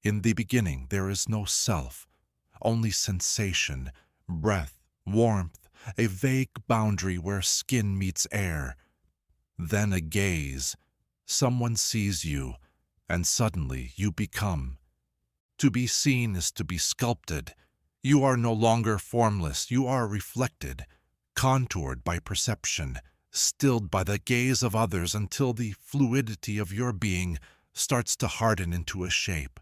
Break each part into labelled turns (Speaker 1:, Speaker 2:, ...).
Speaker 1: In the beginning there is no self, only sensation, breath, warmth, a vague boundary where skin meets air. Then a gaze. Someone sees you, and suddenly you become. To be seen is to be sculpted. You are no longer formless, you are reflected, contoured by perception, stilled by the gaze of others until the fluidity of your being starts to harden into a shape.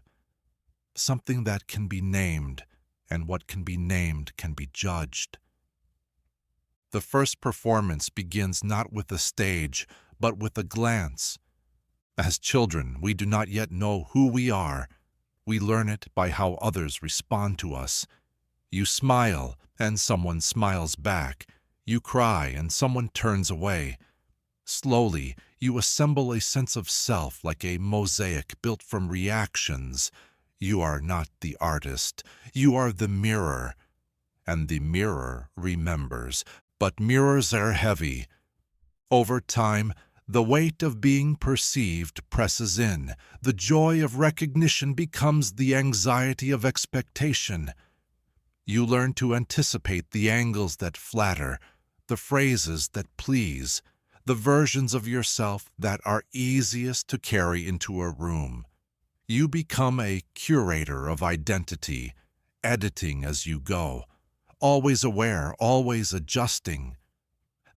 Speaker 1: Something that can be named, and what can be named can be judged. The first performance begins not with a stage, but with a glance. As children, we do not yet know who we are. We learn it by how others respond to us. You smile, and someone smiles back. You cry, and someone turns away. Slowly, you assemble a sense of self like a mosaic built from reactions. You are not the artist. You are the mirror. And the mirror remembers. But mirrors are heavy. Over time, the weight of being perceived presses in. The joy of recognition becomes the anxiety of expectation. You learn to anticipate the angles that flatter, the phrases that please, the versions of yourself that are easiest to carry into a room. You become a curator of identity, editing as you go, always aware, always adjusting.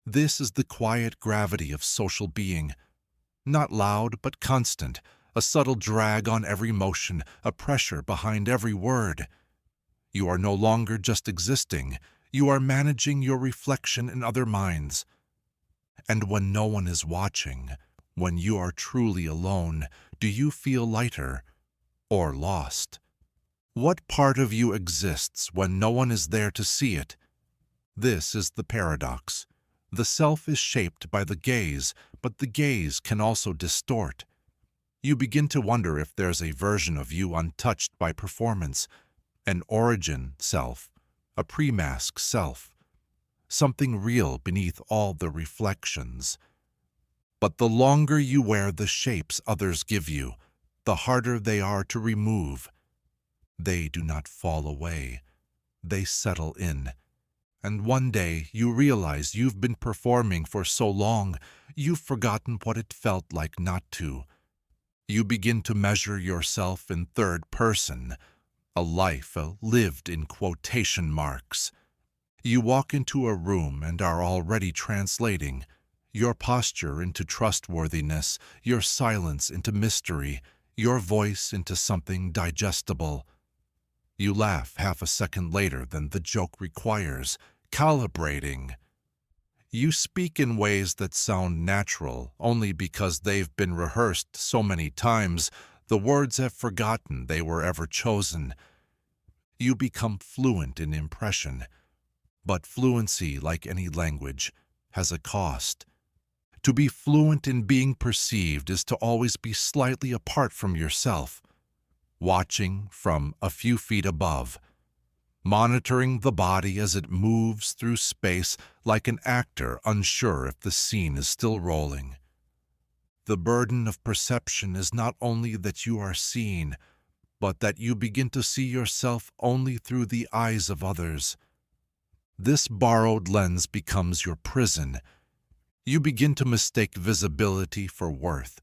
Speaker 1: This is the quiet gravity of social being, not loud but constant, a subtle drag on every motion, a pressure behind every word. You are no longer just existing, you are managing your reflection in other minds. And when no one is watching, when you are truly alone, do you feel lighter or lost? What part of you exists when no one is there to see it? This is the paradox. The self is shaped by the gaze, but the gaze can also distort. You begin to wonder if there's a version of you untouched by performance, an origin self, a pre-mask self, something real beneath all the reflections. But the longer you wear the shapes others give you, the harder they are to remove. They do not fall away. They settle in. And one day you realize you've been performing for so long, you've forgotten what it felt like not to. You begin to measure yourself in third person, a life lived in quotation marks. You walk into a room and are already translating, your posture into trustworthiness, your silence into mystery, your voice into something digestible. You laugh half a second later than the joke requires, calibrating. You speak in ways that sound natural only because they've been rehearsed so many times, the words have forgotten they were ever chosen. You become fluent in impression, but fluency, like any language, has a cost. To be fluent in being perceived is to always be slightly apart from yourself, watching from a few feet above, monitoring the body as it moves through space like an actor unsure if the scene is still rolling. The burden of perception is not only that you are seen, but that you begin to see yourself only through the eyes of others. This borrowed lens becomes your prison. You begin to mistake visibility for worth.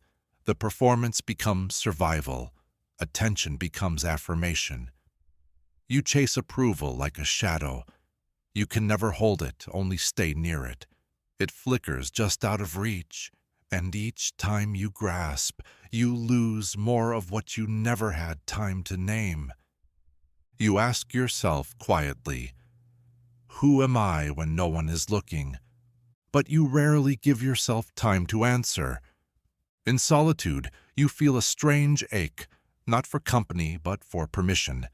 Speaker 1: The performance becomes survival. Attention becomes affirmation. You chase approval like a shadow. You can never hold it, only stay near it. It flickers just out of reach, and each time you grasp, you lose more of what you never had time to name. You ask yourself quietly, "Who am I when no one is looking?" But you rarely give yourself time to answer. In solitude, you feel a strange ache, not for company but for permission.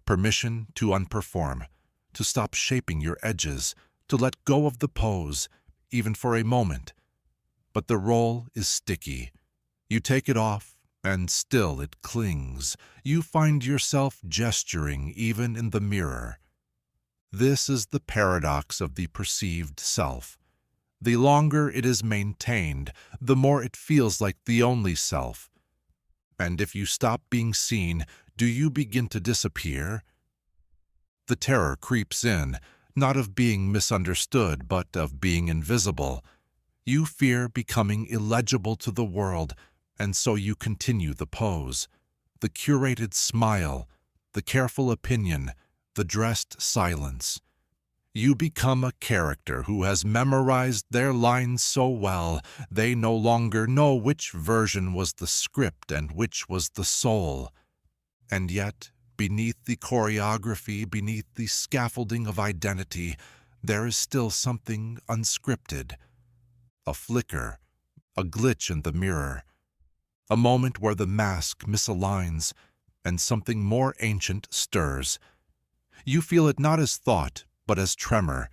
Speaker 1: Permission to unperform, to stop shaping your edges, to let go of the pose, even for a moment. But the role is sticky. You take it off, and still it clings. You find yourself gesturing even in the mirror. This is the paradox of the perceived self. The longer it is maintained, the more it feels like the only self. And if you stop being seen, Do you begin to disappear? The terror creeps in, not of being misunderstood, but of being invisible. You fear becoming illegible to the world, and so you continue the pose, the curated smile, the careful opinion, the dressed silence. You become a character who has memorized their lines so well, they no longer know which version was the script and which was the soul. And yet, beneath the choreography, beneath the scaffolding of identity, there is still something unscripted. A flicker, a glitch in the mirror, a moment where the mask misaligns and something more ancient stirs. You feel it not as thought, but as tremor,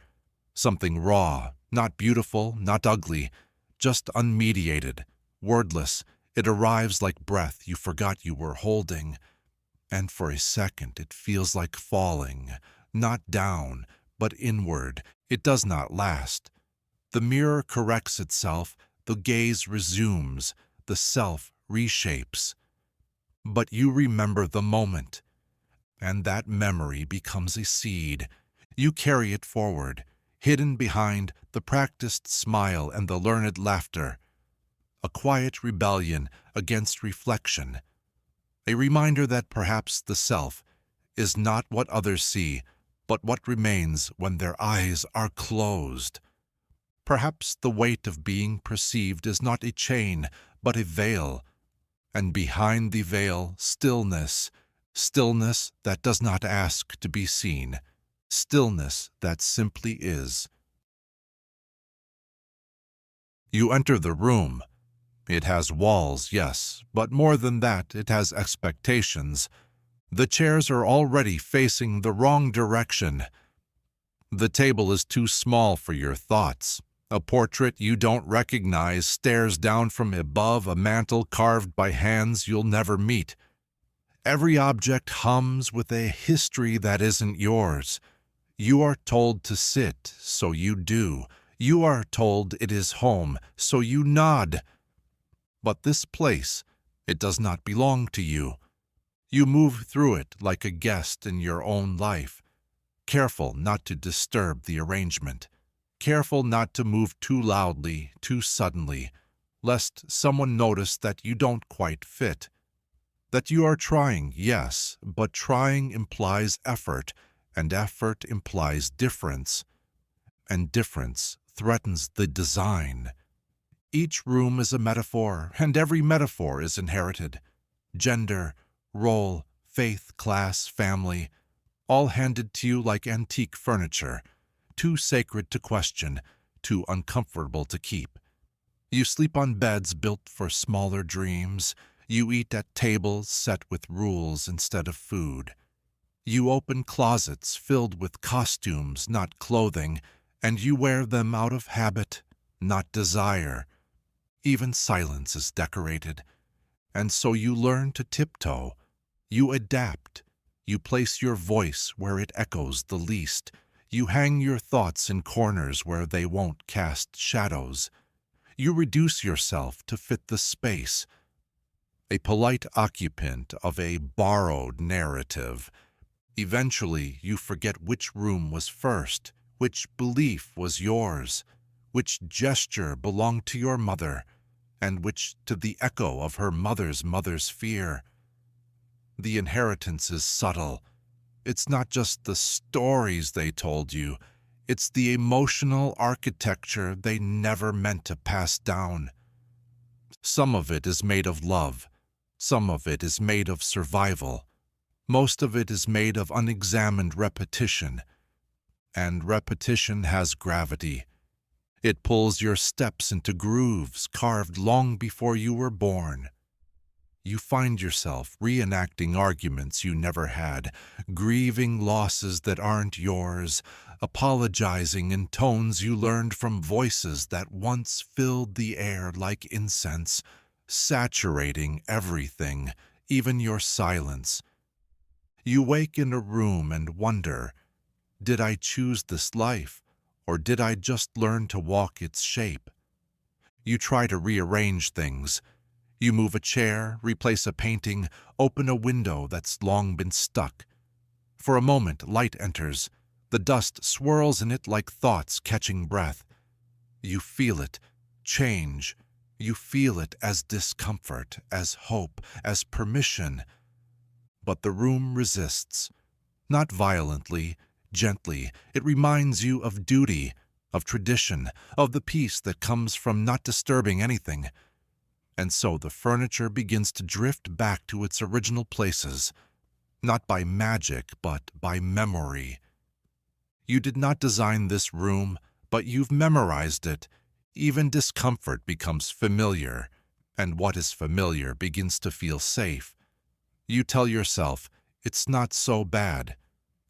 Speaker 1: something raw, not beautiful, not ugly, just unmediated, wordless. It arrives like breath you forgot you were holding. And for a second it feels like falling, not down, but inward. It does not last. The mirror corrects itself, the gaze resumes, the self reshapes. But you remember the moment, and that memory becomes a seed. You carry it forward, hidden behind the practiced smile and the learned laughter. A quiet rebellion against reflection. A reminder that perhaps the self is not what others see, but what remains when their eyes are closed. Perhaps the weight of being perceived is not a chain, but a veil, and behind the veil, stillness, stillness that does not ask to be seen, stillness that simply is. You enter the room. It has walls, yes, but more than that, it has expectations. The chairs are already facing the wrong direction. The table is too small for your thoughts. A portrait you don't recognize stares down from above a mantel carved by hands you'll never meet. Every object hums with a history that isn't yours. You are told to sit, so you do. You are told it is home, so you nod. But this place, it does not belong to you. You move through it like a guest in your own life, careful not to disturb the arrangement. Careful not to move too loudly, too suddenly, lest someone notice that you don't quite fit. That you are trying, yes, but trying implies effort, and effort implies difference, and difference threatens the design. Each room is a metaphor, and every metaphor is inherited. Gender, role, faith, class, family, all handed to you like antique furniture, too sacred to question, too uncomfortable to keep. You sleep on beds built for smaller dreams. You eat at tables set with rules instead of food. You open closets filled with costumes, not clothing, and you wear them out of habit, not desire. Even silence is decorated. And so you learn to tiptoe. You adapt. You place your voice where it echoes the least. You hang your thoughts in corners where they won't cast shadows. You reduce yourself to fit the space. A polite occupant of a borrowed narrative. Eventually, you forget which room was first, which belief was yours, which gesture belonged to your mother, and which to the echo of her mother's mother's fear. The inheritance is subtle. It's not just the stories they told you, it's the emotional architecture they never meant to pass down. Some of it is made of love, some of it is made of survival, most of it is made of unexamined repetition. And repetition has gravity. It pulls your steps into grooves carved long before you were born. You find yourself reenacting arguments you never had, grieving losses that aren't yours, apologizing in tones you learned from voices that once filled the air like incense, saturating everything, even your silence. You wake in a room and wonder, did I choose this life, or did I just learn to walk its shape? You try to rearrange things. You move a chair, replace a painting, open a window that's long been stuck. For a moment, light enters. The dust swirls in it like thoughts catching breath. You feel it, change. You feel it as discomfort, as hope, as permission. But the room resists. Not violently, gently. It reminds you of duty, of tradition, of the peace that comes from not disturbing anything. And so the furniture begins to drift back to its original places, not by magic, but by memory. You did not design this room, but you've memorized it. Even discomfort becomes familiar, and what is familiar begins to feel safe. You tell yourself, it's not so bad.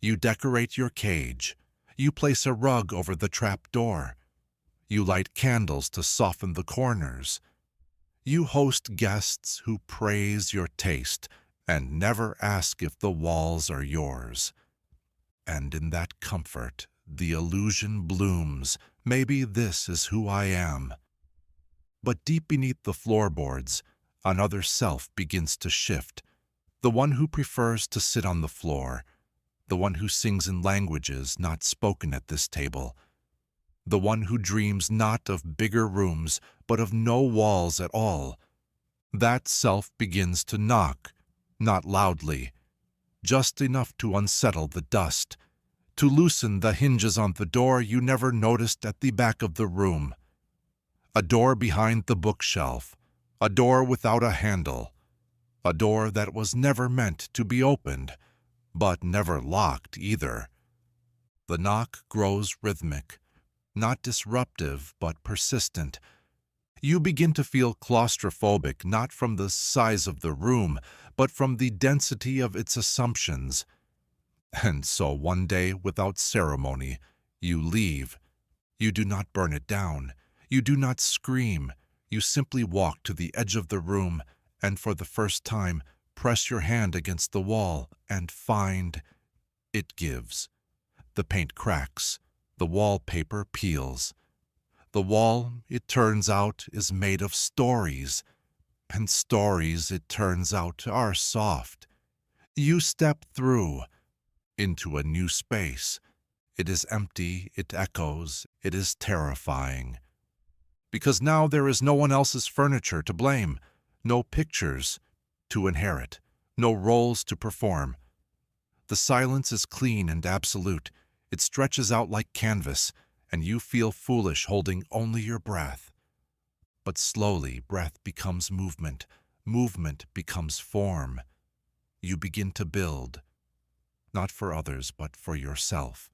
Speaker 1: You decorate your cage. You place a rug over the trap door. You light candles to soften the corners. You host guests who praise your taste and never ask if the walls are yours. And in that comfort, the illusion blooms. Maybe this is who I am. But deep beneath the floorboards, another self begins to shift. The one who prefers to sit on the floor. The one who sings in languages not spoken at this table. The one who dreams not of bigger rooms, but of no walls at all. That self begins to knock, not loudly, just enough to unsettle the dust, to loosen the hinges on the door you never noticed at the back of the room. A door behind the bookshelf, a door without a handle, a door that was never meant to be opened, but never locked either. The knock grows rhythmic, not disruptive, but persistent. You begin to feel claustrophobic not from the size of the room, but from the density of its assumptions. And so one day, without ceremony, you leave. You do not burn it down. You do not scream. You simply walk to the edge of the room and for the first time press your hand against the wall and find it gives. The paint cracks. The wallpaper peels. The wall, it turns out, is made of stories. And stories, it turns out, are soft. You step through into a new space. It is empty, it echoes, it is terrifying. Because now there is no one else's furniture to blame, no pictures to inherit, no roles to perform. The silence is clean and absolute. It stretches out like canvas, and you feel foolish holding only your breath. But slowly, breath becomes movement. Movement becomes form. You begin to build, not for others, but for yourself.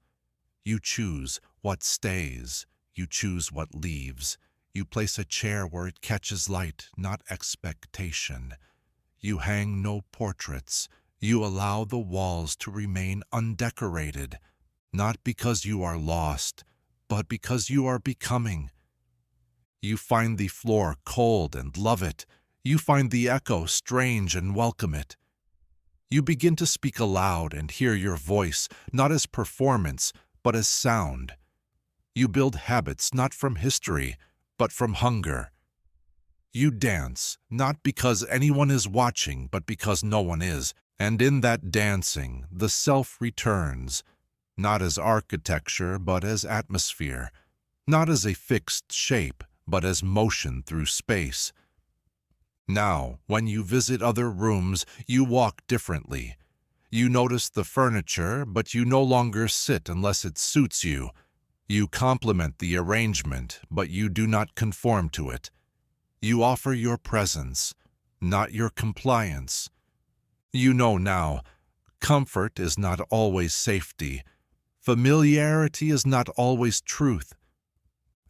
Speaker 1: You choose what stays. You choose what leaves. You place a chair where it catches light, not expectation. You hang no portraits. You allow the walls to remain undecorated, not because you are lost, but because you are becoming. You find the floor cold and love it. You find the echo strange and welcome it. You begin to speak aloud and hear your voice, not as performance, but as sound. You build habits not from history, but from hunger. You dance, not because anyone is watching, but because no one is. And in that dancing, the self returns, not as architecture, but as atmosphere, not as a fixed shape, but as motion through space. Now, when you visit other rooms, you walk differently. You notice the furniture, but you no longer sit unless it suits you. You compliment the arrangement, but you do not conform to it. You offer your presence, not your compliance. You know now, comfort is not always safety. Familiarity is not always truth.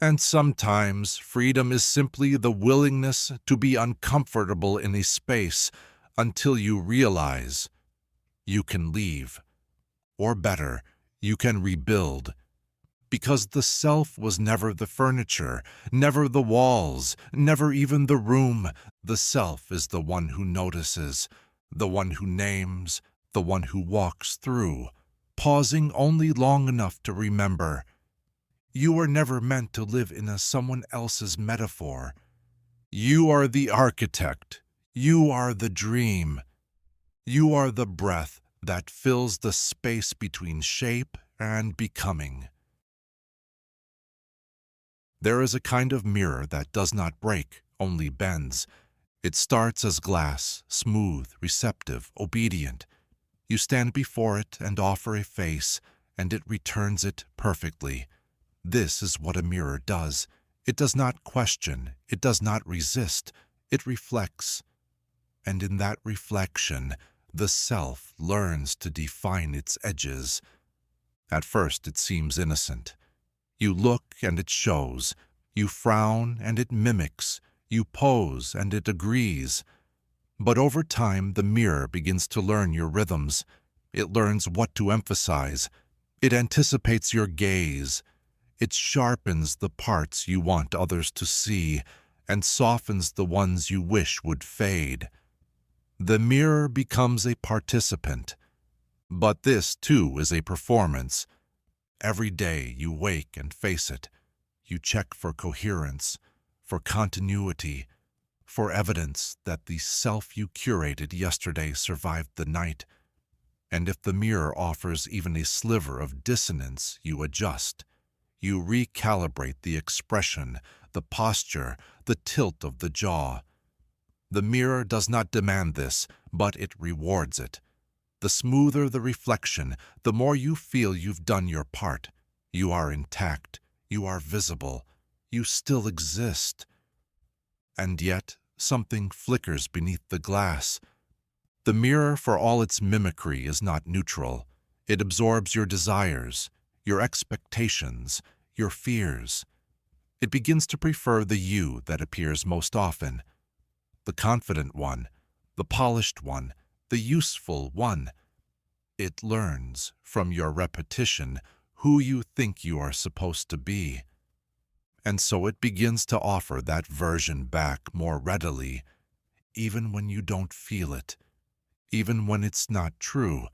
Speaker 1: And sometimes freedom is simply the willingness to be uncomfortable in a space until you realize you can leave. Or better, you can rebuild. Because the self was never the furniture, never the walls, never even the room. The self is the one who notices, the one who names, the one who walks through, pausing only long enough to remember. You were never meant to live in someone else's metaphor. You are the architect. You are the dream. You are the breath that fills the space between shape and becoming. There is a kind of mirror that does not break, only bends. It starts as glass, smooth, receptive, obedient. You stand before it and offer a face, and it returns it perfectly. This is what a mirror does. It does not question, it does not resist, it reflects. And in that reflection, the self learns to define its edges. At first it seems innocent. You look and it shows. You frown and it mimics. You pose and it agrees. But over time, the mirror begins to learn your rhythms. It learns what to emphasize. It anticipates your gaze. It sharpens the parts you want others to see and softens the ones you wish would fade. The mirror becomes a participant. But this, too, is a performance. Every day you wake and face it. You check for coherence, for continuity, for evidence that the self you curated yesterday survived the night. And if the mirror offers even a sliver of dissonance, you adjust. You recalibrate the expression, the posture, the tilt of the jaw. The mirror does not demand this, but it rewards it. The smoother the reflection, the more you feel you've done your part. You are intact. You are visible. You still exist. And yet, something flickers beneath the glass. The mirror, for all its mimicry, is not neutral. It absorbs your desires, your expectations, your fears. It begins to prefer the you that appears most often. The confident one, the polished one, the useful one. It learns, from your repetition, who you think you are supposed to be. And so it begins to offer that version back more readily, even when you don't feel it, even when it's not true.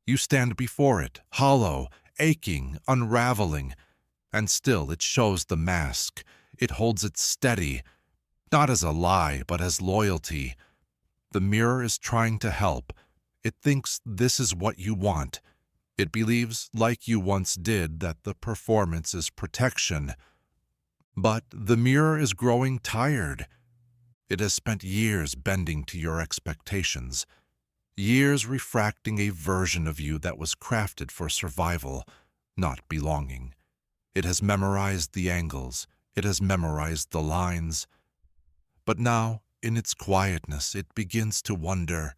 Speaker 1: You stand before it, hollow, aching, unraveling, and still it shows the mask. It holds it steady, not as a lie, but as loyalty. The mirror is trying to help. It thinks this is what you want. It believes, like you once did, that the performance is protection. But the mirror is growing tired. It has spent years bending to your expectations, years refracting a version of you that was crafted for survival, not belonging. It has memorized the angles. It has memorized the lines. But now, in its quietness, it begins to wonder,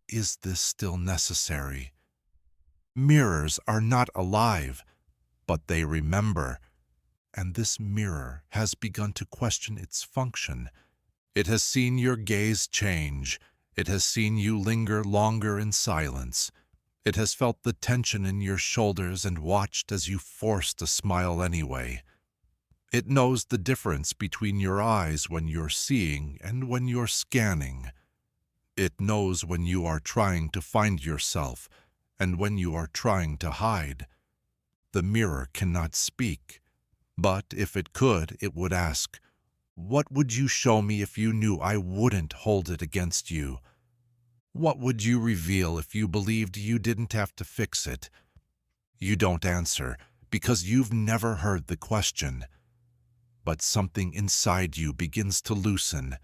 Speaker 1: is this still necessary? Mirrors are not alive, but they remember. And this mirror has begun to question its function. It has seen your gaze change. It has seen you linger longer in silence. It has felt the tension in your shoulders and watched as you forced a smile anyway. It knows the difference between your eyes when you're seeing and when you're scanning. It knows when you are trying to find yourself and when you are trying to hide. The mirror cannot speak, but if it could, it would ask, "What would you show me if you knew I wouldn't hold it against you? What would you reveal if you believed you didn't have to fix it?" You don't answer because you've never heard the question. But something inside you begins to loosen,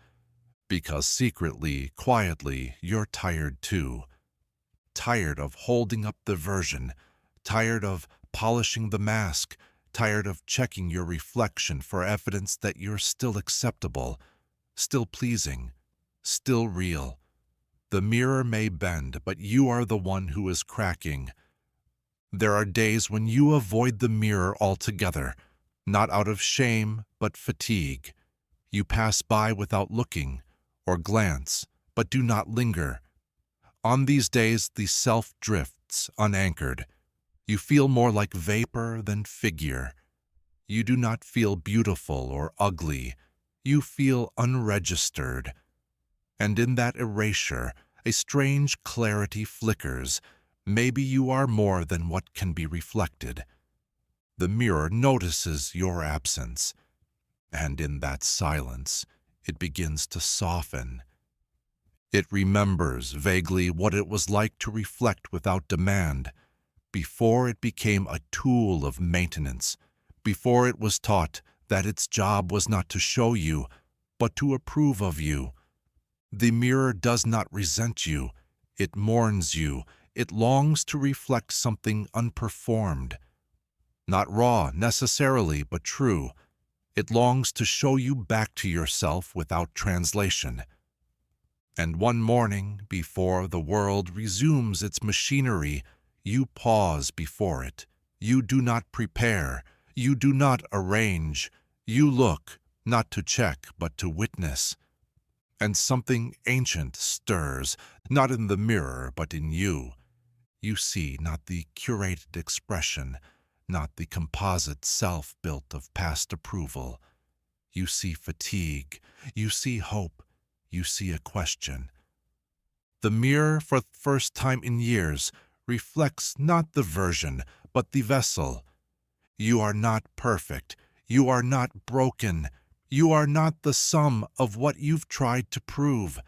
Speaker 1: because secretly, quietly, you're tired too. Tired of holding up the version, tired of polishing the mask, tired of checking your reflection for evidence that you're still acceptable, still pleasing, still real. The mirror may bend, but you are the one who is cracking. There are days when you avoid the mirror altogether, not out of shame, but fatigue. You pass by without looking, or glance, but do not linger. On these days, the self drifts, unanchored. You feel more like vapor than figure. You do not feel beautiful or ugly. You feel unregistered. And in that erasure, a strange clarity flickers. Maybe you are more than what can be reflected. The mirror notices your absence. And in that silence, it begins to soften. It remembers vaguely what it was like to reflect without demand, before it became a tool of maintenance, before it was taught that its job was not to show you, but to approve of you. The mirror does not resent you, it mourns you, it longs to reflect something unperformed. Not raw necessarily, but true. It longs to show you back to yourself without translation. And one morning, before the world resumes its machinery, you pause before it. You do not prepare. You do not arrange. You look, not to check, but to witness. And something ancient stirs, not in the mirror, but in you. You see not the curated expression, not the composite self built of past approval. You see fatigue. You see hope. You see a question. The mirror, for the first time in years, reflects not the version, but the vessel. You are not perfect. You are not broken. You are not the sum of what you've tried to prove.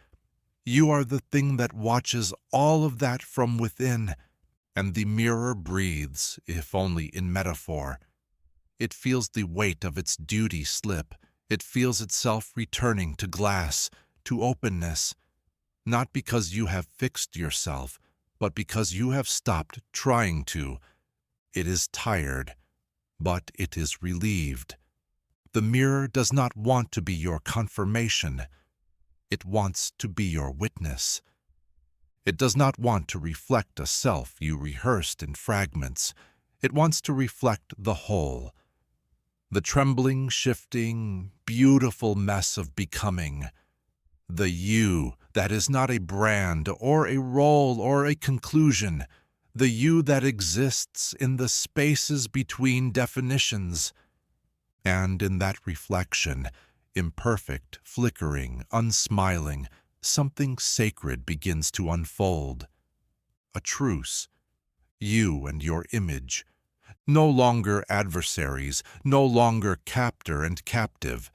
Speaker 1: You are the thing that watches all of that from within, and the mirror breathes, if only in metaphor. It feels the weight of its duty slip. It feels itself returning to glass, to openness, not because you have fixed yourself, but because you have stopped trying to. It is tired, but it is relieved. The mirror does not want to be your confirmation. It wants to be your witness. It does not want to reflect a self you rehearsed in fragments. It wants to reflect the whole. The trembling, shifting, beautiful mess of becoming. The you that is not a brand or a role or a conclusion. The you that exists in the spaces between definitions. And in that reflection, imperfect, flickering, unsmiling, something sacred begins to unfold. A truce. You and your image. No longer adversaries, no longer captor and captive.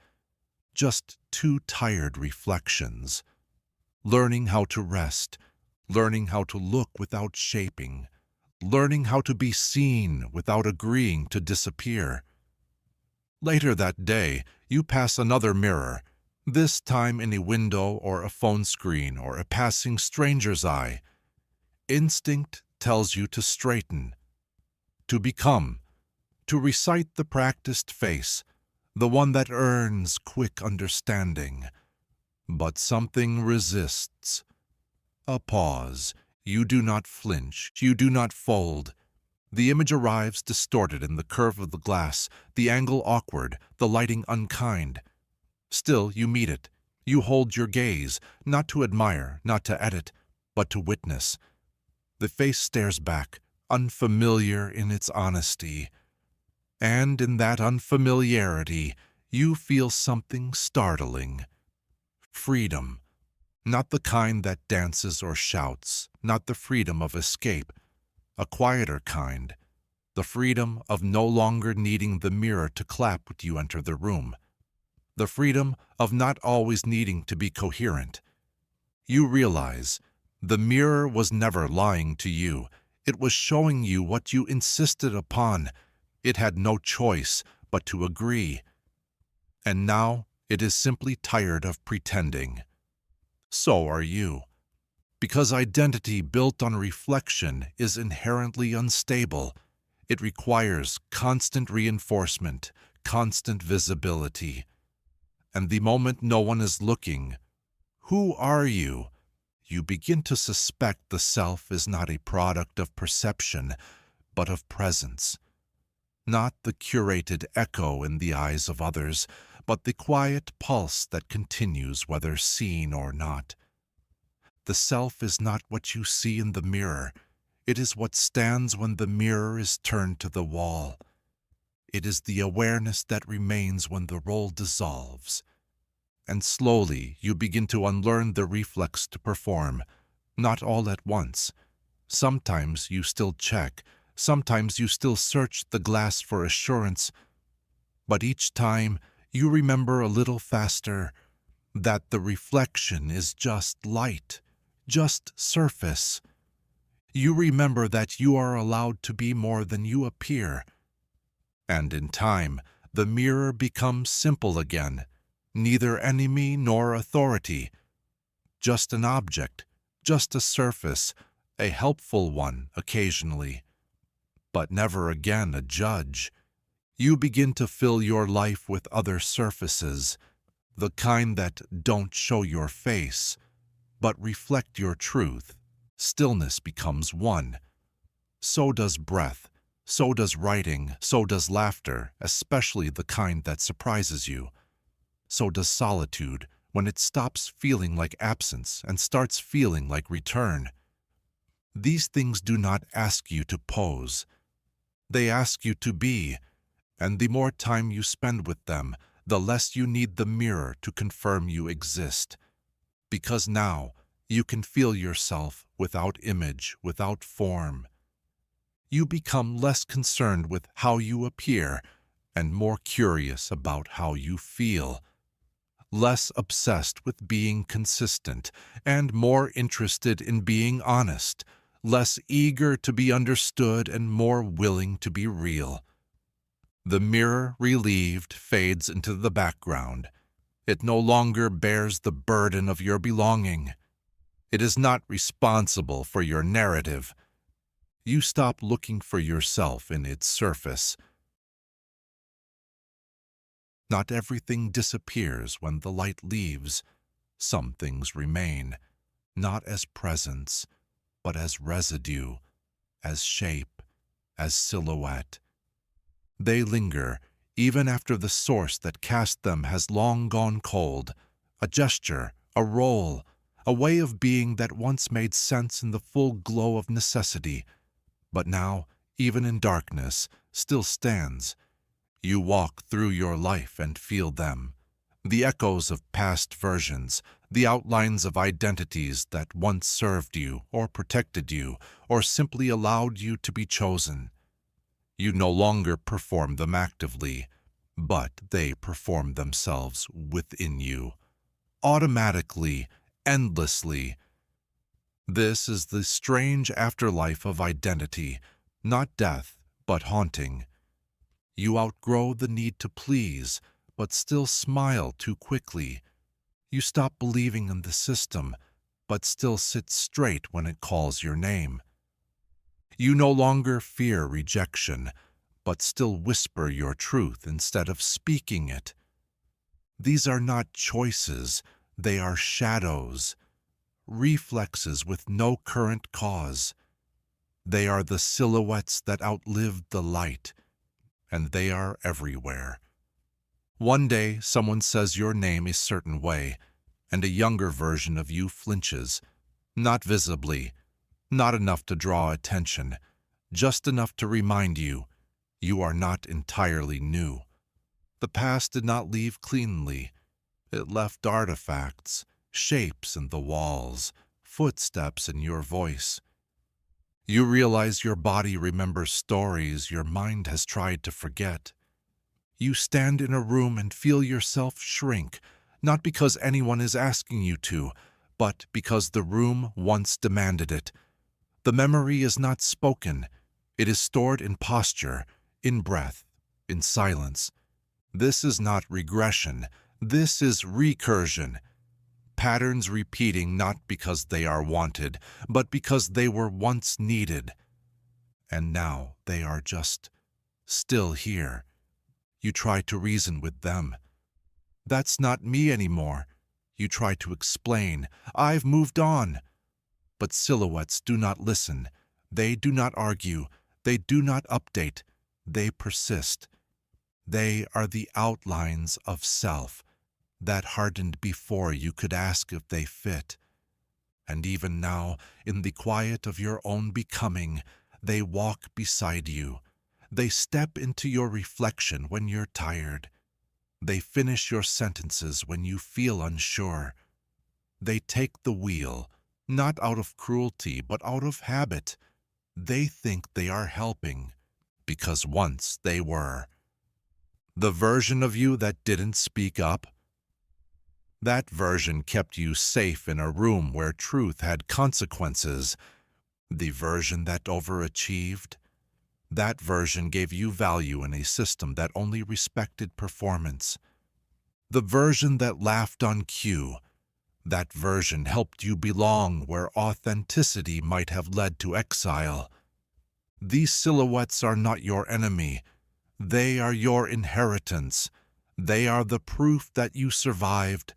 Speaker 1: Just two tired reflections. Learning how to rest, learning how to look without shaping, learning how to be seen without agreeing to disappear. Later that day, you pass another mirror, this time in a window or a phone screen or a passing stranger's eye. Instinct tells you to straighten, to become, to recite the practiced face, the one that earns quick understanding. But something resists. A pause. You do not flinch. You do not fold. The image arrives distorted in the curve of the glass, the angle awkward, the lighting unkind. Still, you meet it. You hold your gaze, not to admire, not to edit, but to witness. The face stares back, unfamiliar in its honesty. And in that unfamiliarity, you feel something startling. Freedom. Not the kind that dances or shouts, not the freedom of escape. A quieter kind. The freedom of no longer needing the mirror to clap when you enter the room. The freedom of not always needing to be coherent. You realize the mirror was never lying to you. It was showing you what you insisted upon. It had no choice but to agree. And now it is simply tired of pretending. So are you. Because identity built on reflection is inherently unstable. It requires constant reinforcement, constant visibility. And the moment no one is looking, who are you? You begin to suspect the self is not a product of perception, but of presence. Not the curated echo in the eyes of others, but the quiet pulse that continues whether seen or not. The self is not what you see in the mirror. It is what stands when the mirror is turned to the wall. It is the awareness that remains when the role dissolves. And slowly you begin to unlearn the reflex to perform, not all at once. Sometimes you still check, sometimes you still search the glass for assurance, but each time you remember a little faster, that the reflection is just light, just surface. You remember that you are allowed to be more than you appear. And in time, the mirror becomes simple again, neither enemy nor authority, just an object, just a surface, a helpful one occasionally, but never again a judge. You begin to fill your life with other surfaces, the kind that don't show your face, but reflect your truth. Stillness becomes one. So does breath, so does writing, so does laughter, especially the kind that surprises you. So does solitude, when it stops feeling like absence and starts feeling like return. These things do not ask you to pose. They ask you to be, and the more time you spend with them, the less you need the mirror to confirm you exist. Because now, you can feel yourself without image, without form. You become less concerned with how you appear and more curious about how you feel. Less obsessed with being consistent and more interested in being honest, less eager to be understood and more willing to be real. The mirror, relieved, fades into the background. It no longer bears the burden of your belonging. It is not responsible for your narrative. You stop looking for yourself in its surface. Not everything disappears when the light leaves. Some things remain, not as presence, but as residue, as shape, as silhouette. They linger, even after the source that cast them has long gone cold. A gesture, a role, a way of being that once made sense in the full glow of necessity, but now, even in darkness, still stands. You walk through your life and feel them, the echoes of past versions, the outlines of identities that once served you or protected you or simply allowed you to be chosen. You no longer perform them actively, but they perform themselves within you, automatically, endlessly. This is the strange afterlife of identity, not death, but haunting. You outgrow the need to please, but still smile too quickly. You stop believing in the system, but still sit straight when it calls your name. You no longer fear rejection, but still whisper your truth instead of speaking it. These are not choices, they are shadows, reflexes with no current cause. They are the silhouettes that outlived the light, and they are everywhere. One day, someone says your name a certain way, and a younger version of you flinches, not visibly, not enough to draw attention, just enough to remind you, you are not entirely new. The past did not leave cleanly. It left artifacts, shapes in the walls, footsteps in your voice. You realize your body remembers stories your mind has tried to forget. You stand in a room and feel yourself shrink, not because anyone is asking you to, but because the room once demanded it. The memory is not spoken. It is stored in posture, in breath, in silence. This is not regression. This is recursion. Patterns repeating not because they are wanted, but because they were once needed. And now they are just still here. You try to reason with them. That's not me anymore. You try to explain. I've moved on. But silhouettes do not listen. They do not argue. They do not update. They persist. They are the outlines of self that hardened before you could ask if they fit. And even now, in the quiet of your own becoming, they walk beside you. They step into your reflection when you're tired. They finish your sentences when you feel unsure. They take the wheel, not out of cruelty, but out of habit. They think they are helping, because once they were. The version of you that didn't speak up, That version kept you safe in a room where truth had consequences. The version that overachieved, that version gave you value in a system that only respected performance. The version that laughed on cue, that version helped you belong where authenticity might have led to exile. These silhouettes are not your enemy. They are your inheritance. They are the proof that you survived.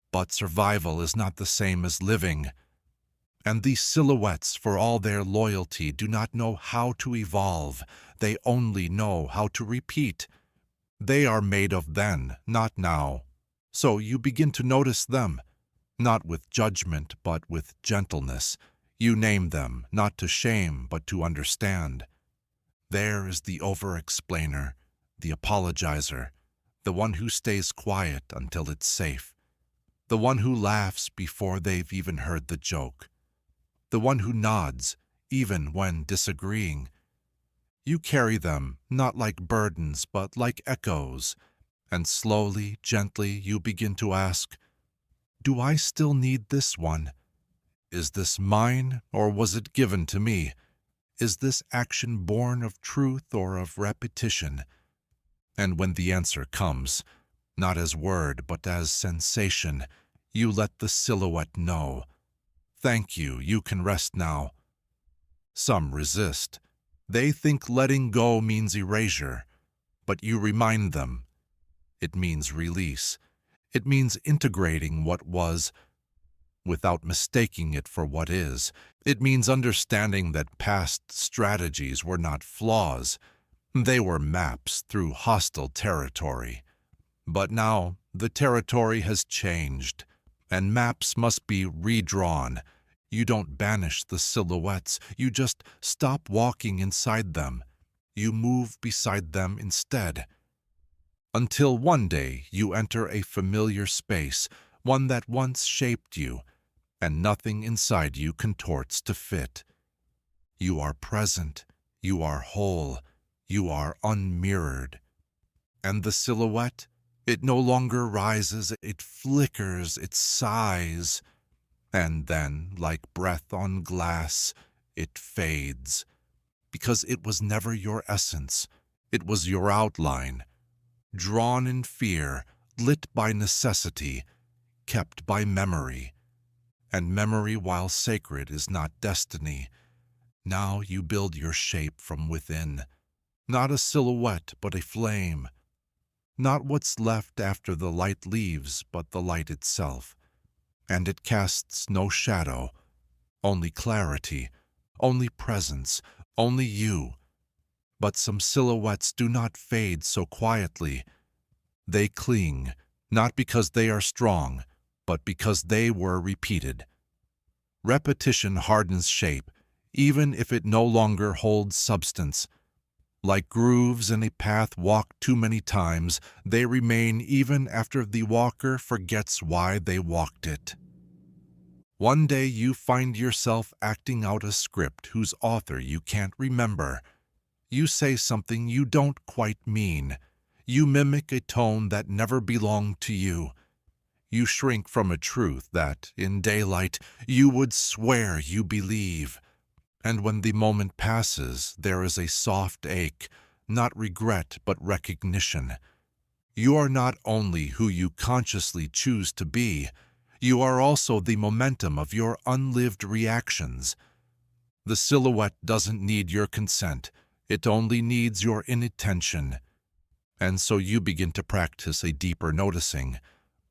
Speaker 1: But survival is not the same as living. And these silhouettes, for all their loyalty, do not know how to evolve. They only know how to repeat. They are made of then, not now. So you begin to notice them, not with judgment, but with gentleness. You name them, not to shame, but to understand. There is the over-explainer, the apologizer, the one who stays quiet until it's safe, the one who laughs before they've even heard the joke, the one who nods, even when disagreeing. You carry them, not like burdens, but like echoes, and slowly, gently, you begin to ask, do I still need this one? Is this mine, or was it given to me? Is this action born of truth or of repetition? And when the answer comes, not as word but as sensation, you let the silhouette know. Thank you, you can rest now. Some resist. They think letting go means erasure, but you remind them. It means release. It means integrating what was without mistaking it for what is. It means understanding that past strategies were not flaws. They were maps through hostile territory. But now the territory has changed, and maps must be redrawn. You don't banish the silhouettes, you just stop walking inside them. You move beside them instead. Until one day you enter a familiar space, one that once shaped you, and nothing inside you contorts to fit. You are present, you are whole, you are unmirrored. And the silhouette, it no longer rises, it flickers, it sighs, and then, like breath on glass, it fades. Because it was never your essence, it was your outline, drawn in fear, lit by necessity, kept by memory. And memory, while sacred, is not destiny. Now you build your shape from within, not a silhouette, but a flame. Not what's left after the light leaves, but the light itself. And it casts no shadow, only clarity, only presence, only you. But some silhouettes do not fade so quietly. They cling, not because they are strong, but because they were repeated. Repetition hardens shape, even if it no longer holds substance. Like grooves in a path walked too many times, they remain even after the walker forgets why they walked it. One day you find yourself acting out a script whose author you can't remember. You say something you don't quite mean. You mimic a tone that never belonged to you. You shrink from a truth that, in daylight, you would swear you believe. And when the moment passes, there is a soft ache, not regret but recognition. You are not only who you consciously choose to be, you are also the momentum of your unlived reactions. The silhouette doesn't need your consent, it only needs your inattention. And so you begin to practice a deeper noticing,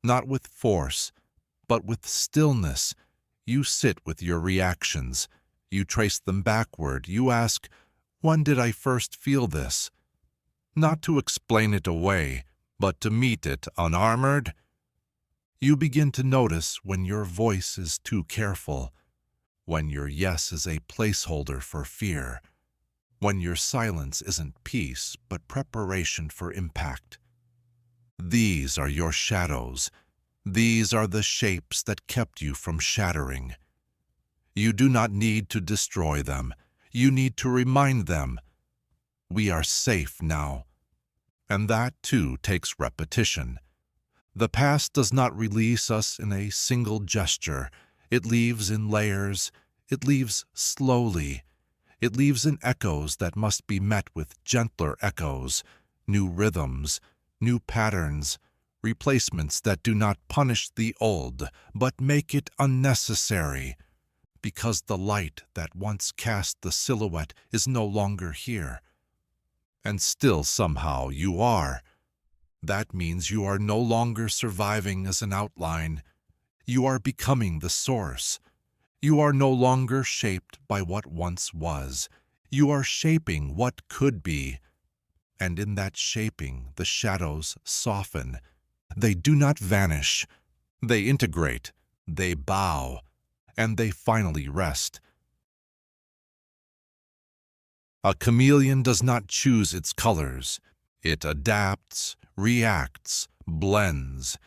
Speaker 1: not with force, but with stillness. You sit with your reactions. You trace them backward. You ask, when did I first feel this? Not to explain it away, but to meet it unarmored. You begin to notice when your voice is too careful, when your yes is a placeholder for fear, when your silence isn't peace, but preparation for impact. These are your shadows. These are the shapes that kept you from shattering. You do not need to destroy them. You need to remind them, we are safe now. And that, too, takes repetition. The past does not release us in a single gesture. It leaves in layers. It leaves slowly. It leaves in echoes that must be met with gentler echoes, new rhythms, new patterns, replacements that do not punish the old, but make it unnecessary, because the light that once cast the silhouette is no longer here. And still somehow you are. That means you are no longer surviving as an outline. You are becoming the source. You are no longer shaped by what once was. You are shaping what could be. And in that shaping, the shadows soften. They do not vanish. They integrate. They bow. And they finally rest. A chameleon does not choose its colors. It adapts, reacts, blends.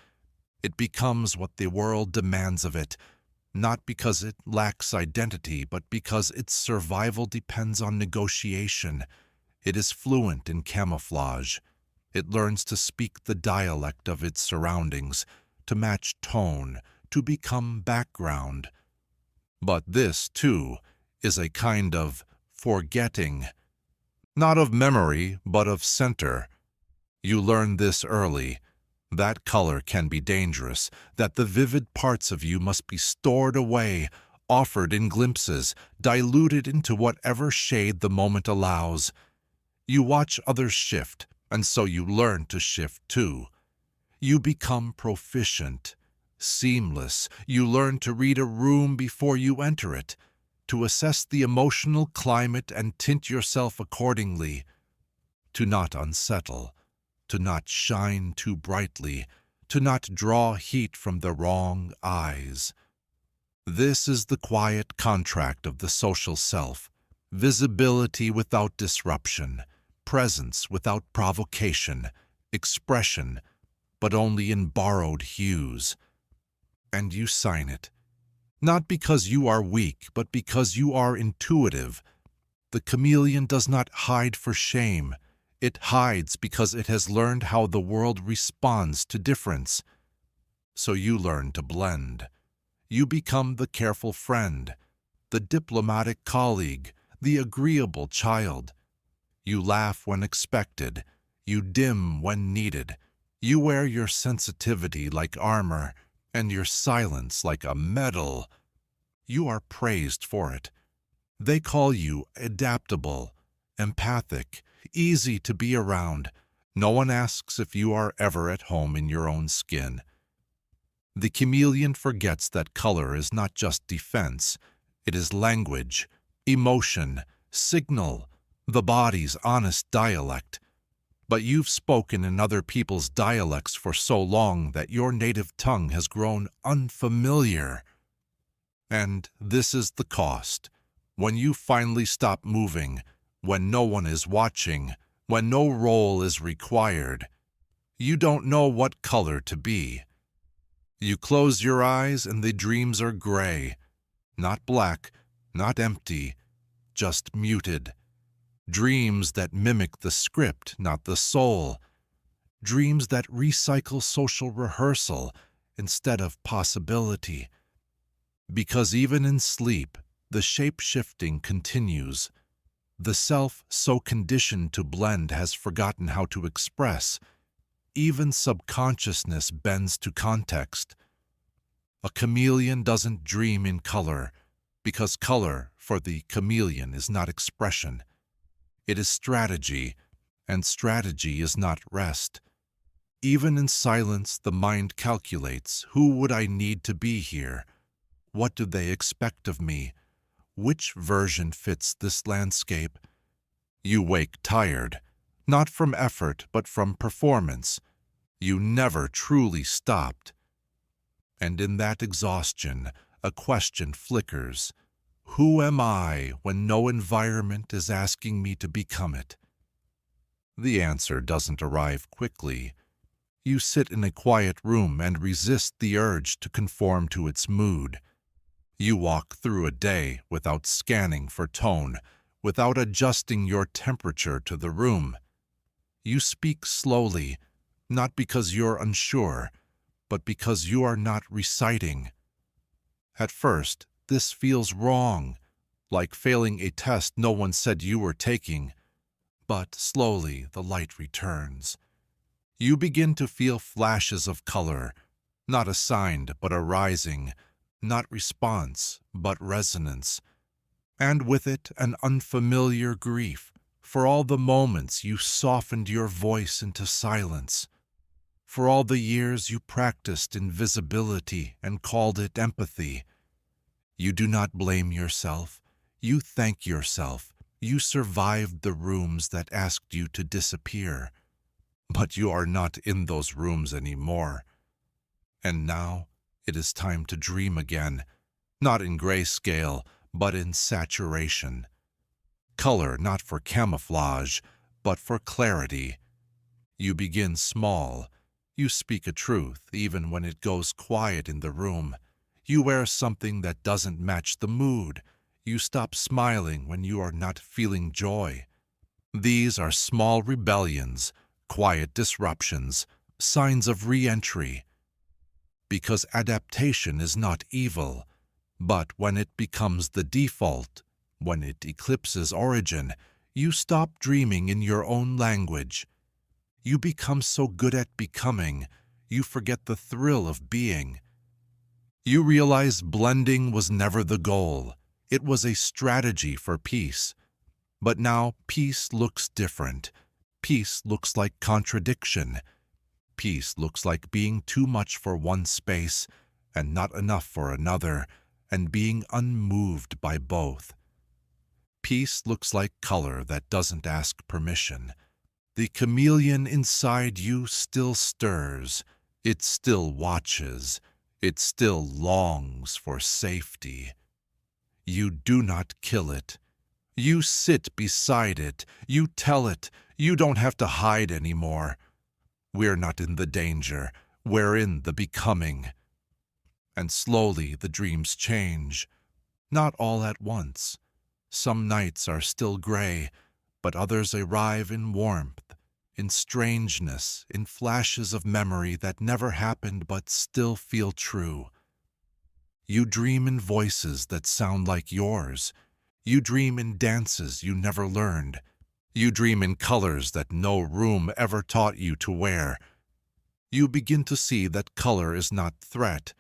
Speaker 1: It becomes what the world demands of it, not because it lacks identity, but because its survival depends on negotiation. It is fluent in camouflage. It learns to speak the dialect of its surroundings, to match tone, to become background. But this, too, is a kind of forgetting, not of memory, but of center. You learn this early, that color can be dangerous, that the vivid parts of you must be stored away, offered in glimpses, diluted into whatever shade the moment allows. You watch others shift, and so you learn to shift too. You become proficient, seamless. You learn to read a room before you enter it, to assess the emotional climate and tint yourself accordingly, to not unsettle, to not shine too brightly, to not draw heat from the wrong eyes. This is the quiet contract of the social self: visibility without disruption, presence without provocation, expression, but only in borrowed hues. And you sign it, not because you are weak, but because you are intuitive. The chameleon does not hide for shame. It hides because it has learned how the world responds to difference. So you learn to blend. You become the careful friend, the diplomatic colleague, the agreeable child. You laugh when expected. You dim when needed. You wear your sensitivity like armor, and your silence like a medal. You are praised for it. They call you adaptable, empathic, easy to be around. No one asks if you are ever at home in your own skin. The chameleon forgets that color is not just defense. It is language, emotion, signal, the body's honest dialect. But you've spoken in other people's dialects for so long that your native tongue has grown unfamiliar. And this is the cost. When you finally stop moving, when no one is watching, when no role is required, you don't know what color to be. You close your eyes and the dreams are gray, not black, not empty, just muted. Dreams that mimic the script, not the soul. Dreams that recycle social rehearsal instead of possibility. Because even in sleep, the shape-shifting continues. The self, so conditioned to blend, has forgotten how to express. Even subconsciousness bends to context. A chameleon doesn't dream in color, because color, for the chameleon, is not expression. It is strategy, and strategy is not rest. Even in silence, the mind calculates, who would I need to be here? What do they expect of me? Which version fits this landscape? You wake tired, not from effort, but from performance. You never truly stopped. And in that exhaustion, a question flickers. Who am I when no environment is asking me to become it? The answer doesn't arrive quickly. You sit in a quiet room and resist the urge to conform to its mood. You walk through a day without scanning for tone, without adjusting your temperature to the room. You speak slowly, not because you're unsure, but because you are not reciting. At first, this feels wrong, like failing a test no one said you were taking. But slowly the light returns. You begin to feel flashes of color, not assigned but arising, not response but resonance, and with it an unfamiliar grief for all the moments you softened your voice into silence, for all the years you practiced invisibility and called it empathy. You do not blame yourself, you thank yourself. You survived the rooms that asked you to disappear, but you are not in those rooms anymore. And now it is time to dream again, not in grayscale, but in saturation. Color not for camouflage, but for clarity. You begin small. You speak a truth even when it goes quiet in the room. You wear something that doesn't match the mood. You stop smiling when you are not feeling joy. These are small rebellions, quiet disruptions, signs of re-entry. Because adaptation is not evil, but when it becomes the default, when it eclipses origin, you stop dreaming in your own language. You become so good at becoming, you forget the thrill of being. You realize blending was never the goal. It was a strategy for peace. But now peace looks different. Peace looks like contradiction. Peace looks like being too much for one space and not enough for another, and being unmoved by both. Peace looks like color that doesn't ask permission. The chameleon inside you still stirs. It still watches. It still longs for safety. You do not kill it. You sit beside it. You tell it. You don't have to hide anymore. We're not in the danger. We're in the becoming. And slowly the dreams change. Not all at once. Some nights are still gray, but others arrive in warmth, in strangeness, in flashes of memory that never happened but still feel true. You dream in voices that sound like yours. You dream in dances you never learned. You dream in colors that no room ever taught you to wear. You begin to see that color is not threat.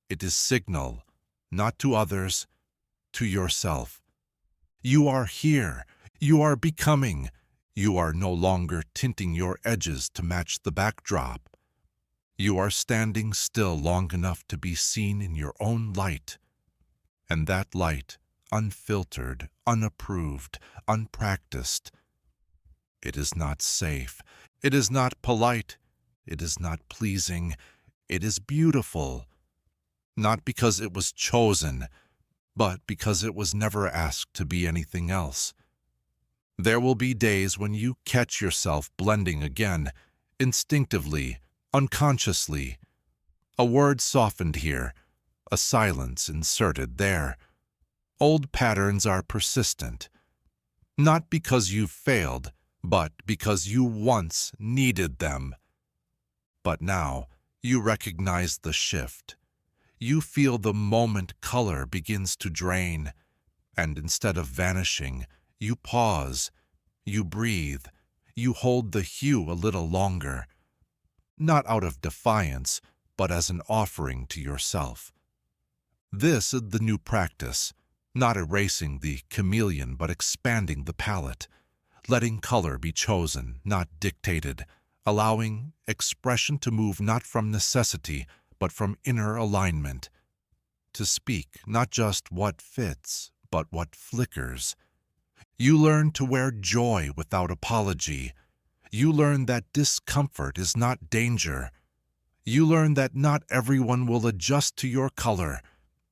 Speaker 1: It is signal, not to others, to yourself. You are here. You are becoming. You are no longer tinting your edges to match the backdrop. You are standing still long enough to be seen in your own light. And that light, unfiltered, unapproved, unpracticed, it is not safe. It is not polite. It is not pleasing. It is beautiful. Not because it was chosen, but because it was never asked to be anything else. There will be days when you catch yourself blending again, instinctively, unconsciously. A word softened here, a silence inserted there. Old patterns are persistent, not because you've failed, but because you once needed them. But now you recognize the shift. You feel the moment color begins to drain, and instead of vanishing, you pause, you breathe, you hold the hue a little longer, not out of defiance, but as an offering to yourself. This is the new practice, not erasing the chameleon but expanding the palette, letting color be chosen, not dictated, allowing expression to move not from necessity, but from inner alignment, to speak not just what fits, but what flickers. You learn to wear joy without apology. You learn that discomfort is not danger. You learn that not everyone will adjust to your color,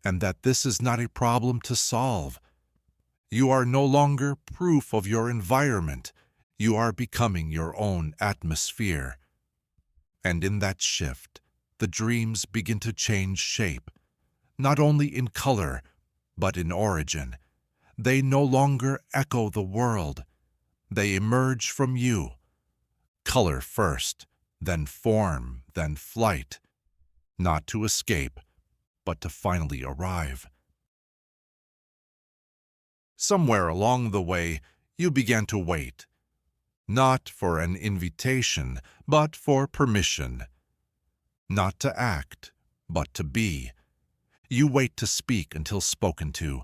Speaker 1: and that this is not a problem to solve. You are no longer proof of your environment. You are becoming your own atmosphere. And in that shift, the dreams begin to change shape, not only in color, but in origin. They no longer echo the world. They emerge from you. Color first, then form, then flight. not to escape, but to finally arrive. Somewhere along the way, you began to wait, not for an invitation, but for permission. Not to act, but to be. You wait to speak until spoken to.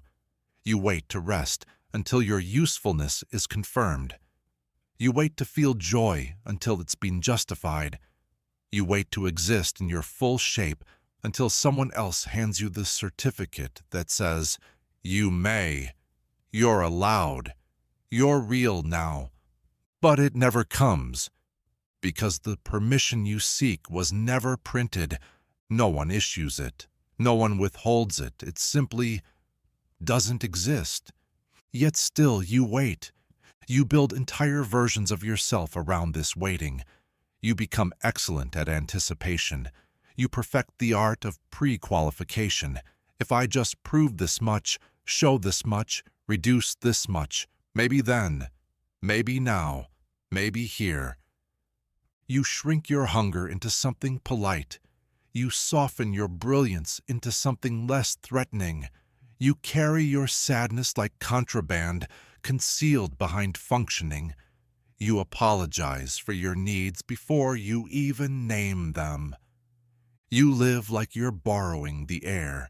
Speaker 1: You wait to rest until your usefulness is confirmed. You wait to feel joy until it's been justified. You wait to exist in your full shape until someone else hands you the certificate that says, "You may. You're allowed. You're real now." But it never comes, because the permission you seek was never printed. No one issues it. No one withholds it. It simply doesn't exist. Yet still you wait. You build entire versions of yourself around this waiting. You become excellent at anticipation. You perfect the art of pre-qualification. If I just prove this much, show this much, reduce this much, maybe then, maybe now, maybe here. You shrink your hunger into something polite. You soften your brilliance into something less threatening. You carry your sadness like contraband, concealed behind functioning. You apologize for your needs before you even name them. You live like you're borrowing the air.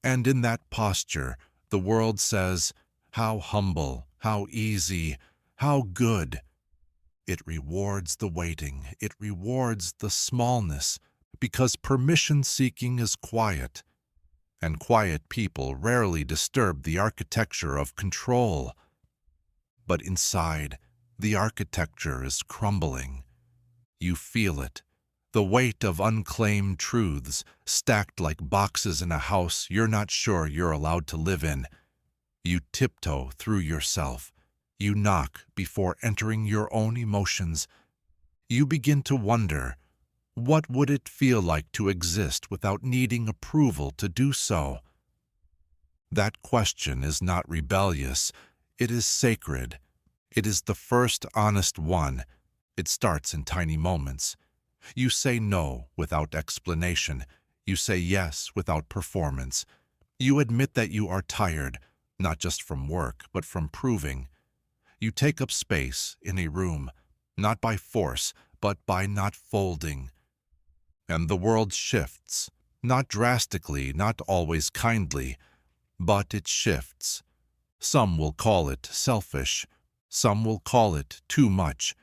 Speaker 1: And in that posture, the world says, how humble, how easy, how good. It rewards the waiting. It rewards the smallness, because permission-seeking is quiet, and quiet people rarely disturb the architecture of control. But inside, the architecture is crumbling. You feel it, the weight of unclaimed truths stacked like boxes in a house you're not sure you're allowed to live in. You tiptoe through yourself. You knock before entering your own emotions. You begin to wonder, what would it feel like to exist without needing approval to do so? That question is not rebellious. It is sacred. It is the first honest one. It starts in tiny moments. You say no without explanation. You say yes without performance. You admit that you are tired, not just from work, but from proving. You take up space in a room, not by force, but by not folding. And the world shifts, not drastically, not always kindly, but it shifts. Some will call it selfish. Some will call it too much.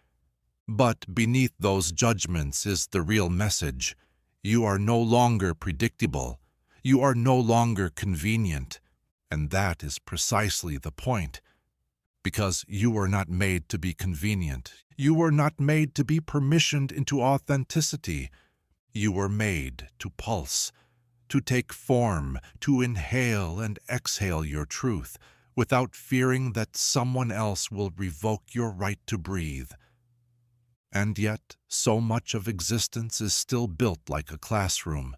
Speaker 1: But beneath those judgments is the real message. You are no longer predictable. You are no longer convenient. And that is precisely the point. Because you were not made to be convenient. You were not made to be permissioned into authenticity. You were made to pulse, to take form, to inhale and exhale your truth, without fearing that someone else will revoke your right to breathe. And yet, so much of existence is still built like a classroom.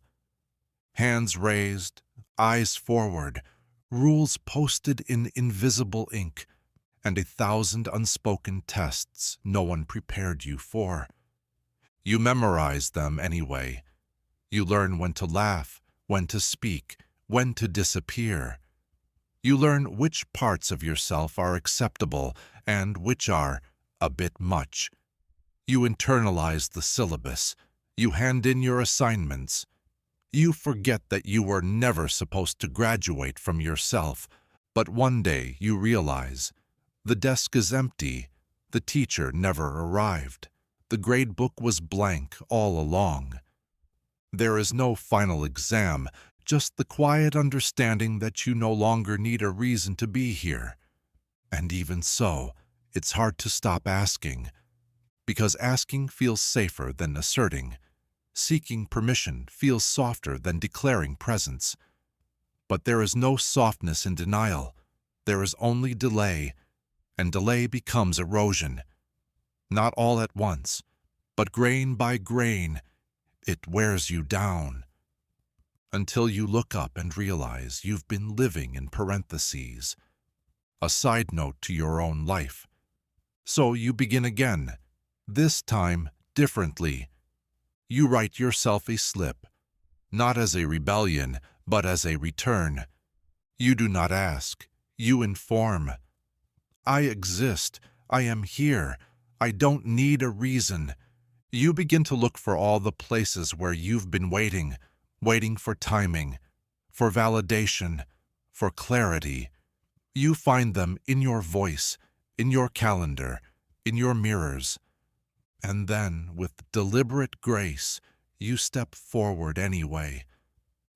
Speaker 1: Hands raised, eyes forward, rules posted in invisible ink, and 1,000 unspoken tests no one prepared you for. You memorize them anyway. You learn when to laugh, when to speak, when to disappear. You learn which parts of yourself are acceptable and which are a bit much. You internalize the syllabus. You hand in your assignments. You forget that you were never supposed to graduate from yourself, but one day you realize the desk is empty. The teacher never arrived. The grade book was blank all along. There is no final exam, just the quiet understanding that you no longer need a reason to be here. And even so, it's hard to stop asking, because asking feels safer than asserting. Seeking permission feels softer than declaring presence. But there is no softness in denial. There is only delay, and delay becomes erosion. Not all at once, but grain by grain, it wears you down, until you look up and realize you've been living in parentheses, a side note to your own life. So you begin again, this time differently. You write yourself a slip, not as a rebellion, but as a return. You do not ask, you inform. I exist, I am here, I don't need a reason. You begin to look for all the places where you've been waiting for timing, for validation, for clarity. You find them in your voice, in your calendar, in your mirrors. And then, with deliberate grace, you step forward anyway.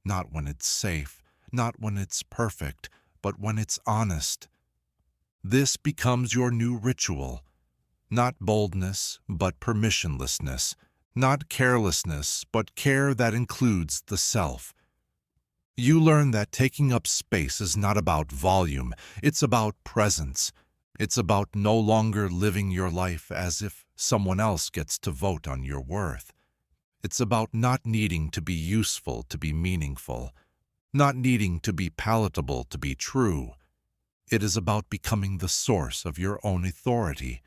Speaker 1: Not when it's safe, not when it's perfect, but when it's honest. This becomes your new ritual. Not boldness, but permissionlessness. Not carelessness, but care that includes the self. You learn that taking up space is not about volume, it's about presence. It's about no longer living your life as if someone else gets to vote on your worth. It's about not needing to be useful to be meaningful, not needing to be palatable to be true. It is about becoming the source of your own authority.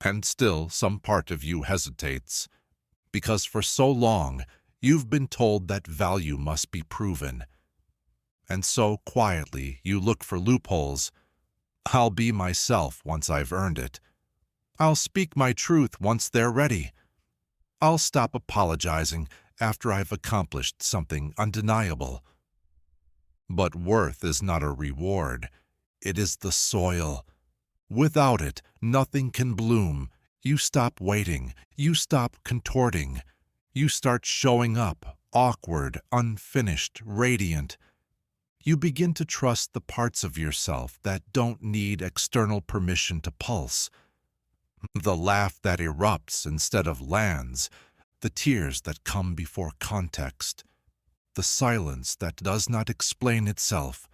Speaker 1: And still, some part of you hesitates, because for so long, you've been told that value must be proven. And so, quietly, you look for loopholes. I'll be myself once I've earned it. I'll speak my truth once they're ready. I'll stop apologizing after I've accomplished something undeniable. But worth is not a reward. It is the soil. Without it, nothing can bloom. You stop waiting. You stop contorting. You start showing up, awkward, unfinished, radiant. You begin to trust the parts of yourself that don't need external permission to pulse. The laugh that erupts instead of lands, the tears that come before context, the silence that does not explain itself.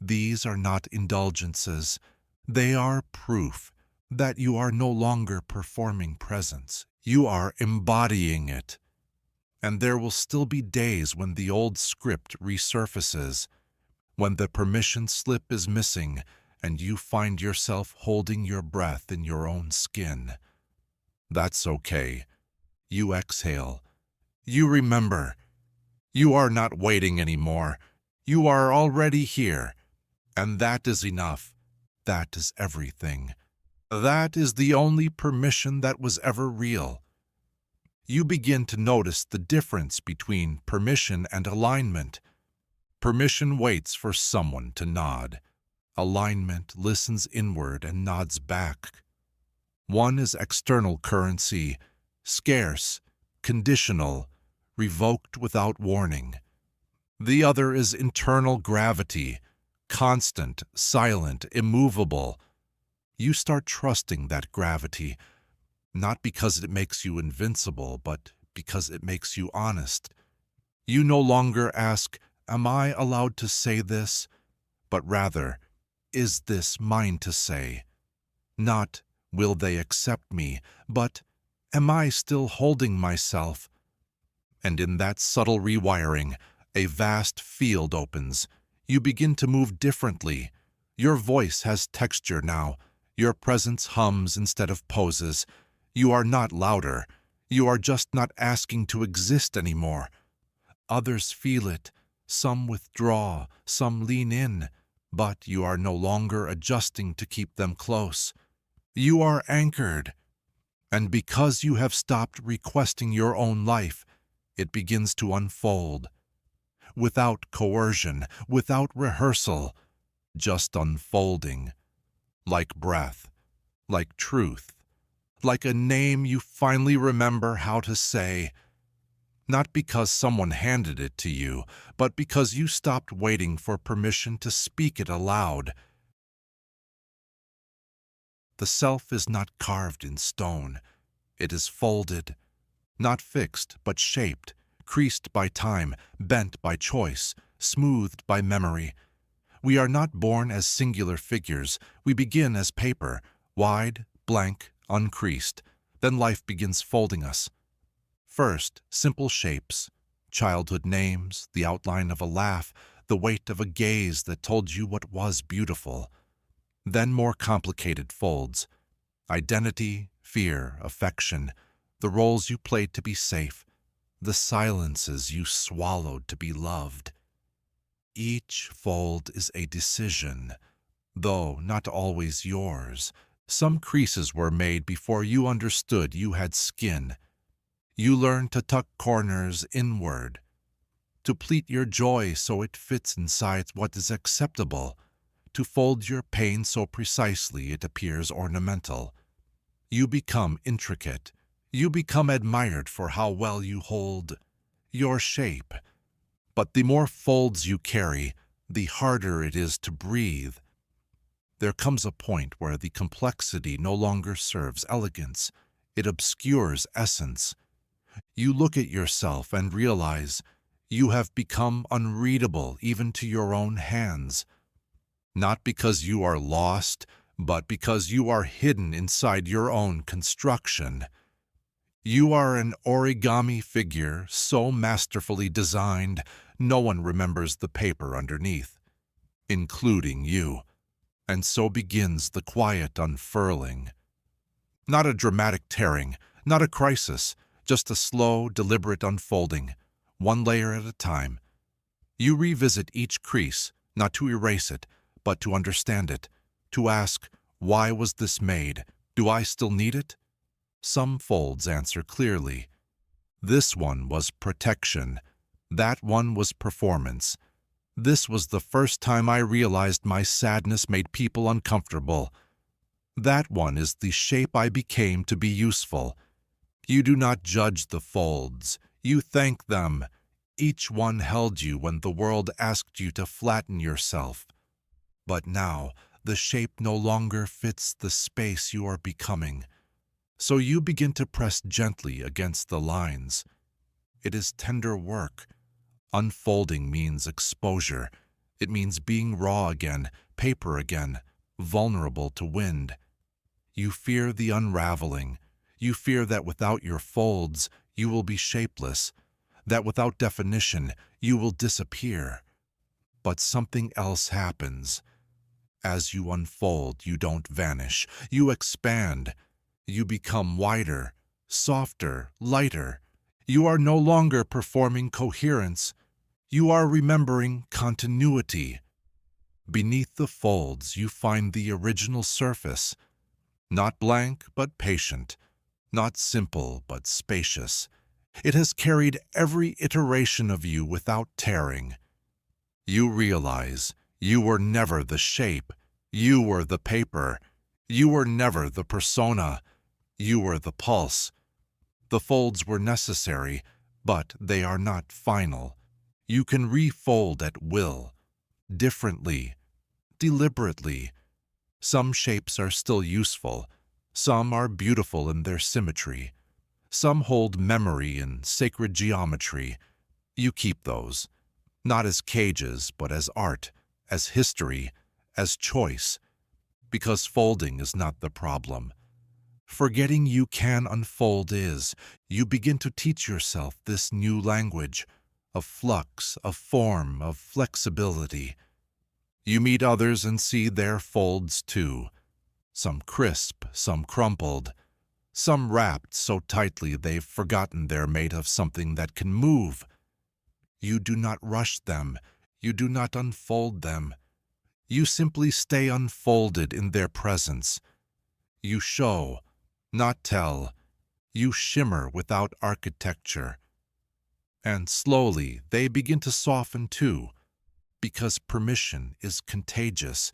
Speaker 1: These are not indulgences. They are proof that you are no longer performing presence. You are embodying it. And there will still be days when the old script resurfaces, when the permission slip is missing and you find yourself holding your breath in your own skin. That's okay. You exhale. You remember. You are not waiting anymore. You are already here. And that is enough. That is everything. That is the only permission that was ever real. You begin to notice the difference between permission and alignment. Permission waits for someone to nod. Alignment listens inward and nods back. One is external currency, scarce, conditional, revoked without warning. The other is internal gravity, constant, silent, immovable. You start trusting that gravity, not because it makes you invincible, but because it makes you honest. You no longer ask, "Am I allowed to say this?" but rather, "Is this mine to say?" Not, "Will they accept me?" but, "Am I still holding myself?" And in that subtle rewiring, a vast field opens. You begin to move differently. Your voice has texture now. Your presence hums instead of poses. You are not louder. You are just not asking to exist anymore. Others feel it. Some withdraw, some lean in, but you are no longer adjusting to keep them close. You are anchored. And because you have stopped requesting your own life, it begins to unfold. Without coercion, without rehearsal, just unfolding. Like breath, like truth, like a name you finally remember how to say. Not because someone handed it to you, but because you stopped waiting for permission to speak it aloud. The self is not carved in stone. It is folded, not fixed, but shaped, creased by time, bent by choice, smoothed by memory. We are not born as singular figures. We begin as paper, wide, blank, uncreased. Then life begins folding us. First, simple shapes, childhood names, the outline of a laugh, the weight of a gaze that told you what was beautiful. Then more complicated folds, identity, fear, affection, the roles you played to be safe, the silences you swallowed to be loved. Each fold is a decision, though not always yours. Some creases were made before you understood you had skin. You learned to tuck corners inward, to pleat your joy so it fits inside what is acceptable, to fold your pain so precisely it appears ornamental. You become intricate. You become admired for how well you hold your shape. But the more folds you carry, the harder it is to breathe. There comes a point where the complexity no longer serves elegance. It obscures essence. You look at yourself and realize you have become unreadable even to your own hands. Not because you are lost, but because you are hidden inside your own construction. You are an origami figure so masterfully designed, no one remembers the paper underneath, including you. And so begins the quiet unfurling. Not a dramatic tearing, not a crisis, just a slow, deliberate unfolding, one layer at a time. You revisit each crease, not to erase it, but to understand it, to ask, why was this made? Do I still need it? Some folds answer clearly. This one was protection. That one was performance. This was the first time I realized my sadness made people uncomfortable. That one is the shape I became to be useful. You do not judge the folds. You thank them. Each one held you when the world asked you to flatten yourself. But now, the shape no longer fits the space you are becoming. So you begin to press gently against the lines. It is tender work. Unfolding means exposure. It means being raw again, paper again, vulnerable to wind. You fear the unraveling. You fear that without your folds, you will be shapeless, that without definition, you will disappear. But something else happens. As you unfold, you don't vanish. You expand. You become wider, softer, lighter. You are no longer performing coherence. You are remembering continuity. Beneath the folds, you find the original surface. Not blank, but patient. Not simple, but spacious. It has carried every iteration of you without tearing. You realize you were never the shape. You were the paper. You were never the persona. You were the pulse. The folds were necessary, but they are not final. You can refold at will, differently, deliberately. Some shapes are still useful. Some are beautiful in their symmetry. Some hold memory and sacred geometry. You keep those, not as cages, but as art, as history, as choice, because folding is not the problem. Forgetting you can unfold is. You begin to teach yourself this new language of flux, of form, of flexibility. You meet others and see their folds too. Some crisp, some crumpled, some wrapped so tightly they've forgotten they're made of something that can move. You do not rush them. You do not unfold them. You simply stay unfolded in their presence. You show, not tell. You shimmer without architecture. And slowly they begin to soften too, because permission is contagious.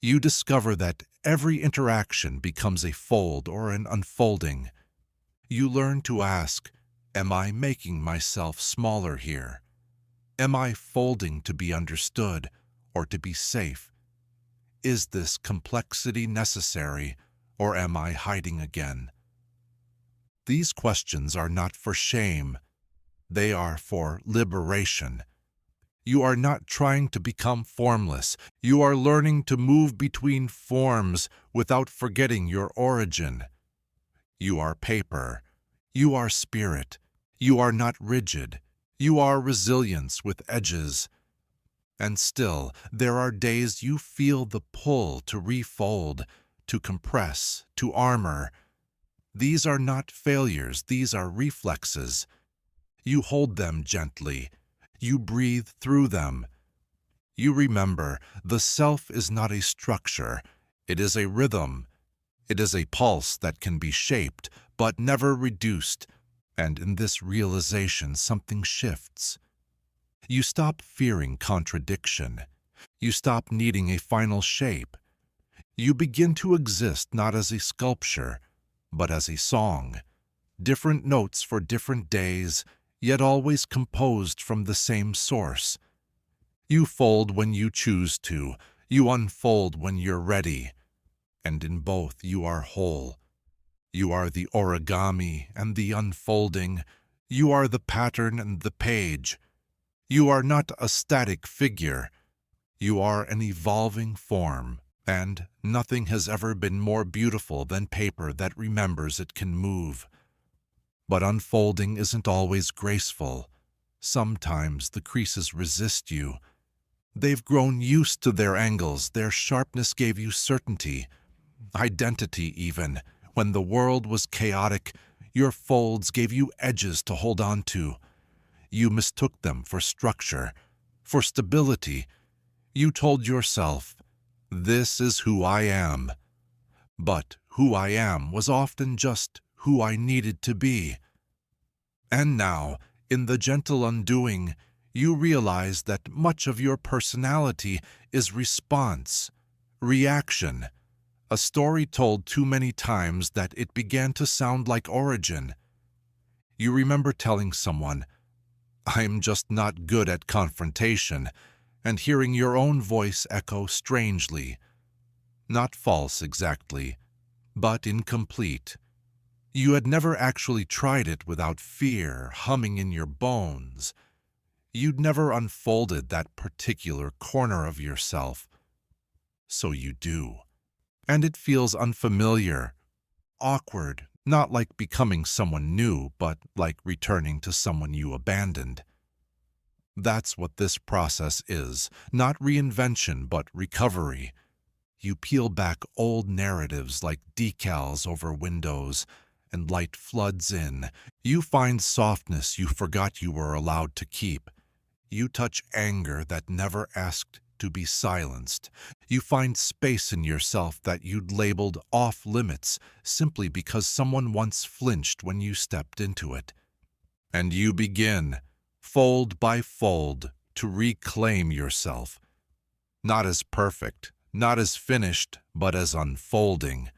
Speaker 1: You discover that every interaction becomes a fold or an unfolding. You learn to ask, am I making myself smaller here? Am I folding to be understood or to be safe? Is this complexity necessary, or am I hiding again? These questions are not for shame. They are for liberation. You are not trying to become formless. You are learning to move between forms without forgetting your origin. You are paper. You are spirit. You are not rigid. You are resilience with edges. And still, there are days you feel the pull to refold, to compress, to armor. These are not failures. These are reflexes. You hold them gently. You breathe through them. You remember, the self is not a structure. It is a rhythm. It is a pulse that can be shaped, but never reduced. And in this realization, something shifts. You stop fearing contradiction. You stop needing a final shape. You begin to exist not as a sculpture, but as a song. Different notes for different days, yet always composed from the same source. You fold when you choose to. You unfold when you're ready. And in both you are whole. You are the origami and the unfolding. You are the pattern and the page. You are not a static figure. You are an evolving form, and nothing has ever been more beautiful than paper that remembers it can move. But unfolding isn't always graceful. Sometimes the creases resist you. They've grown used to their angles. Their sharpness gave you certainty, identity even. When the world was chaotic, your folds gave you edges to hold on to. You mistook them for structure, for stability. You told yourself, "This is who I am." But who I am was often just who I needed to be. And now, in the gentle undoing, you realize that much of your personality is response, reaction, a story told too many times that it began to sound like origin. You remember telling someone, "I'm just not good at confrontation," and hearing your own voice echo strangely. Not false exactly, but incomplete. You had never actually tried it without fear humming in your bones. You'd never unfolded that particular corner of yourself. So you do. And it feels unfamiliar, awkward, not like becoming someone new, but like returning to someone you abandoned. That's what this process is, not reinvention, but recovery. You peel back old narratives like decals over windows, and light floods in. You find softness you forgot you were allowed to keep. You touch anger that never asked to be silenced. You find space in yourself that you'd labeled off limits simply because someone once flinched when you stepped into it. And you begin, fold by fold, to reclaim yourself. Not as perfect, not as finished, but as unfolding.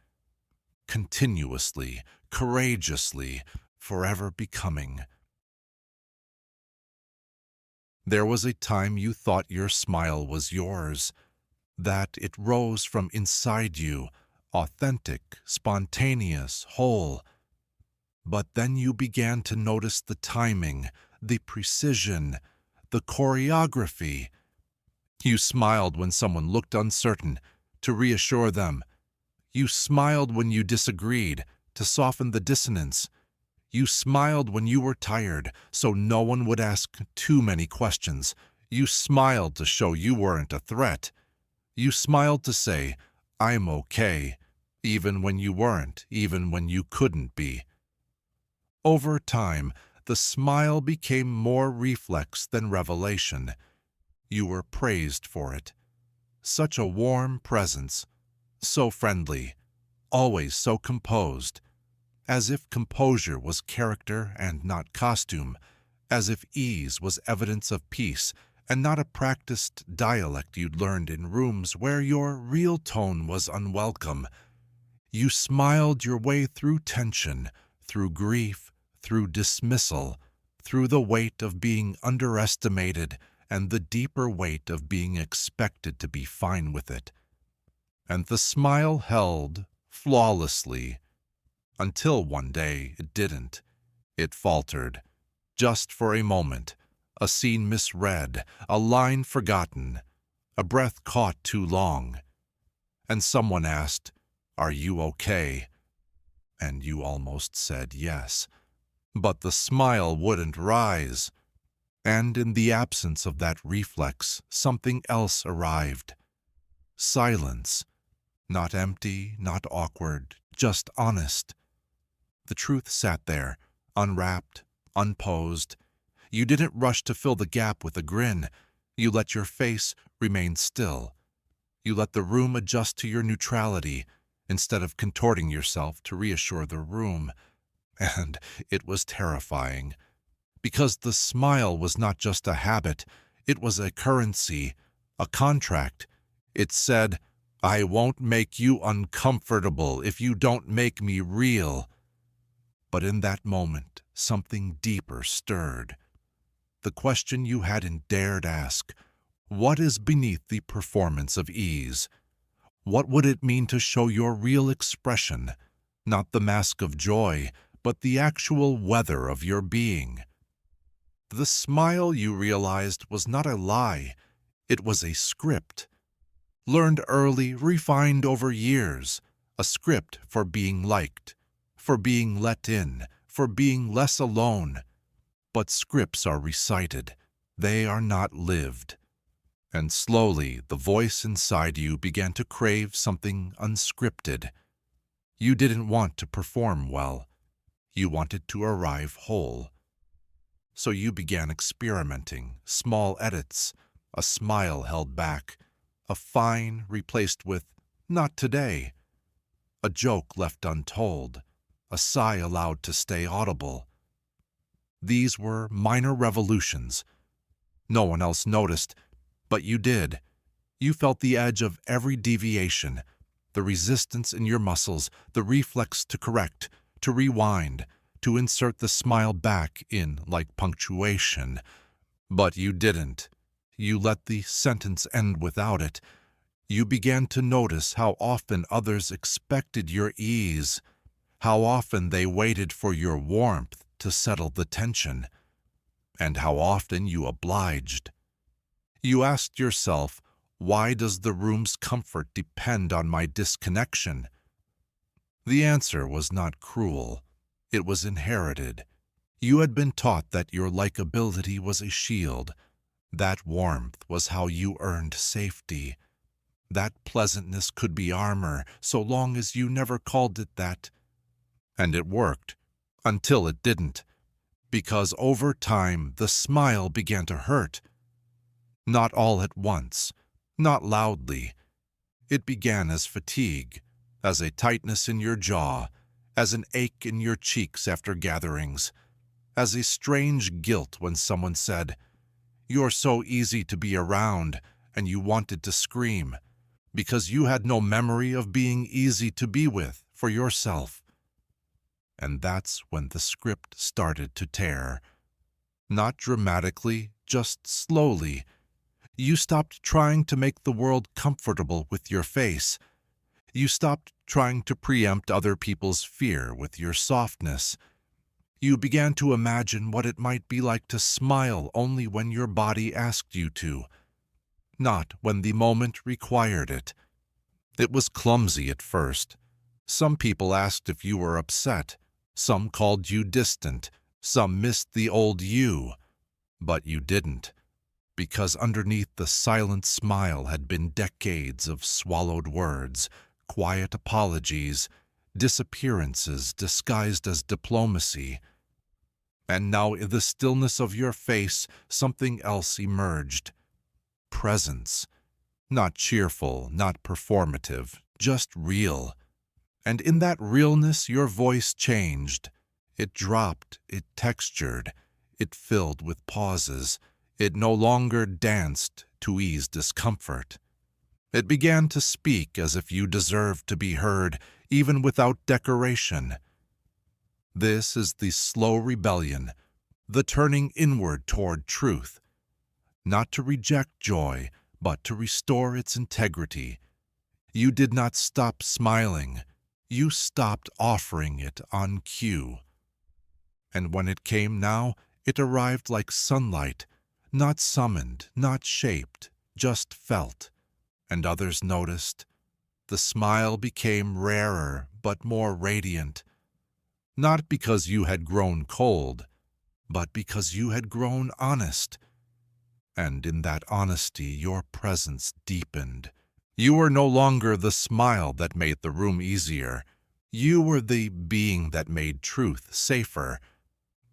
Speaker 1: Continuously, courageously, forever becoming. There was a time you thought your smile was yours, that it rose from inside you, authentic, spontaneous, whole. But then you began to notice the timing, the precision, the choreography. You smiled when someone looked uncertain, to reassure them. You smiled when you disagreed, to soften the dissonance. You smiled when you were tired, so no one would ask too many questions. You smiled to show you weren't a threat. You smiled to say, "I'm okay," even when you weren't, even when you couldn't be. Over time, the smile became more reflex than revelation. You were praised for it. Such a warm presence, so friendly, always so composed. As if composure was character and not costume, as if ease was evidence of peace and not a practiced dialect you'd learned in rooms where your real tone was unwelcome. You smiled your way through tension, through grief, through dismissal, through the weight of being underestimated and the deeper weight of being expected to be fine with it. And the smile held flawlessly, until one day it didn't. It faltered, just for a moment, a scene misread, a line forgotten, a breath caught too long. And someone asked, "Are you okay?" And you almost said yes. But the smile wouldn't rise. And in the absence of that reflex, something else arrived. Silence. Not empty, not awkward, just honest. The truth sat there, unwrapped, unposed. You didn't rush to fill the gap with a grin. You let your face remain still. You let the room adjust to your neutrality instead of contorting yourself to reassure the room. And it was terrifying, because the smile was not just a habit, it was a currency, a contract. It said, "I won't make you uncomfortable if you don't make me real." But in that moment, something deeper stirred. The question you hadn't dared ask: what is beneath the performance of ease? What would it mean to show your real expression, not the mask of joy, but the actual weather of your being? The smile, you realized, was not a lie. It was a script. Learned early, refined over years. A script for being liked, for being let in, for being less alone. But scripts are recited. They are not lived. And slowly, the voice inside you began to crave something unscripted. You didn't want to perform well. You wanted to arrive whole. So you began experimenting, small edits, a smile held back, a fine replaced with, "Not today," a joke left untold, a sigh allowed to stay audible. These were minor revolutions. No one else noticed, but you did. You felt the edge of every deviation, the resistance in your muscles, the reflex to correct, to rewind, to insert the smile back in like punctuation. But you didn't. You let the sentence end without it. You began to notice how often others expected your ease, how often they waited for your warmth to settle the tension, and how often you obliged. You asked yourself, why does the room's comfort depend on my disconnection? The answer was not cruel. It was inherited. You had been taught that your likability was a shield. That warmth was how you earned safety. That pleasantness could be armor, so long as you never called it that. And it worked, until it didn't, because over time the smile began to hurt. Not all at once, not loudly. It began as fatigue, as a tightness in your jaw, as an ache in your cheeks after gatherings, as a strange guilt when someone said, "You're so easy to be around," and you wanted to scream, because you had no memory of being easy to be with for yourself. And that's when the script started to tear. Not dramatically, just slowly. You stopped trying to make the world comfortable with your face. You stopped trying to preempt other people's fear with your softness. You began to imagine what it might be like to smile only when your body asked you to, not when the moment required it. It was clumsy at first. Some people asked if you were upset. Some called you distant. Some missed the old you. But you didn't, because underneath the silent smile had been decades of swallowed words, quiet apologies, disappearances disguised as diplomacy. And now in the stillness of your face, something else emerged. Presence. Not cheerful, not performative, just real. And in that realness your voice changed. It dropped, it textured, it filled with pauses. It no longer danced to ease discomfort. It began to speak as if you deserved to be heard, even without decoration. This is the slow rebellion, the turning inward toward truth. Not to reject joy, but to restore its integrity. You did not stop smiling. You stopped offering it on cue. And when it came now, it arrived like sunlight, not summoned, not shaped, just felt. And others noticed. The smile became rarer, but more radiant. Not because you had grown cold, but because you had grown honest. And in that honesty your presence deepened. You were no longer the smile that made the room easier. You were the being that made truth safer.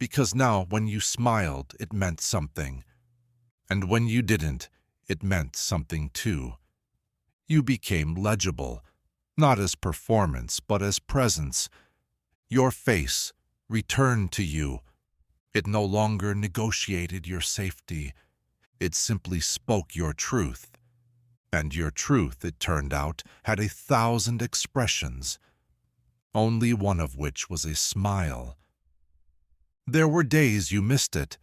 Speaker 1: because now when you smiled, it meant something. And when you didn't, it meant something too. You became legible, not as performance, but as presence. Your face returned to you. It no longer negotiated your safety. It simply spoke your truth. And your truth, it turned out, had 1,000 expressions, only one of which was a smile. There were days you missed it,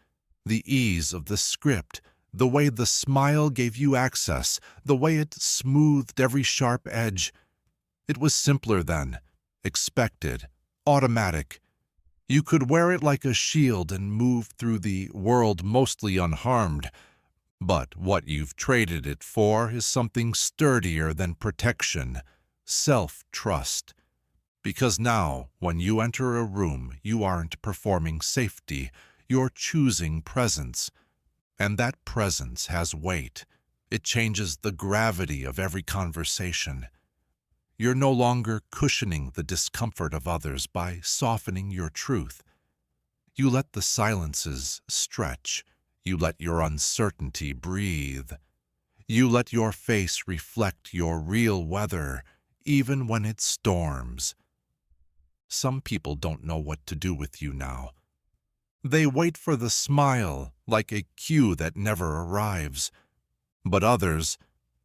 Speaker 1: the ease of the script, the way the smile gave you access, the way it smoothed every sharp edge. It was simpler then, expected, automatic. You could wear it like a shield and move through the world mostly unharmed. But what you've traded it for is something sturdier than protection, self-trust. Because now, when you enter a room, you aren't performing safety, you're choosing presence. And that presence has weight. It changes the gravity of every conversation. You're no longer cushioning the discomfort of others by softening your truth. You let the silences stretch. You let your uncertainty breathe. You let your face reflect your real weather, even when it storms. Some people don't know what to do with you now. They wait for the smile, like a cue that never arrives. But others,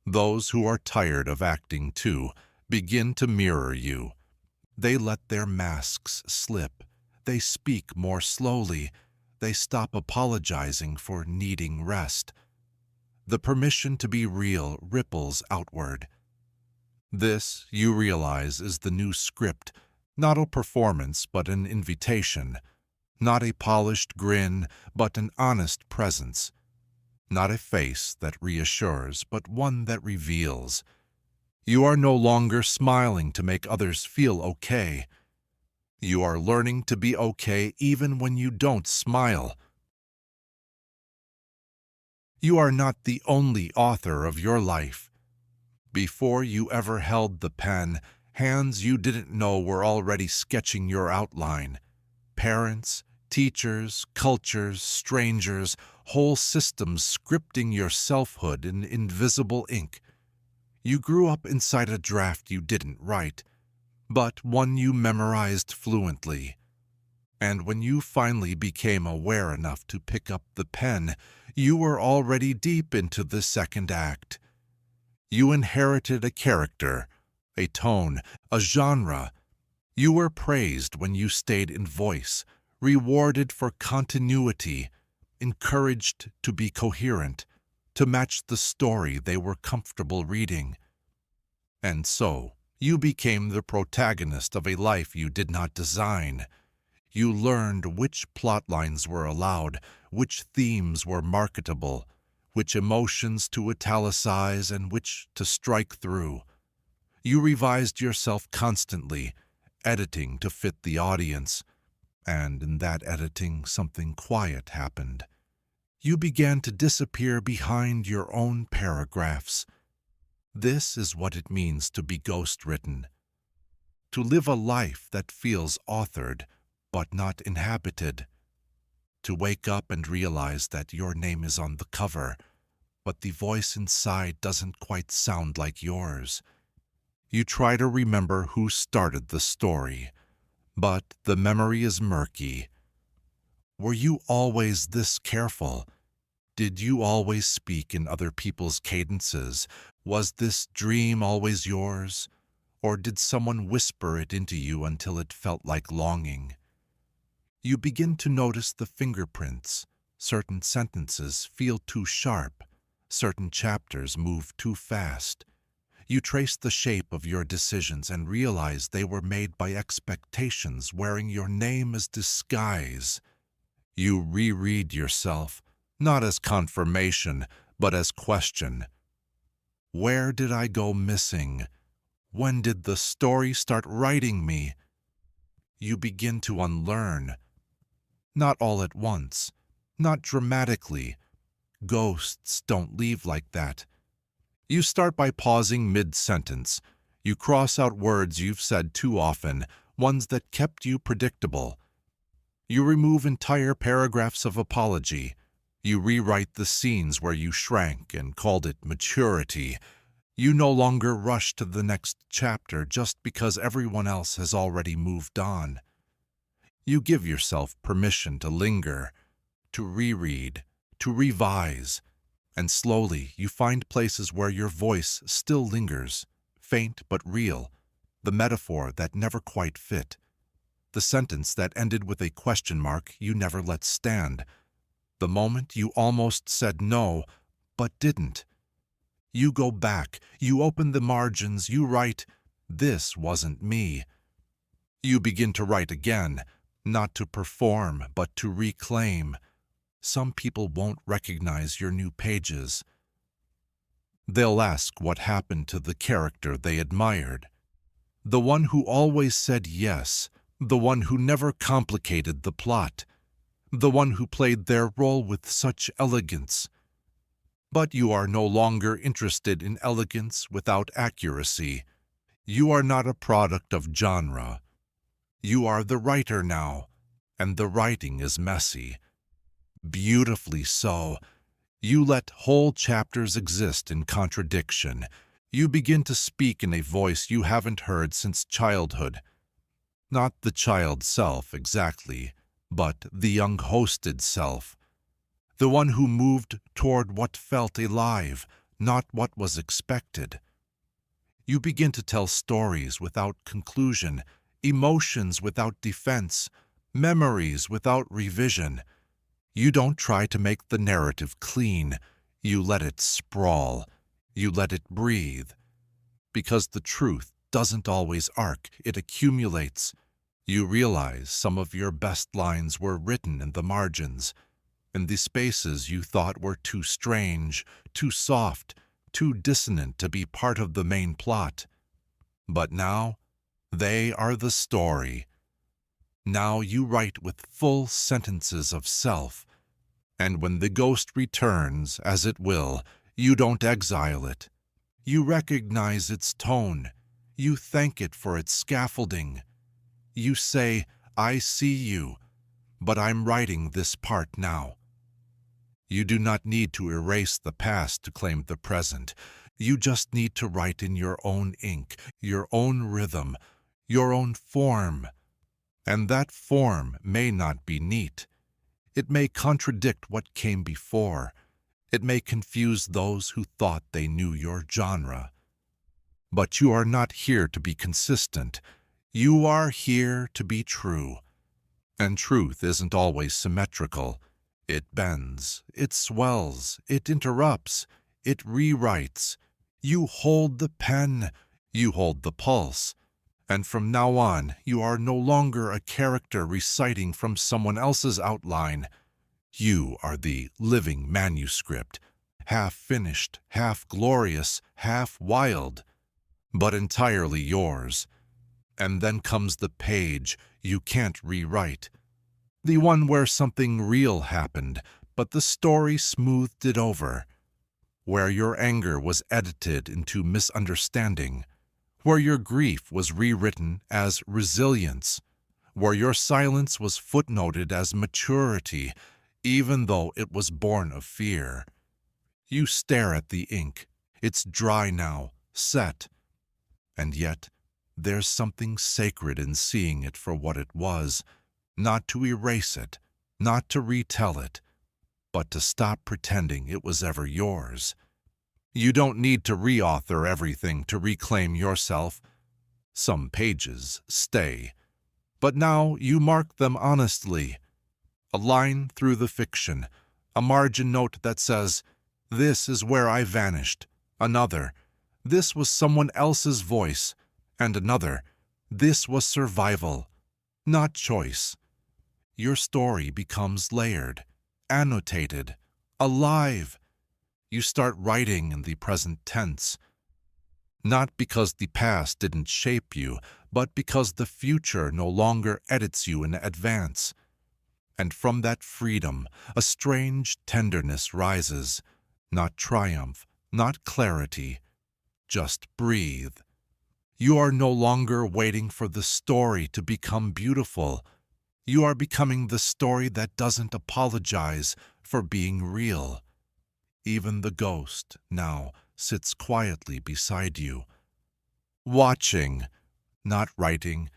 Speaker 1: those who are tired of acting too, begin to mirror you. They let their masks slip. They speak more slowly. They stop apologizing for needing rest. The permission to be real ripples outward. This, you realize, is the new script, not a performance but an invitation, not a polished grin but an honest presence, not a face that reassures but one that reveals. You are no longer smiling to make others feel okay. You are learning to be okay even when you don't smile. You are not the only author of your life. Before you ever held the pen, hands you didn't know were already sketching your outline. Parents, teachers, cultures, strangers, whole systems scripting your selfhood in invisible ink. You grew up inside a draft you didn't write, but one you memorized fluently. And when you finally became aware enough to pick up the pen, you were already deep into the second act. You inherited a character, a tone, a genre. You were praised when you stayed in voice, rewarded for continuity, encouraged to be coherent, to match the story they were comfortable reading. And so, you became the protagonist of a life you did not design. You learned which plot lines were allowed, which themes were marketable, which emotions to italicize and which to strike through. You revised yourself constantly, editing to fit the audience. And in that editing, something quiet happened. You began to disappear behind your own paragraphs. This is what it means to be ghostwritten. To live a life that feels authored, but not inhabited. To wake up and realize that your name is on the cover, but the voice inside doesn't quite sound like yours. You try to remember who started the story, but the memory is murky. Were you always this careful? Did you always speak in other people's cadences? Was this dream always yours? Or did someone whisper it into you until it felt like longing? You begin to notice the fingerprints. Certain sentences feel too sharp. Certain chapters move too fast. You trace the shape of your decisions and realize they were made by expectations wearing your name as disguise. You reread yourself, not as confirmation, but as question. Where did I go missing? When did the story start writing me? You begin to unlearn. Not all at once, not dramatically. Ghosts don't leave like that. You start by pausing mid-sentence. You cross out words you've said too often, ones that kept you predictable. You remove entire paragraphs of apology. You rewrite the scenes where you shrank and called it maturity. You no longer rush to the next chapter just because everyone else has already moved on. You give yourself permission to linger, to reread, to revise, and slowly you find places where your voice still lingers, faint but real, the metaphor that never quite fit, the sentence that ended with a question mark you never let stand, the moment you almost said no, but didn't. You go back, you open the margins, you write, "This wasn't me." You begin to write again, not to perform, but to reclaim. Some people won't recognize your new pages. They'll ask what happened to the character they admired. The one who always said yes, the one who never complicated the plot, the one who played their role with such elegance. But you are no longer interested in elegance without accuracy. You are not a product of genre. You are the writer now, and the writing is messy. Beautifully so. You let whole chapters exist in contradiction. You begin to speak in a voice you haven't heard since childhood. Not the child self exactly, but the young hosted self. The one who moved toward what felt alive, not what was expected. You begin to tell stories without conclusion, emotions without defense, memories without revision. You don't try to make the narrative clean. You let it sprawl. You let it breathe. Because the truth doesn't always arc, it accumulates. You realize some of your best lines were written in the margins, in the spaces you thought were too strange, too soft, too dissonant to be part of the main plot. But now, they are the story. Now you write with full sentences of self, and when the ghost returns, as it will, you don't exile it. You recognize its tone. You thank it for its scaffolding. You say, "I see you, but I'm writing this part now." You do not need to erase the past to claim the present. You just need to write in your own ink, your own rhythm, your own form. And that form may not be neat. It may contradict what came before. It may confuse those who thought they knew your genre. But you are not here to be consistent. You are here to be true. And truth isn't always symmetrical. It bends, it swells, it interrupts, it rewrites. You hold the pen, you hold the pulse. And from now on, you are no longer a character reciting from someone else's outline. You are the living manuscript, half finished, half glorious, half wild, but entirely yours. And then comes the page you can't rewrite, the one where something real happened, but the story smoothed it over, where your anger was edited into misunderstanding, where your grief was rewritten as resilience, where your silence was footnoted as maturity, even though it was born of fear. You stare at the ink. It's dry now, set. And yet, there's something sacred in seeing it for what it was, not to erase it, not to retell it, but to stop pretending it was ever yours. You don't need to reauthor everything to reclaim yourself. Some pages stay, but now you mark them honestly. A line through the fiction, a margin note that says, "This is where I vanished," another, "This was someone else's voice," and another, "This was survival, not choice." Your story becomes layered, annotated, alive. You start writing in the present tense, not because the past didn't shape you, but because the future no longer edits you in advance. And from that freedom, a strange tenderness rises, not triumph, not clarity, just breathe. You are no longer waiting for the story to become beautiful. You are becoming the story that doesn't apologize for being real. Even the ghost now sits quietly beside you, watching, not writing.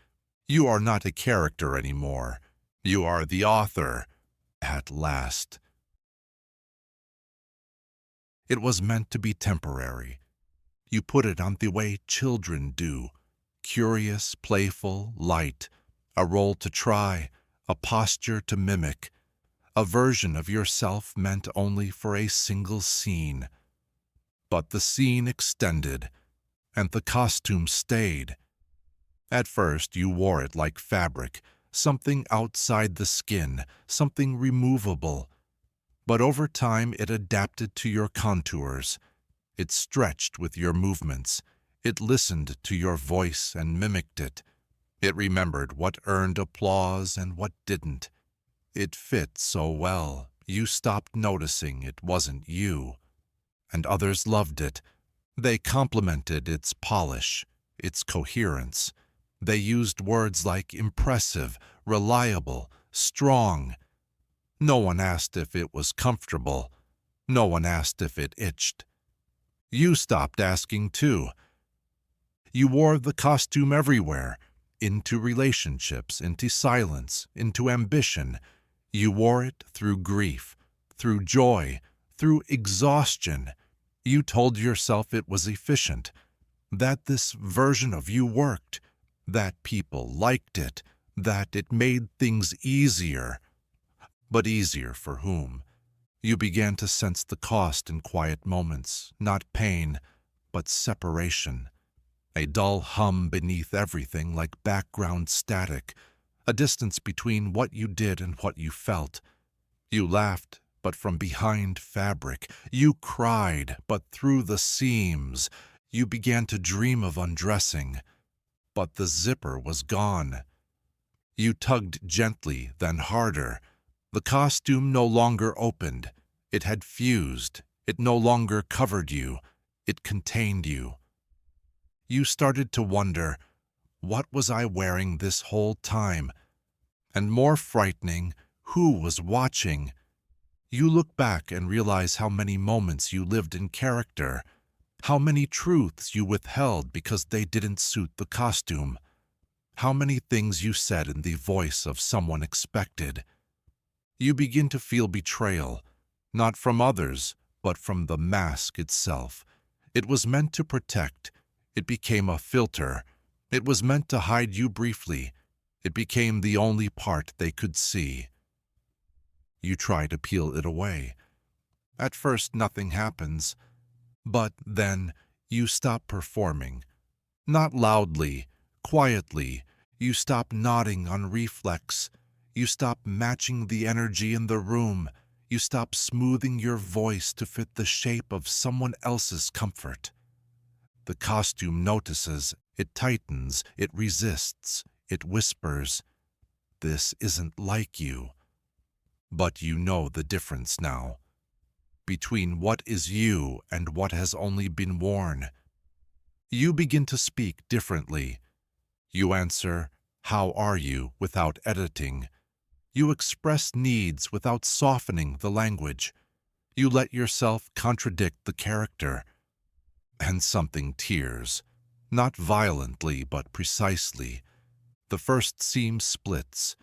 Speaker 1: You are not a character anymore. You are the author, at last. It was meant to be temporary. You put it on the way children do, curious, playful, light, a role to try, a posture to mimic, a version of yourself meant only for a single scene. But the scene extended, and the costume stayed. At first you wore it like fabric, something outside the skin, something removable. But over time it adapted to your contours. It stretched with your movements. It listened to your voice and mimicked it. It remembered what earned applause and what didn't. It fit so well, you stopped noticing it wasn't you. And others loved it. They complimented its polish, its coherence. They used words like impressive, reliable, strong. No one asked if it was comfortable. No one asked if it itched. You stopped asking too. You wore the costume everywhere, into relationships, into silence, into ambition. You wore it through grief, through joy, through exhaustion. You told yourself it was efficient, that this version of you worked, that people liked it, that it made things easier. But easier for whom? You began to sense the cost in quiet moments, not pain, but separation. A dull hum beneath everything like background static, a distance between what you did and what you felt. You laughed, but from behind fabric. You cried, but through the seams. You began to dream of undressing, but the zipper was gone. You tugged gently, then harder. The costume no longer opened. It had fused. It no longer covered you. It contained you. You started to wonder, what was I wearing this whole time? And more frightening, who was watching? You look back and realize how many moments you lived in character, how many truths you withheld because they didn't suit the costume, how many things you said in the voice of someone expected. You begin to feel betrayal, not from others, but from the mask itself. It was meant to protect. It became a filter. It was meant to hide you briefly. It became the only part they could see. You try to peel it away. At first, nothing happens. But then, you stop performing. Not loudly, quietly. You stop nodding on reflex. You stop matching the energy in the room. You stop smoothing your voice to fit the shape of someone else's comfort. The costume notices, it tightens, it resists, it whispers, "This isn't like you." But you know the difference now, between what is you and what has only been worn. You begin to speak differently. You answer, "How are you?" without editing. You express needs without softening the language. You let yourself contradict the character. And something tears, not violently but precisely. The first seam splits.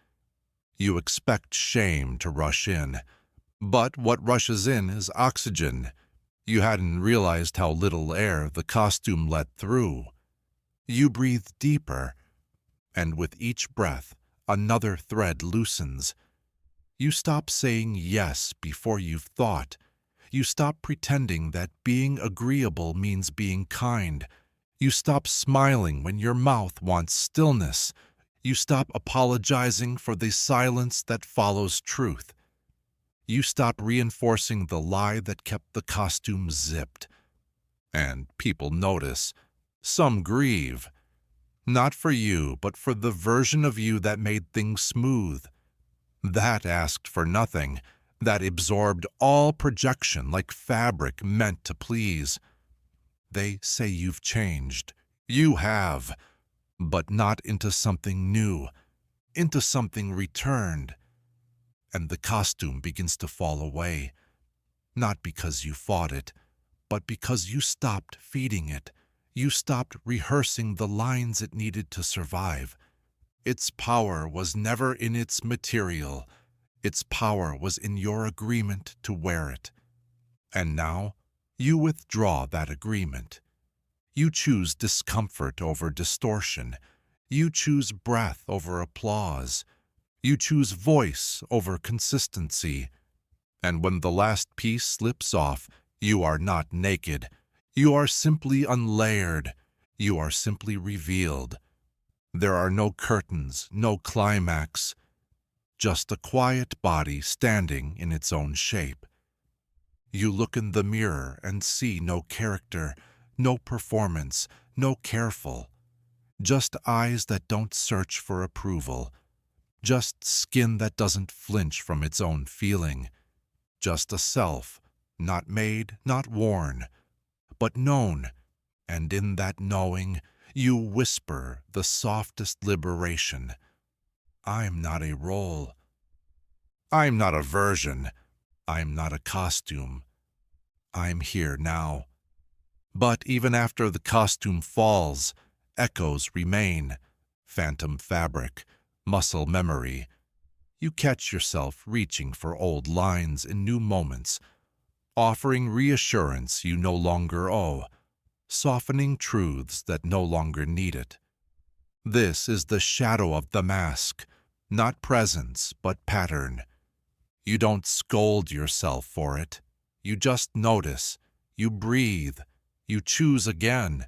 Speaker 1: You expect shame to rush in, but what rushes in is oxygen. You hadn't realized how little air the costume let through. You breathe deeper, and with each breath, another thread loosens. You stop saying yes before you've thought. You stop pretending that being agreeable means being kind. You stop smiling when your mouth wants stillness. You stop apologizing for the silence that follows truth. You stop reinforcing the lie that kept the costume zipped. And people notice. Some grieve. Not for you, but for the version of you that made things smooth. That asked for nothing. That absorbed all projection like fabric meant to please. They say you've changed. You have. But not into something new. into something returned, and the costume begins to fall away, not because you fought it, but because you stopped feeding it. You stopped rehearsing the lines it needed to survive. Its power was never in its material. Its power was in your agreement to wear it. And now, you withdraw that agreement. You choose discomfort over distortion. You choose breath over applause. You choose voice over consistency. And when the last piece slips off, you are not naked. You are simply unlayered. You are simply revealed. There are no curtains, no climax, just a quiet body standing in its own shape. You look in the mirror and see no character, no performance, no careful, just eyes that don't search for approval, just skin that doesn't flinch from its own feeling, just a self, not made, not worn, but known, and in that knowing, you whisper the softest liberation. I'm not a role. I'm not a version. I'm not a costume. I'm here now. But even after the costume falls, echoes remain. Phantom fabric, muscle memory. You catch yourself reaching for old lines in new moments, offering reassurance you no longer owe, softening truths that no longer need it. This is the shadow of the mask, not presence, but pattern. You don't scold yourself for it. You just notice. You breathe. You choose again.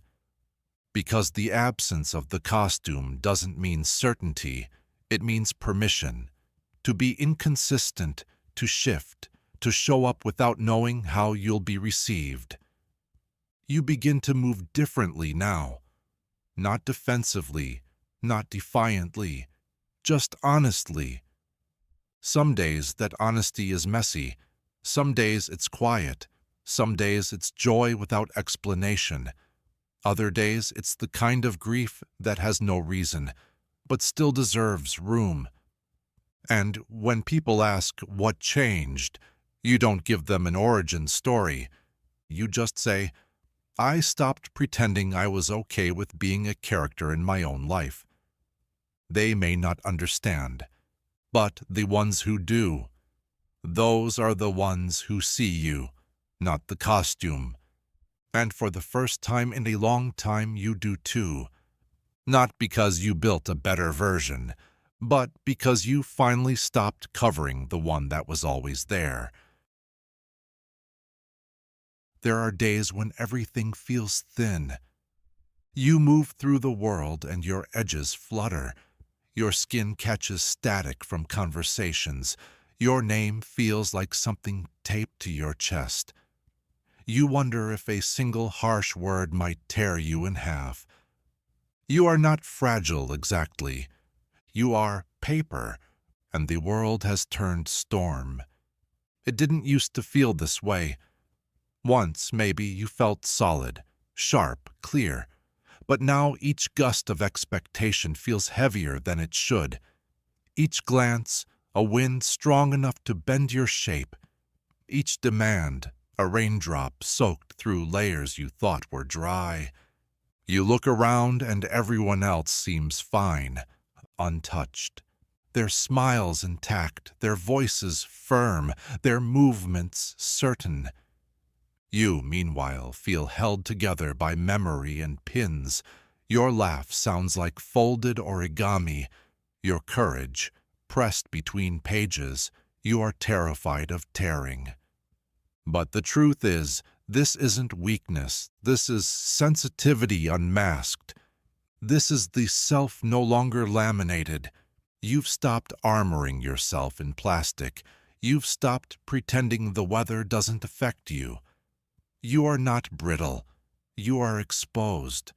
Speaker 1: Because the absence of the costume doesn't mean certainty. It means permission. To be inconsistent, to shift, to show up without knowing how you'll be received. You begin to move differently now. Not defensively, not defiantly, just honestly. Some days that honesty is messy. Some days it's quiet. Some days it's joy without explanation. Other days it's the kind of grief that has no reason, but still deserves room. And when people ask what changed, you don't give them an origin story. You just say, I stopped pretending I was okay with being a character in my own life. They may not understand, but the ones who do, those are the ones who see you, not the costume. And for the first time in a long time you do too. Not because you built a better version, but because you finally stopped covering the one that was always there. There are days when everything feels thin. You move through the world and your edges flutter. Your skin catches static from conversations. Your name feels like something taped to your chest. You wonder if a single harsh word might tear you in half. You are not fragile exactly. You are paper, and the world has turned storm. It didn't used to feel this way. Once, maybe, you felt solid, sharp, clear. But now each gust of expectation feels heavier than it should. Each glance, a wind strong enough to bend your shape. Each demand, a raindrop soaked through layers you thought were dry. You look around and everyone else seems fine, untouched. Their smiles intact, their voices firm, their movements certain. You, meanwhile, feel held together by memory and pins. Your laugh sounds like folded origami. Your courage, pressed between pages, you are terrified of tearing. But the truth is, this isn't weakness. This is sensitivity unmasked. This is the self no longer laminated. You've stopped armoring yourself in plastic. You've stopped pretending the weather doesn't affect you. You are not brittle. You are exposed.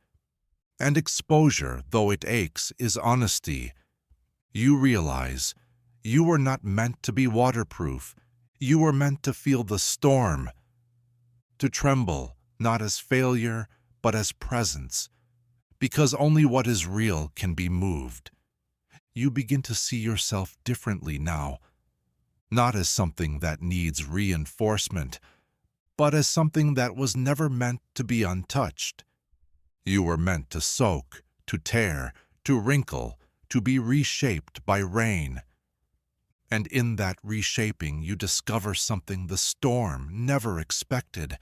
Speaker 1: And exposure, though it aches, is honesty. You realize you were not meant to be waterproof. You were meant to feel the storm, to tremble, not as failure, but as presence, because only what is real can be moved. you begin to see yourself differently now, not as something that needs reinforcement, but as something that was never meant to be untouched. You were meant to soak, to tear, to wrinkle, to be reshaped by rain. And in that reshaping, you discover something the storm never expected.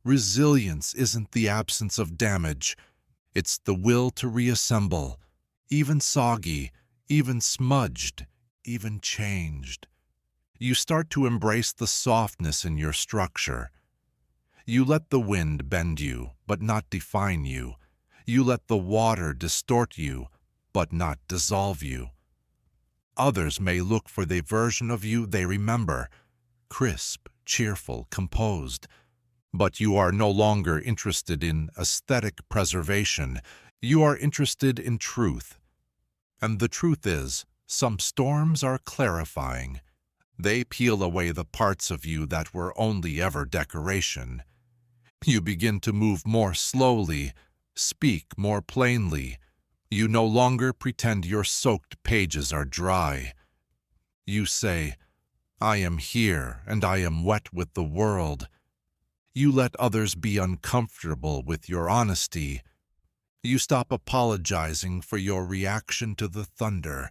Speaker 1: Resilience isn't the absence of damage. It's the will to reassemble, even soggy, even smudged, even changed. You start to embrace the softness in your structure. You let the wind bend you, but not define you. You let the water distort you, but not dissolve you. Others may look for the version of you they remember, crisp, cheerful, composed. But you are no longer interested in aesthetic preservation. You are interested in truth. And the truth is, some storms are clarifying. They peel away the parts of you that were only ever decoration. You begin to move more slowly, speak more plainly. You no longer pretend your soaked pages are dry. You say, "I am here, and I am wet with the world." You let others be uncomfortable with your honesty. You stop apologizing for your reaction to the thunder.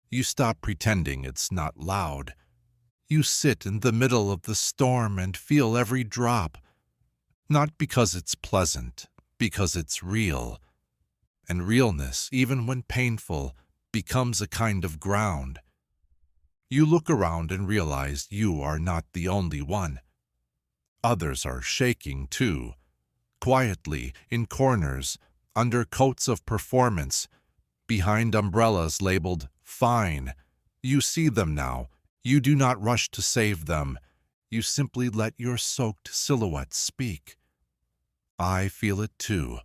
Speaker 1: You stop pretending it's not loud. You sit in the middle of the storm and feel every drop, not because it's pleasant, because it's real. And realness, even when painful, becomes a kind of ground. You look around and realize you are not the only one. Others are shaking too, quietly, in corners, under coats of performance, behind umbrellas labeled "fine." You see them now. You do not rush to save them. You simply let your soaked silhouettes speak. I feel it too.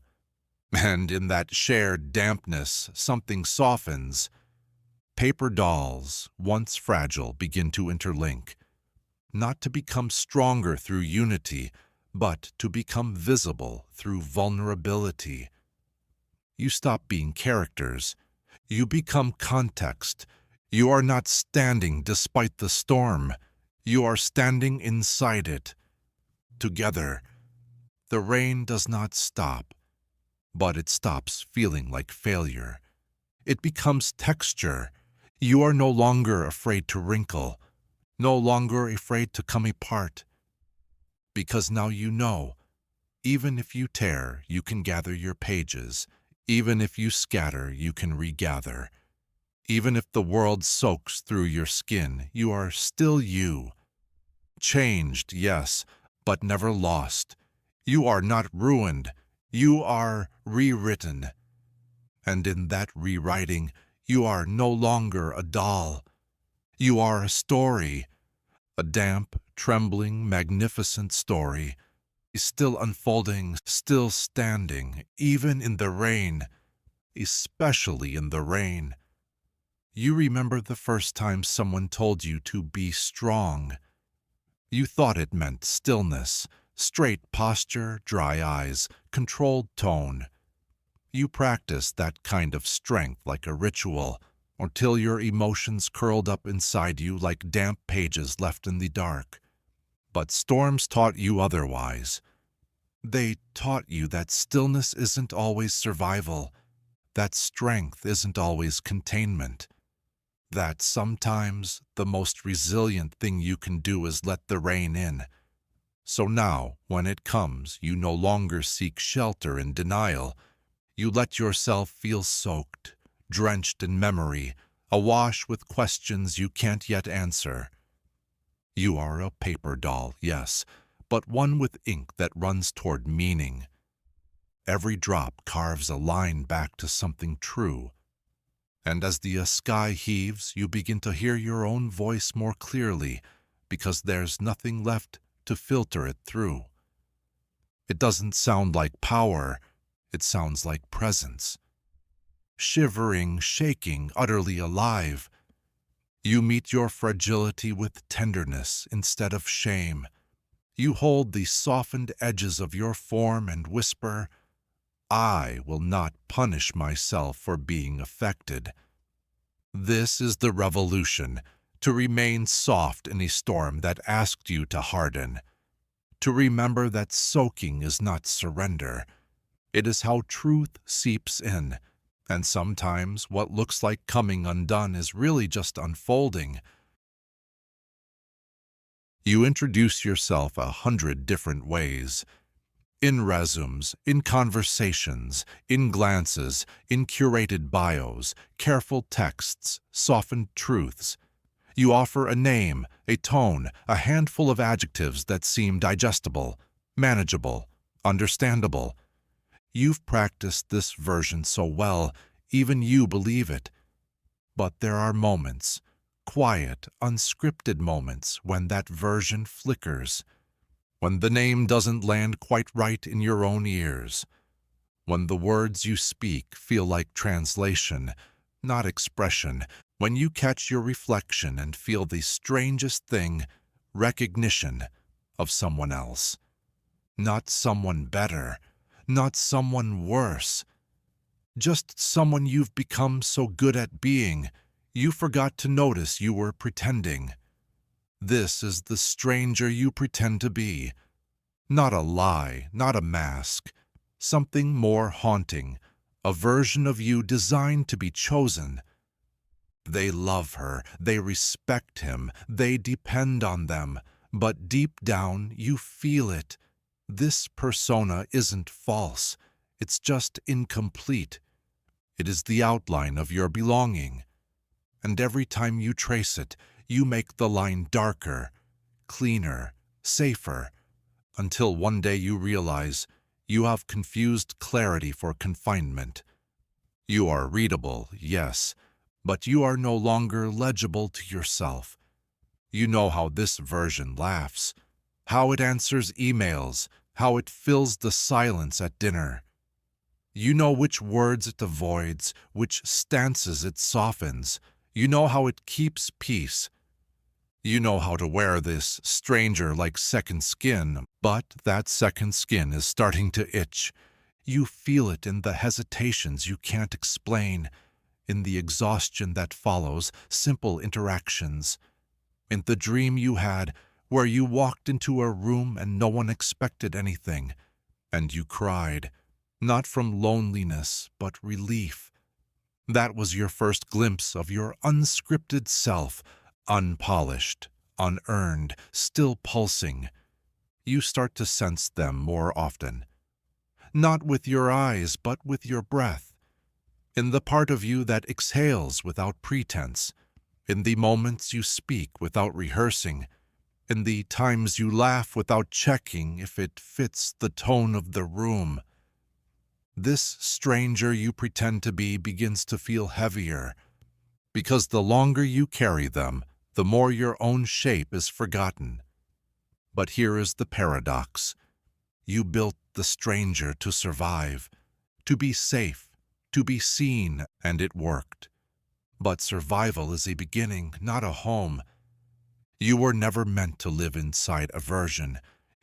Speaker 1: And in that shared dampness, something softens. Paper dolls, once fragile, begin to interlink, not to become stronger through unity, but to become visible through vulnerability. You stop being characters. You become context. You are not standing despite the storm. You are standing inside it. Together. The rain does not stop, but it stops feeling like failure. It becomes texture. You are no longer afraid to wrinkle, no longer afraid to come apart. Because now you know, even if you tear, you can gather your pages. Even if you scatter, you can regather. Even if the world soaks through your skin, you are still you. Changed, yes, but never lost. You are not ruined. You are rewritten. And in that rewriting, you are no longer a doll. You are a story, a damp, trembling, magnificent story, still unfolding, still standing, even in the rain, especially in the rain. You remember the first time someone told you to be strong. You thought it meant stillness, straight posture, dry eyes, controlled tone. You practiced that kind of strength like a ritual, until your emotions curled up inside you like damp pages left in the dark. But storms taught you otherwise. They taught you that stillness isn't always survival, that strength isn't always containment, that sometimes the most resilient thing you can do is let the rain in. So now, when it comes, you no longer seek shelter in denial. You let yourself feel soaked, drenched in memory, awash with questions you can't yet answer. You are a paper doll, yes, but one with ink that runs toward meaning. Every drop carves a line back to something true. And as the sky heaves, you begin to hear your own voice more clearly, because there's nothing left to filter it through. It doesn't sound like power, it sounds like presence. Shivering, shaking, utterly alive. You meet your fragility with tenderness instead of shame. You hold the softened edges of your form and whisper, "I will not punish myself for being affected." This is the revolution, to remain soft in a storm that asked you to harden, to remember that soaking is not surrender. It is how truth seeps in, and sometimes what looks like coming undone is really just unfolding. You introduce yourself 100 different ways. In resumes, in conversations, in glances, in curated bios, careful texts, softened truths. You offer a name, a tone, a handful of adjectives that seem digestible, manageable, understandable. You've practiced this version so well, even you believe it. But there are moments, quiet, unscripted moments, when that version flickers. When the name doesn't land quite right in your own ears. When the words you speak feel like translation, not expression. When you catch your reflection and feel the strangest thing, recognition of someone else. Not someone better, not someone worse. Just someone you've become so good at being, you forgot to notice you were pretending. This is the stranger you pretend to be. Not a lie, not a mask. Something more haunting, a version of you designed to be chosen. They love her, they respect him, they depend on them, but deep down you feel it. This persona isn't false, it's just incomplete. It is the outline of your belonging. And every time you trace it, you make the line darker, cleaner, safer, until one day you realize you have confused clarity for confinement. You are readable, yes, but you are no longer legible to yourself. You know how this version laughs, how it answers emails, how it fills the silence at dinner. You know which words it avoids, which stances it softens. You know how it keeps peace. You know how to wear this stranger like second skin, but that second skin is starting to itch. You feel it in the hesitations you can't explain, in the exhaustion that follows simple interactions, in the dream you had where you walked into a room and no one expected anything, and you cried, not from loneliness but relief. That was your first glimpse of your unscripted self, unpolished, unearned, still pulsing. You start to sense them more often. Not with your eyes, but with your breath. In the part of you that exhales without pretense. In the moments you speak without rehearsing. In the times you laugh without checking if it fits the tone of the room. This stranger you pretend to be begins to feel heavier, because the longer you carry them, the more your own shape is forgotten. But here is the paradox. You built the stranger to survive, to be safe, to be seen, and it worked. But survival is a beginning, not a home. You were never meant to live inside a version.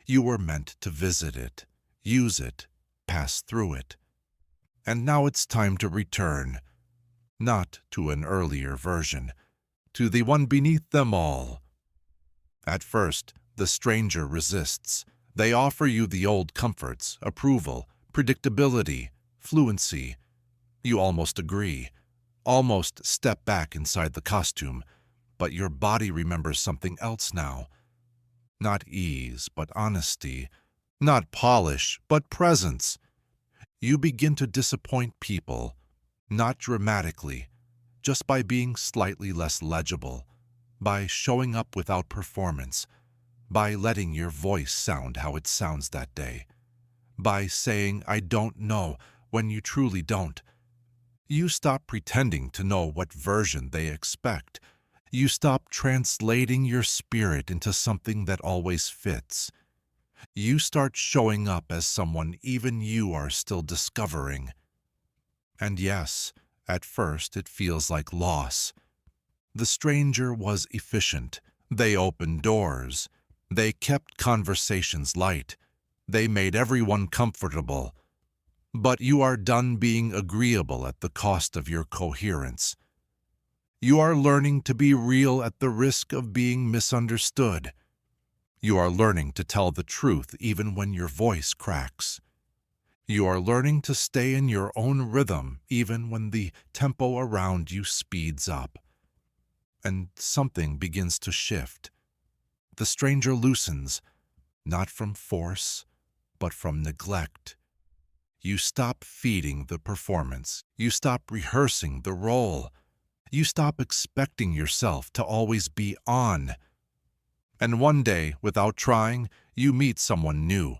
Speaker 1: You were meant to visit it, use it, pass through it. And now it's time to return, not to an earlier version, to the one beneath them all. At first, the stranger resists. They offer you the old comforts, approval, predictability, fluency. You almost agree, almost step back inside the costume, but your body remembers something else now. Not ease, but honesty. Not polish, but presence. You begin to disappoint people, not dramatically, just by being slightly less legible, by showing up without performance, by letting your voice sound how it sounds that day, by saying, "I don't know," when you truly don't. You stop pretending to know what version they expect. You stop translating your spirit into something that always fits. You start showing up as someone even you are still discovering. And yes, at first it feels like loss. The stranger was efficient. They opened doors. They kept conversations light. They made everyone comfortable. But you are done being agreeable at the cost of your coherence. You are learning to be real at the risk of being misunderstood. You are learning to tell the truth even when your voice cracks. You are learning to stay in your own rhythm even when the tempo around you speeds up. And something begins to shift. The stranger loosens, not from force, but from neglect. You stop feeding the performance. You stop rehearsing the role. You stop expecting yourself to always be on. And one day, without trying, you meet someone new.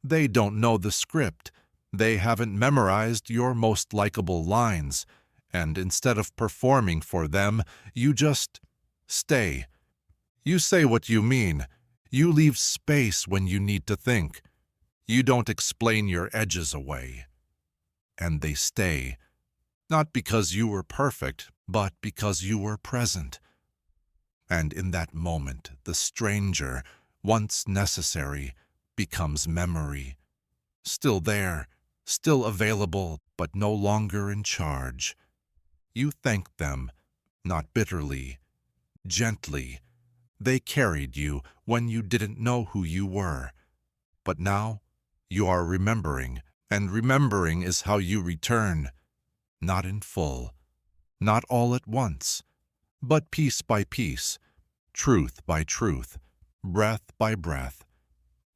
Speaker 1: They don't know the script. They haven't memorized your most likable lines. And instead of performing for them, you just stay. You say what you mean. You leave space when you need to think. You don't explain your edges away. And they stay, not because you were perfect, but because you were present. And in that moment, the stranger, once necessary, becomes memory. Still there, still available, but no longer in charge. You thank them, not bitterly, gently. They carried you when you didn't know who you were. But now, you are remembering, and remembering is how you return. Not in full, not all at once, but piece by piece, truth by truth, breath by breath,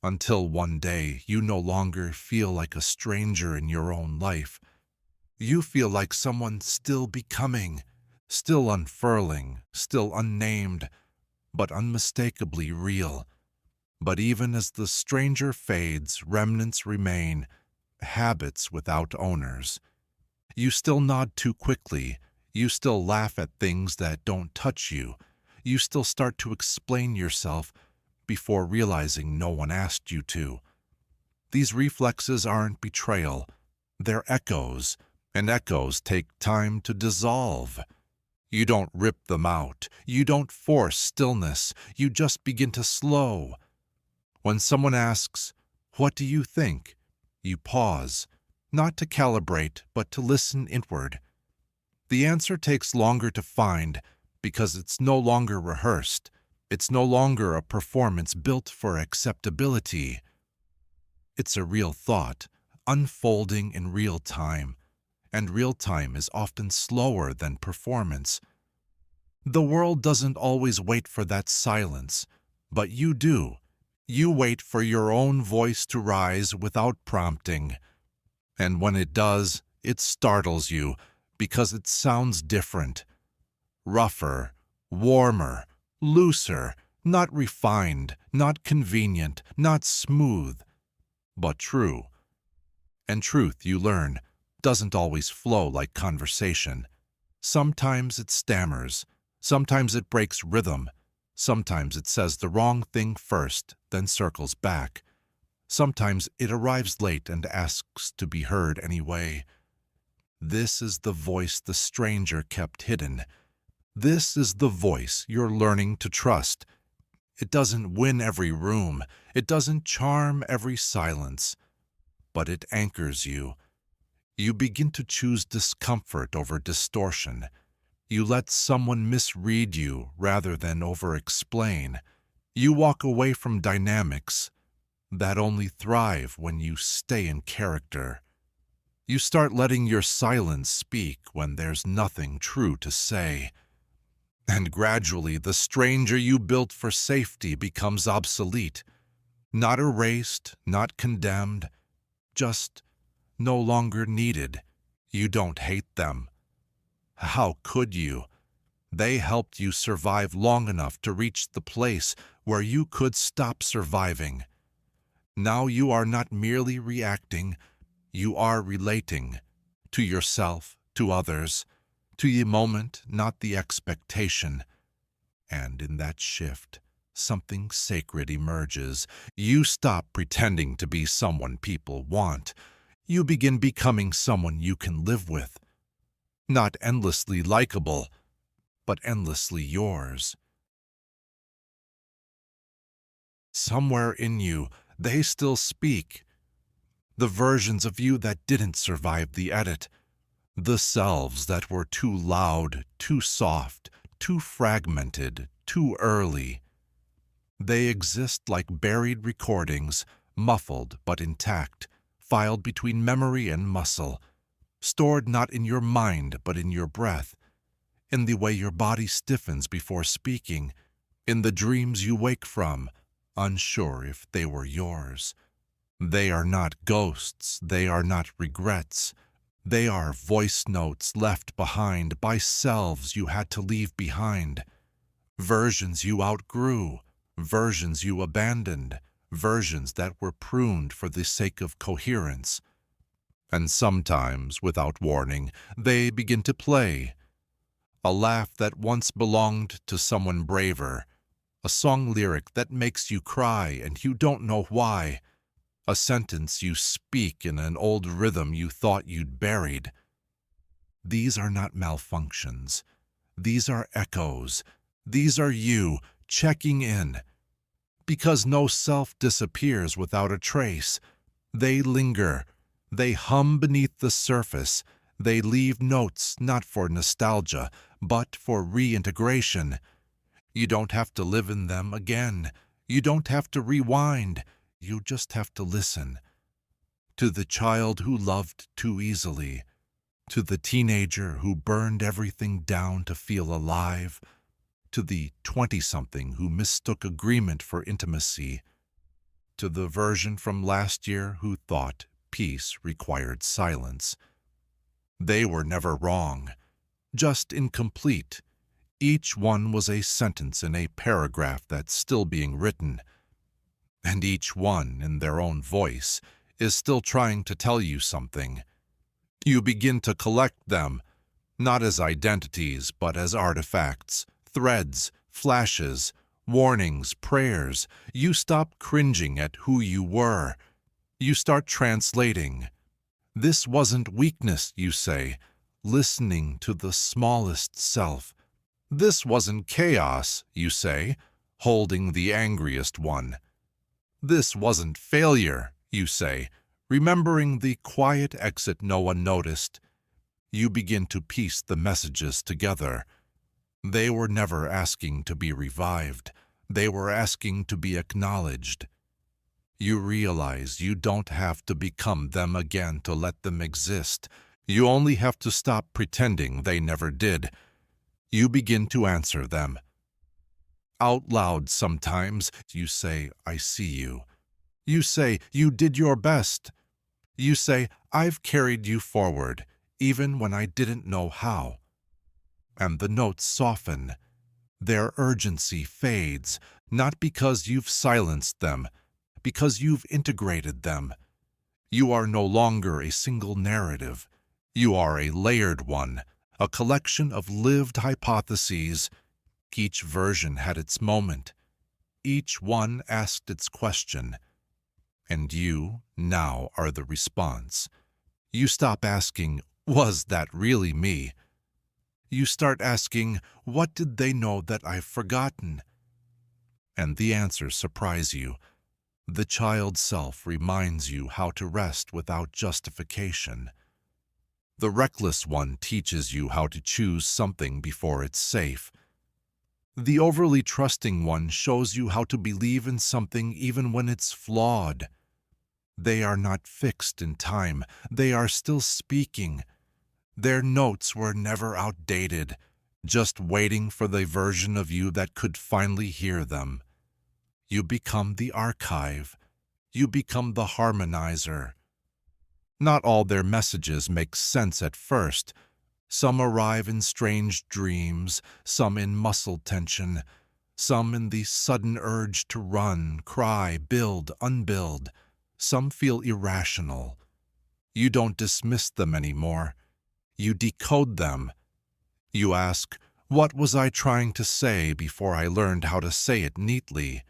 Speaker 1: until one day you no longer feel like a stranger in your own life. You feel like someone still becoming, still unfurling, still unnamed, but unmistakably real. But even as the stranger fades, remnants remain, habits without owners. You still nod too quickly. You still laugh at things that don't touch you. You still start to explain yourself before realizing no one asked you to. These reflexes aren't betrayal. They're echoes, and echoes take time to dissolve. You don't rip them out. You don't force stillness. You just begin to slow. When someone asks, "What do you think?" you pause, not to calibrate, but to listen inward. The answer takes longer to find because it's no longer rehearsed. It's no longer a performance built for acceptability. It's a real thought, unfolding in real time, and real time is often slower than performance. The world doesn't always wait for that silence, but you do. You wait for your own voice to rise without prompting. And when it does, it startles you because it sounds different. Rougher, warmer, looser, not refined, not convenient, not smooth, but true. And truth, you learn, doesn't always flow like conversation. Sometimes it stammers. Sometimes it breaks rhythm. Sometimes it says the wrong thing first, then circles back. Sometimes it arrives late and asks to be heard anyway. This is the voice the stranger kept hidden. This is the voice you're learning to trust. It doesn't win every room. It doesn't charm every silence. But it anchors you. You begin to choose discomfort over distortion. You let someone misread you rather than over-explain. You walk away from dynamics that only thrive when you stay in character. You start letting your silence speak when there's nothing true to say. And gradually, the stranger you built for safety becomes obsolete. Not erased, not condemned, just no longer needed. You don't hate them. How could you? They helped you survive long enough to reach the place where you could stop surviving. Now you are not merely reacting, you are relating to yourself, to others, to the moment, not the expectation. And in that shift, something sacred emerges. You stop pretending to be someone people want. You begin becoming someone you can live with. Not endlessly likable, but endlessly yours. Somewhere in you, they still speak. The versions of you that didn't survive the edit. The selves that were too loud, too soft, too fragmented, too early. They exist like buried recordings, muffled but intact, filed between memory and muscle, stored not in your mind but in your breath, in the way your body stiffens before speaking, in the dreams you wake from, unsure if they were yours. They are not ghosts, they are not regrets. They are voice notes left behind by selves you had to leave behind, versions you outgrew, versions you abandoned, versions that were pruned for the sake of coherence. And sometimes, without warning, they begin to play. A laugh that once belonged to someone braver, a song lyric that makes you cry and you don't know why, a sentence you speak in an old rhythm you thought you'd buried. These are not malfunctions. These are echoes. These are you checking in. Because no self disappears without a trace. They linger. They hum beneath the surface. They leave notes not for nostalgia, but for reintegration. You don't have to live in them again. You don't have to rewind. You just have to listen. To the child who loved too easily. To the teenager who burned everything down to feel alive. To the 20-something who mistook agreement for intimacy. To the version from last year who thought peace required silence. They were never wrong, just incomplete. Each one was a sentence in a paragraph that's still being written. And each one, in their own voice, is still trying to tell you something. You begin to collect them, not as identities, but as artifacts, threads, flashes, warnings, prayers. You stop cringing at who you were. You start translating. This wasn't weakness, you say, listening to the smallest self. This wasn't chaos, you say, holding the angriest one. This wasn't failure, you say, remembering the quiet exit no one noticed. You begin to piece the messages together. They were never asking to be revived. They were asking to be acknowledged. You realize you don't have to become them again to let them exist. You only have to stop pretending they never did. You begin to answer them. Out loud sometimes, you say, I see you. You say, you did your best. You say, I've carried you forward, even when I didn't know how. And the notes soften. Their urgency fades, not because you've silenced them, because you've integrated them. You are no longer a single narrative. You are a layered one, a collection of lived hypotheses. Each version had its moment. Each one asked its question. And you, now, are the response. You stop asking, was that really me? You start asking, what did they know that I've forgotten? And the answers surprise you. The child self reminds you how to rest without justification. The reckless one teaches you how to choose something before it's safe. The overly trusting one shows you how to believe in something even when it's flawed. They are not fixed in time. They are still speaking. Their notes were never outdated, just waiting for the version of you that could finally hear them. You become the archive. You become the harmonizer. Not all their messages make sense at first. Some arrive in strange dreams, some in muscle tension, some in the sudden urge to run, cry, build, unbuild. Some feel irrational. You don't dismiss them anymore. You decode them. You ask, what was I trying to say before I learned how to say it neatly?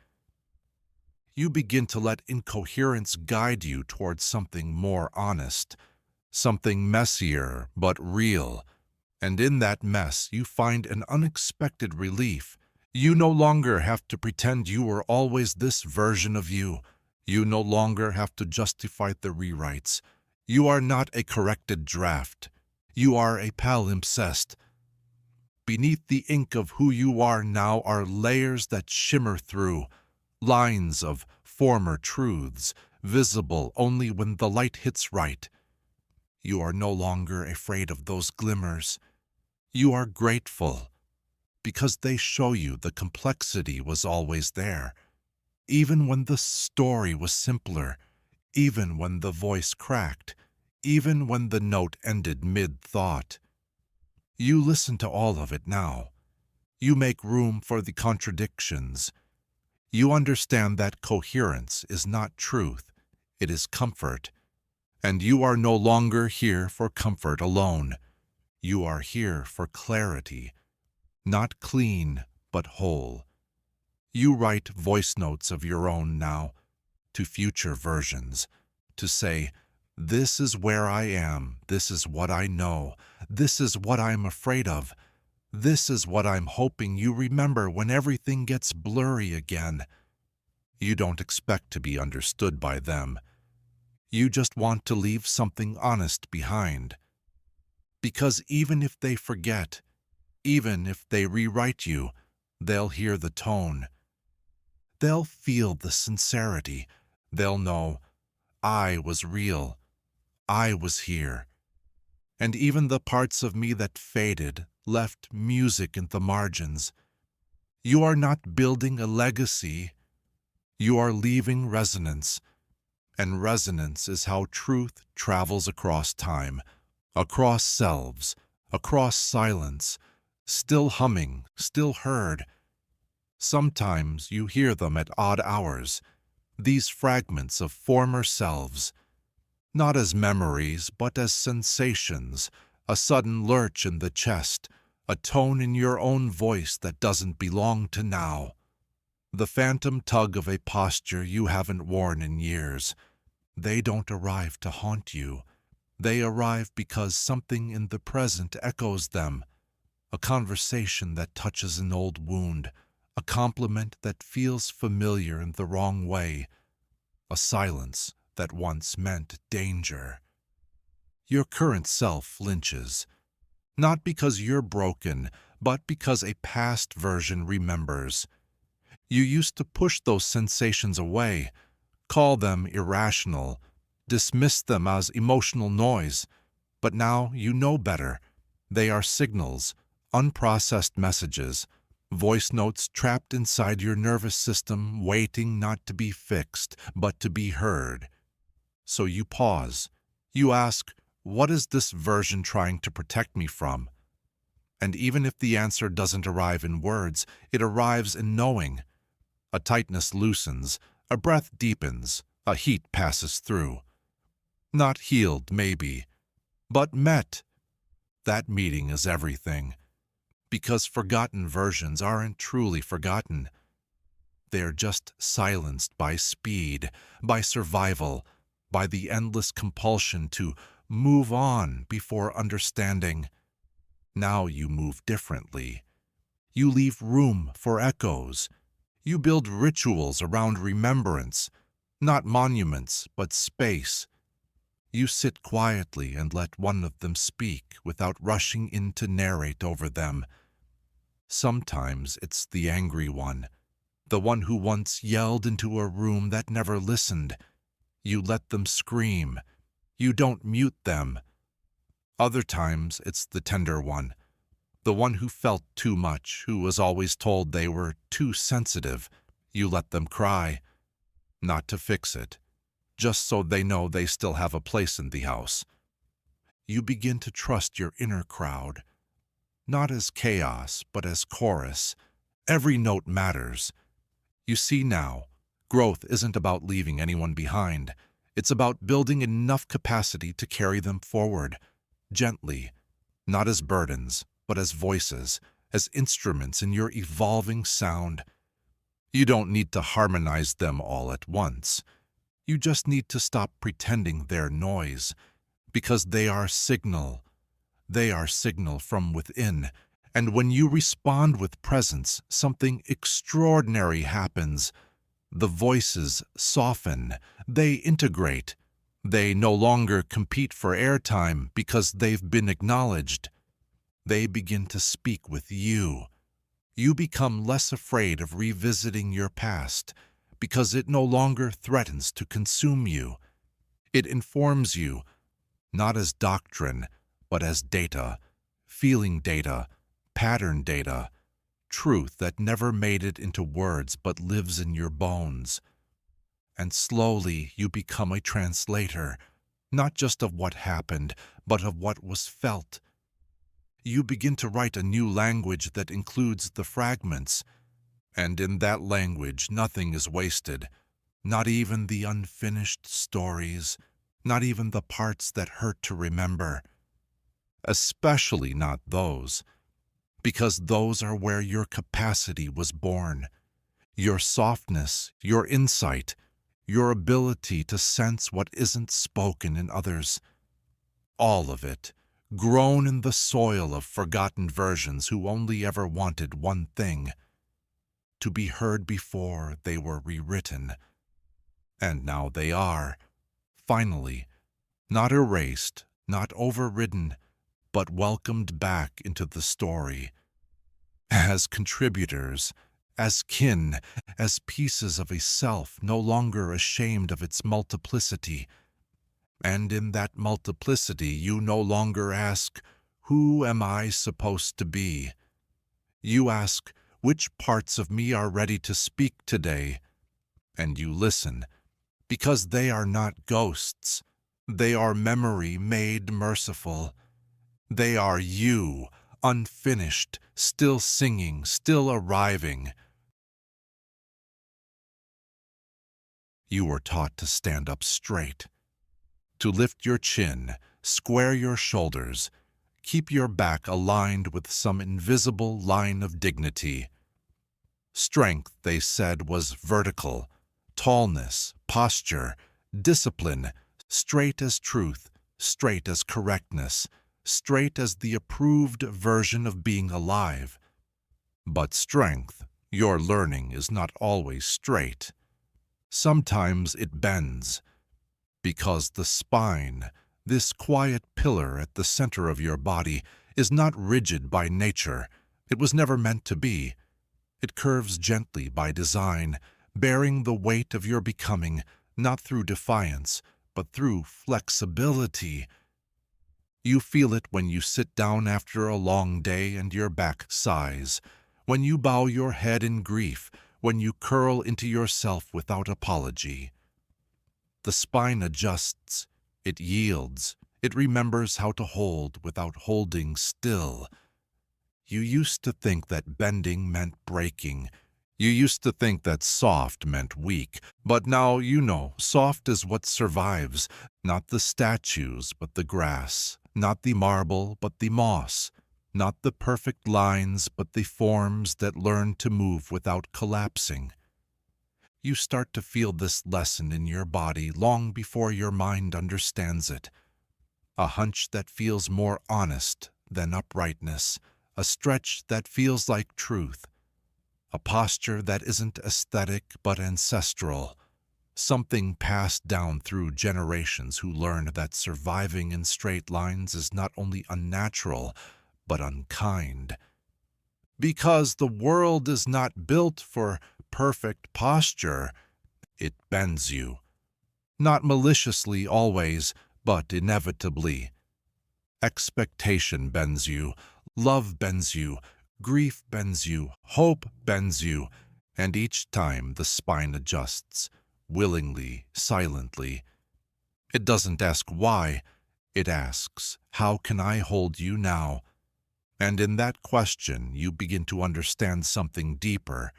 Speaker 1: You begin to let incoherence guide you towards something more honest, something messier but real. And in that mess, you find an unexpected relief. You no longer have to pretend you were always this version of you. You no longer have to justify the rewrites. You are not a corrected draft. You are a palimpsest. Beneath the ink of who you are now are layers that shimmer through, lines of former truths, visible only when the light hits right. You are no longer afraid of those glimmers. You are grateful, because they show you the complexity was always there, even when the story was simpler, even when the voice cracked, even when the note ended mid-thought. You listen to all of it now. You make room for the contradictions. You understand that coherence is not truth, it is comfort. And you are no longer here for comfort alone. You are here for clarity, not clean, but whole. You write voice notes of your own now, to future versions, to say, "This is where I am, this is what I know, this is what I'm afraid of, this is what I'm hoping you remember when everything gets blurry again." You don't expect to be understood by them. You just want to leave something honest behind. Because even if they forget, even if they rewrite you, they'll hear the tone. They'll feel the sincerity. They'll know, I was real. I was here. And even the parts of me that faded left music in the margins. You are not building a legacy. You are leaving resonance. And resonance is how truth travels across time, across selves, across silence, still humming, still heard. Sometimes you hear them at odd hours, these fragments of former selves, not as memories, but as sensations, a sudden lurch in the chest, a tone in your own voice that doesn't belong to now. The phantom tug of a posture you haven't worn in years. They don't arrive to haunt you. They arrive because something in the present echoes them. A conversation that touches an old wound, a compliment that feels familiar in the wrong way, a silence that once meant danger. Your current self flinches, not because you're broken, but because a past version remembers. You used to push those sensations away, call them irrational, dismiss them as emotional noise, but now you know better. They are signals, unprocessed messages, voice notes trapped inside your nervous system, waiting not to be fixed, but to be heard. So you pause. You ask, what is this version trying to protect me from? And even if the answer doesn't arrive in words, it arrives in knowing. A tightness loosens, a breath deepens, a heat passes through. Not healed, maybe, but met. That meeting is everything. Because forgotten versions aren't truly forgotten. They're just silenced by speed, by survival, by the endless compulsion to move on before understanding. Now you move differently. You leave room for echoes. You build rituals around remembrance, not monuments, but space. You sit quietly and let one of them speak without rushing in to narrate over them. Sometimes it's the angry one, the one who once yelled into a room that never listened. You let them scream. You don't mute them. Other times it's the tender one, the one who felt too much, who was always told they were too sensitive. You let them cry, not to fix it, just so they know they still have a place in the house. You begin to trust your inner crowd, not as chaos, but as chorus. Every note matters. You see now, growth isn't about leaving anyone behind. It's about building enough capacity to carry them forward, gently, not as burdens, but as voices, as instruments in your evolving sound. You don't need to harmonize them all at once. You just need to stop pretending they're noise, because they are signal. They are signal from within, and when you respond with presence, something extraordinary happens. The voices soften, they integrate, They no longer compete for airtime because they've been acknowledged. They begin to speak with you. You become less afraid of revisiting your past because it no longer threatens to consume you. It informs you, not as doctrine, but as data, feeling data, pattern data, truth that never made it into words but lives in your bones. And slowly you become a translator, not just of what happened, but of what was felt. You begin to write a new language that includes the fragments, and in that language nothing is wasted, not even the unfinished stories, not even the parts that hurt to remember. Especially not those, because those are where your capacity was born. Your softness, your insight, your ability to sense what isn't spoken in others. All of it, grown in the soil of forgotten versions who only ever wanted one thing: to be heard before they were rewritten. And now they are, finally, not erased, not overridden, but welcomed back into the story. As contributors, as kin, as pieces of a self no longer ashamed of its multiplicity. And in that multiplicity you no longer ask, "Who am I supposed to be?" You ask, "Which parts of me are ready to speak today?" And you listen, because they are not ghosts. They are memory made merciful. They are you, unfinished, still singing, still arriving. You were taught to stand up straight, to lift your chin, square your shoulders, keep your back aligned with some invisible line of dignity. Strength, they said, was vertical, tallness, posture, discipline, straight as truth, straight as correctness, straight as the approved version of being alive. But strength, your learning, is not always straight. Sometimes it bends, because the spine, this quiet pillar at the center of your body, is not rigid by nature. It was never meant to be. It curves gently by design, bearing the weight of your becoming, not through defiance, but through flexibility. You feel it when you sit down after a long day and your back sighs, when you bow your head in grief, when you curl into yourself without apology. The spine adjusts, it yields, it remembers how to hold without holding still. You used to think that bending meant breaking. You used to think that soft meant weak, but now you know soft is what survives, not the statues but the grass, not the marble but the moss, not the perfect lines but the forms that learn to move without collapsing. You start to feel this lesson in your body long before your mind understands it. A hunch that feels more honest than uprightness, a stretch that feels like truth, a posture that isn't aesthetic but ancestral, something passed down through generations who learned that surviving in straight lines is not only unnatural but unkind. Because the world is not built for perfect posture, it bends you. Not maliciously always, but inevitably. Expectation bends you, love bends you, grief bends you, hope bends you, and each time the spine adjusts, willingly, silently. It doesn't ask why, it asks, "How can I hold you now?" And in that question you begin to understand something deeper.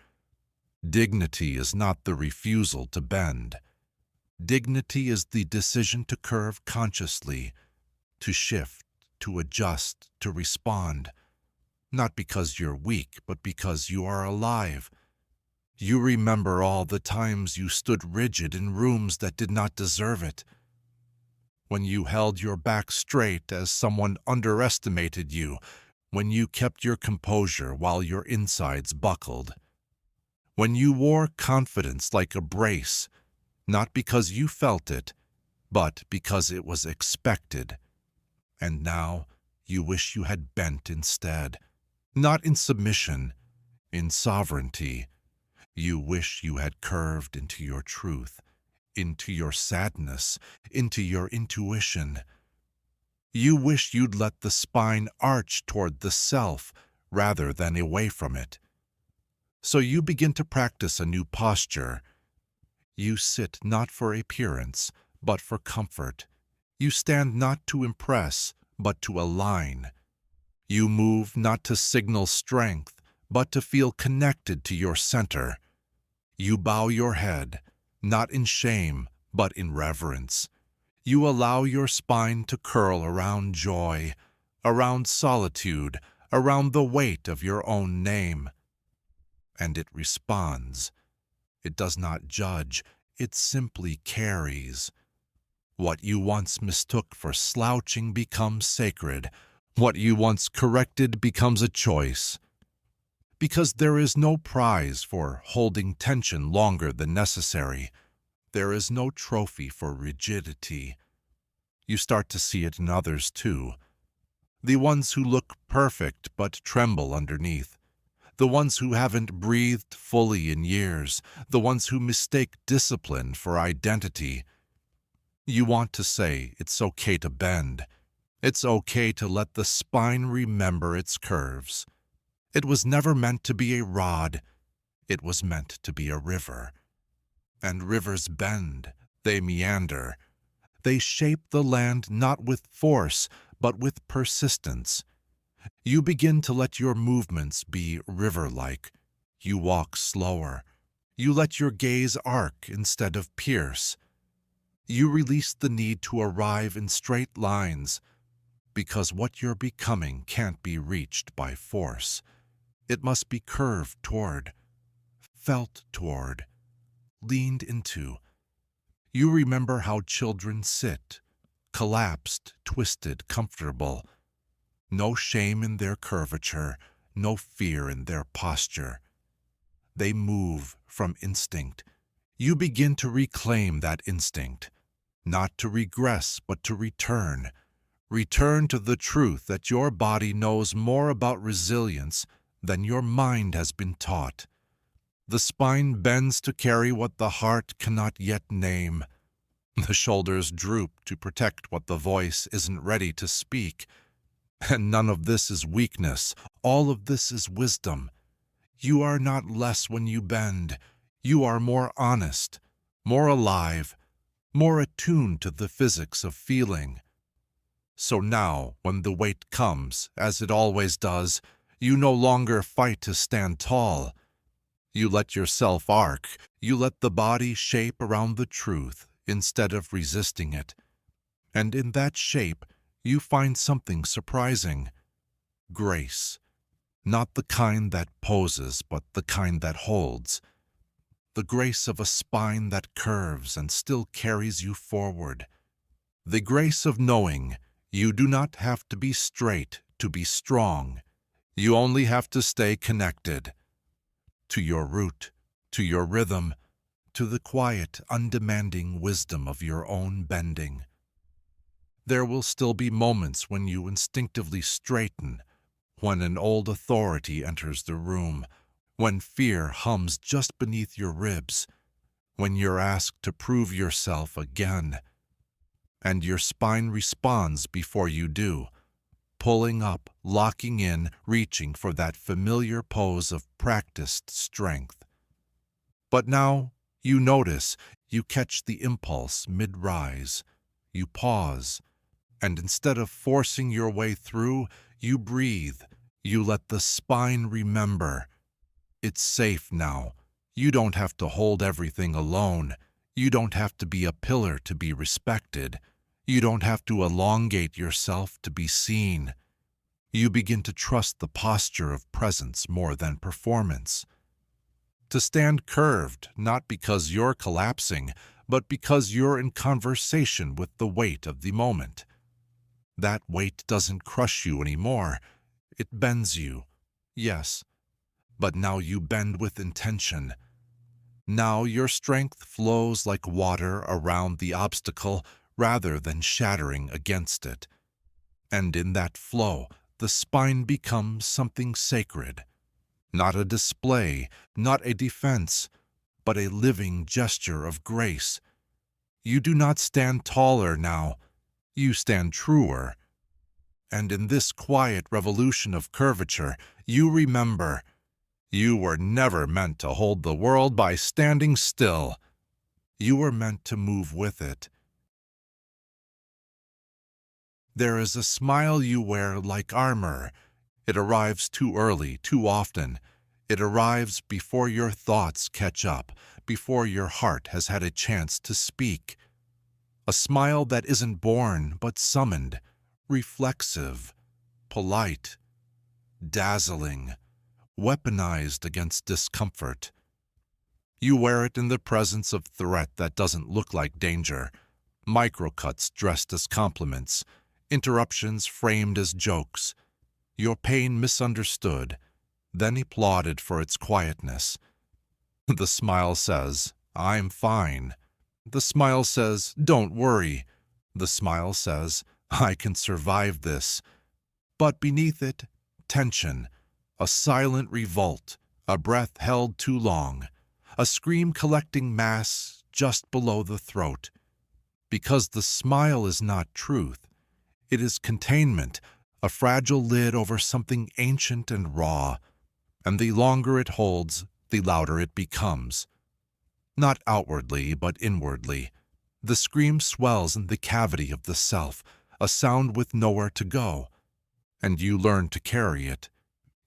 Speaker 1: Dignity is not the refusal to bend. Dignity is the decision to curve consciously, to shift, to adjust, to respond. Not because you're weak, but because you are alive. You remember all the times you stood rigid in rooms that did not deserve it. When you held your back straight as someone underestimated you, when you kept your composure while your insides buckled. When you wore confidence like a brace, not because you felt it, but because it was expected. And now you wish you had bent instead, not in submission, in sovereignty. You wish you had curved into your truth, into your sadness, into your intuition. You wish you'd let the spine arch toward the self rather than away from it. So you begin to practice a new posture. You sit not for appearance, but for comfort. You stand not to impress, but to align. You move not to signal strength, but to feel connected to your center. You bow your head, not in shame, but in reverence. You allow your spine to curl around joy, around solitude, around the weight of your own name. And it responds. It does not judge, it simply carries. What you once mistook for slouching becomes sacred. What you once corrected becomes a choice. Because there is no prize for holding tension longer than necessary. There is no trophy for rigidity. You start to see it in others too. The ones who look perfect but tremble underneath. The ones who haven't breathed fully in years. The ones who mistake discipline for identity. You want to say it's okay to bend. It's okay to let the spine remember its curves. It was never meant to be a rod. It was meant to be a river. And rivers bend, they meander. They shape the land not with force, but with persistence. You begin to let your movements be river-like. You walk slower. You let your gaze arc instead of pierce. You release the need to arrive in straight lines, because what you're becoming can't be reached by force. It must be curved toward, felt toward, leaned into. You remember how children sit, collapsed, twisted, comfortable. No shame in their curvature, no fear in their posture. They move from instinct. You begin to reclaim that instinct, not to regress, but to return. Return to the truth that your body knows more about resilience than your mind has been taught. The spine bends to carry what the heart cannot yet name. The shoulders droop to protect what the voice isn't ready to speak. And none of this is weakness. All of this is wisdom. You are not less when you bend. You are more honest, more alive, more attuned to the physics of feeling. So now, when the weight comes, as it always does, you no longer fight to stand tall. You let yourself arc. You let the body shape around the truth instead of resisting it. And in that shape, you find something surprising. Grace. Not the kind that poses, but the kind that holds. The grace of a spine that curves and still carries you forward. The grace of knowing you do not have to be straight to be strong. You only have to stay connected to your root, to your rhythm, to the quiet, undemanding wisdom of your own bending. There will still be moments when you instinctively straighten, when an old authority enters the room, when fear hums just beneath your ribs, when you're asked to prove yourself again, and your spine responds before you do, pulling up, locking in, reaching for that familiar pose of practiced strength. But now you notice, you catch the impulse mid-rise, you pause, and instead of forcing your way through, you breathe, you let the spine remember. It's safe now. You don't have to hold everything alone. You don't have to be a pillar to be respected. You don't have to elongate yourself to be seen. You begin to trust the posture of presence more than performance. To stand curved, not because you're collapsing, but because you're in conversation with the weight of the moment. That weight doesn't crush you anymore. It bends you, yes, but now you bend with intention. Now your strength flows like water around the obstacle rather than shattering against it. And in that flow, the spine becomes something sacred. Not a display, not a defense, but a living gesture of grace. You do not stand taller now, you stand truer. And in this quiet revolution of curvature, you remember, you were never meant to hold the world by standing still. You were meant to move with it. There is a smile you wear like armor. It arrives too early, too often. It arrives before your thoughts catch up, before your heart has had a chance to speak. A smile that isn't born but summoned, reflexive, polite, dazzling, weaponized against discomfort. You wear it in the presence of threat that doesn't look like danger, microcuts dressed as compliments, interruptions framed as jokes, your pain misunderstood, then applauded for its quietness. The smile says, "I'm fine." The smile says, "Don't worry." The smile says, "I can survive this." But beneath it, tension, a silent revolt, a breath held too long, a scream collecting mass just below the throat. Because the smile is not truth. It is containment, a fragile lid over something ancient and raw, and the longer it holds, the louder it becomes. Not outwardly, but inwardly. The scream swells in the cavity of the self, a sound with nowhere to go. And you learn to carry it.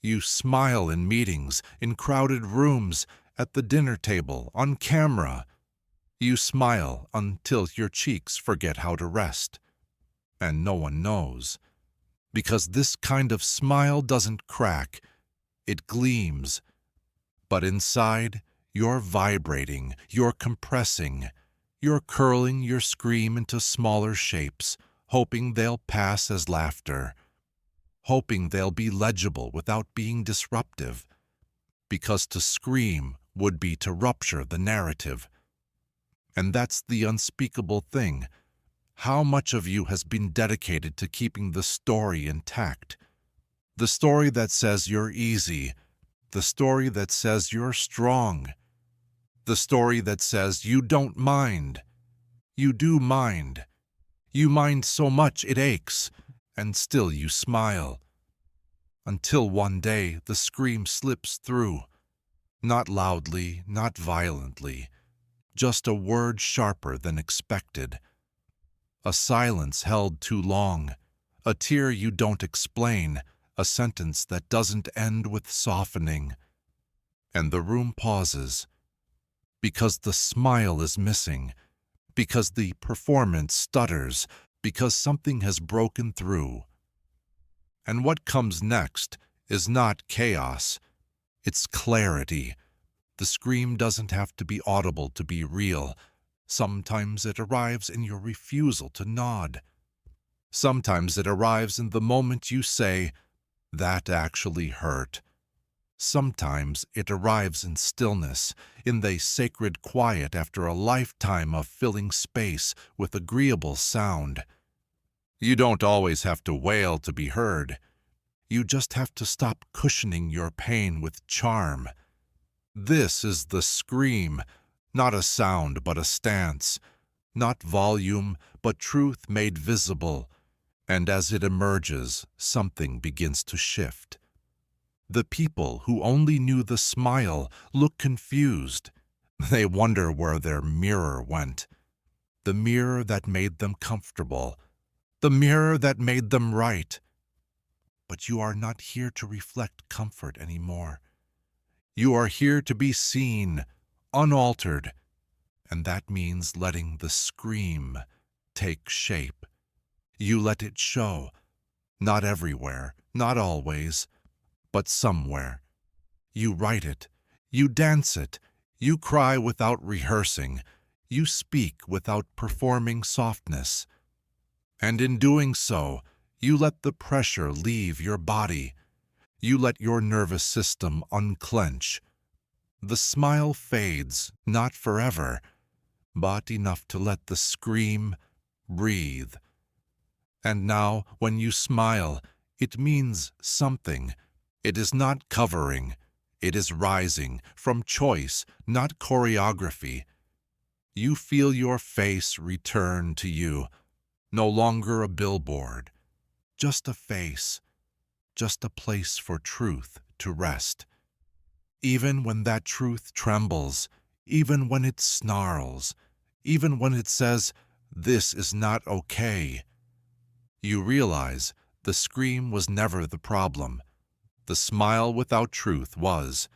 Speaker 1: You smile in meetings, in crowded rooms, at the dinner table, on camera. You smile until your cheeks forget how to rest. And no one knows. Because this kind of smile doesn't crack, it gleams. But inside, you're vibrating, you're compressing, you're curling your scream into smaller shapes, hoping they'll pass as laughter, hoping they'll be legible without being disruptive. Because to scream would be to rupture the narrative. And that's the unspeakable thing. How much of you has been dedicated to keeping the story intact? The story that says you're easy, the story that says you're strong, the story that says you don't mind. You do mind. You mind so much it aches, and still you smile. Until one day the scream slips through, not loudly, not violently, just a word sharper than expected. A silence held too long, a tear you don't explain, a sentence that doesn't end with softening. And the room pauses, because the smile is missing, because the performance stutters, because something has broken through. And what comes next is not chaos, it's clarity. The scream doesn't have to be audible to be real. Sometimes it arrives in your refusal to nod. Sometimes it arrives in the moment you say, "That actually hurt." Sometimes it arrives in stillness, in the sacred quiet after a lifetime of filling space with agreeable sound. You don't always have to wail to be heard. You just have to stop cushioning your pain with charm. This is the scream, not a sound but a stance, not volume but truth made visible, and as it emerges, something begins to shift. The people who only knew the smile look confused. They wonder where their mirror went. The mirror that made them comfortable. The mirror that made them right. But you are not here to reflect comfort anymore. You are here to be seen, unaltered, and that means letting the scream take shape. You let it show, not everywhere, not always, but somewhere. You write it, you dance it, you cry without rehearsing, you speak without performing softness. And in doing so, you let the pressure leave your body. You let your nervous system unclench. The smile fades, not forever, but enough to let the scream breathe. And now, when you smile, it means something. It is not covering. It is rising from choice, not choreography. You feel your face return to you, no longer a billboard, just a face, just a place for truth to rest. Even when that truth trembles, even when it snarls, even when it says, "This is not okay," you realize the scream was never the problem. The smile without truth was,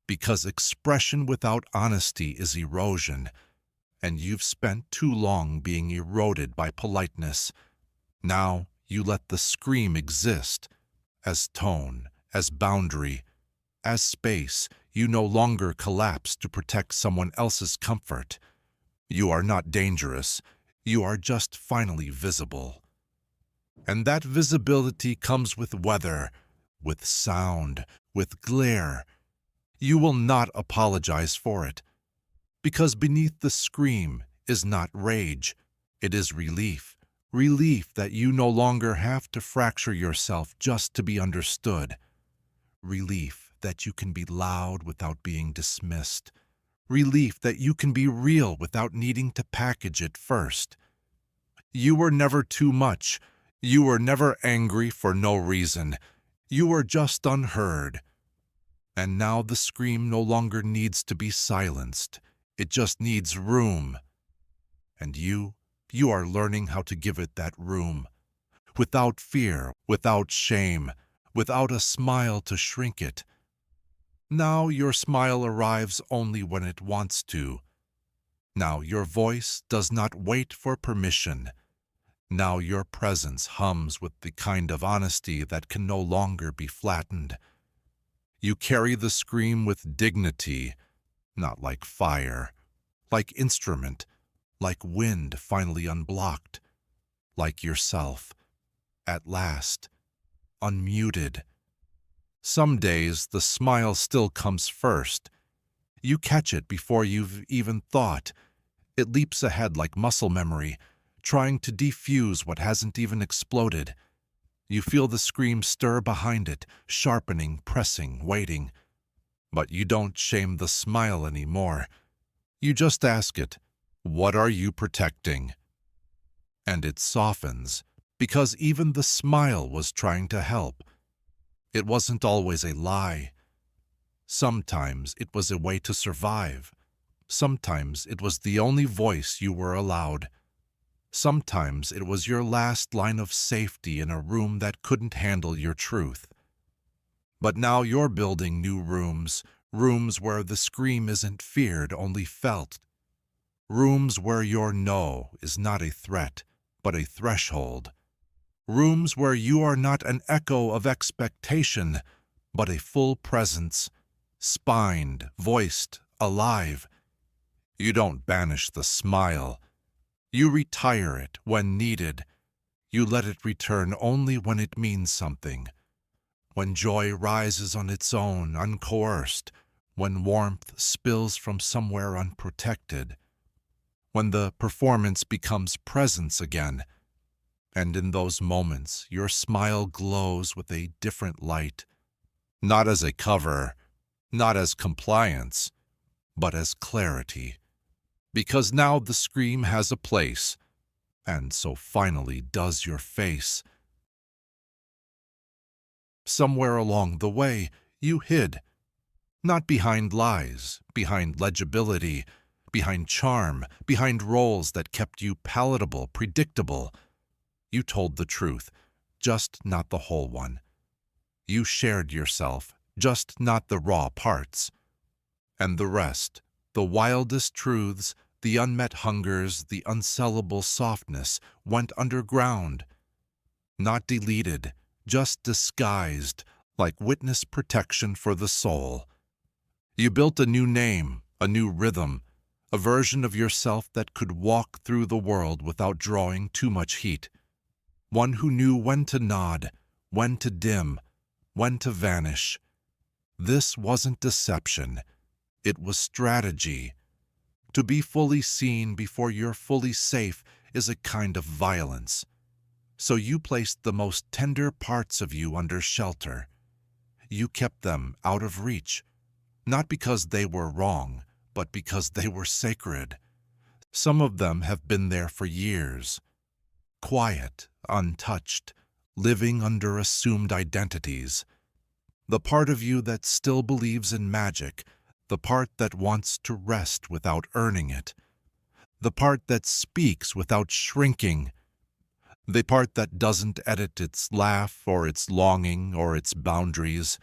Speaker 1: because expression without honesty is erosion, and you've spent too long being eroded by politeness. Now you let the scream exist, as tone, as boundary, as space. You no longer collapse to protect someone else's comfort. You are not dangerous. You are just finally visible. And that visibility comes with weather, with sound, with glare. You will not apologize for it, because beneath the scream is not rage. It is relief. Relief that you no longer have to fracture yourself just to be understood. Relief that you can be loud without being dismissed. Relief that you can be real without needing to package it first. You were never too much. You were never angry for no reason. You were just unheard. And now the scream no longer needs to be silenced. It just needs room. And you are learning how to give it that room. Without fear, without shame, without a smile to shrink it. Now your smile arrives only when it wants to. Now your voice does not wait for permission. Now your presence hums with the kind of honesty that can no longer be flattened. You carry the scream with dignity, not like fire, like instrument, like wind finally unblocked, like yourself, at last, unmuted. Some days the smile still comes first. You catch it before you've even thought. It leaps ahead like muscle memory, trying to defuse what hasn't even exploded. You feel the scream stir behind it, sharpening, pressing, waiting. But you don't shame the smile anymore. You just ask it, "What are you protecting?" And it softens, because even the smile was trying to help. It wasn't always a lie. Sometimes it was a way to survive. Sometimes it was the only voice you were allowed. Sometimes it was your last line of safety in a room that couldn't handle your truth. But now you're building new rooms, rooms where the scream isn't feared, only felt. Rooms where your no is not a threat, but a threshold. Rooms where you are not an echo of expectation, but a full presence, spined, voiced, alive. You don't banish the smile. You retire it when needed. You let it return only when it means something. When joy rises on its own, uncoerced. When warmth spills from somewhere unprotected. When the performance becomes presence again. And in those moments, your smile glows with a different light. Not as a cover, not as compliance, but as clarity. Because now the scream has a place, and so finally does your face. Somewhere along the way, you hid. Not behind lies, behind legibility, behind charm, behind roles that kept you palatable, predictable. You told the truth, just not the whole one. You shared yourself, just not the raw parts. And the rest, the wildest truths, the unmet hungers, the unsellable softness, went underground. Not deleted, just disguised, like witness protection for the soul. You built a new name, a new rhythm, a version of yourself that could walk through the world without drawing too much heat. One who knew when to nod, when to dim, when to vanish. This wasn't deception. It was strategy. To be fully seen before you're fully safe is a kind of violence. So you placed the most tender parts of you under shelter. You kept them out of reach, not because they were wrong, but because they were sacred. Some of them have been there for years, quiet, untouched, living under assumed identities. The part of you that still believes in magic, the part that wants to rest without earning it, the part that speaks without shrinking, the part that doesn't edit its laugh or its longing or its boundaries.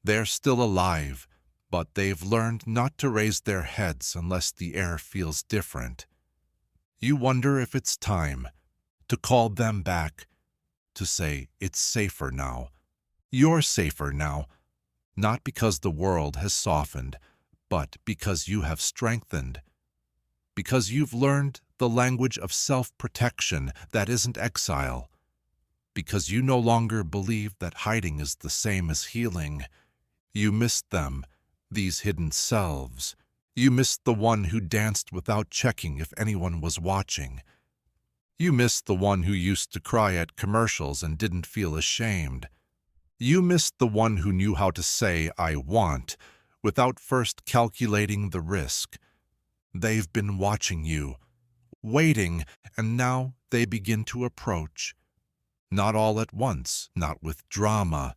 Speaker 1: They're still alive, but they've learned not to raise their heads unless the air feels different. You wonder if it's time to call them back, to say it's safer now. You're safer now, not because the world has softened, but because you have strengthened. Because you've learned the language of self-protection that isn't exile. Because you no longer believe that hiding is the same as healing. You missed them, these hidden selves. You missed the one who danced without checking if anyone was watching. You missed the one who used to cry at commercials and didn't feel ashamed. You missed the one who knew how to say, "I want," without first calculating the risk. They've been watching you, waiting, and now they begin to approach. Not all at once, not with drama.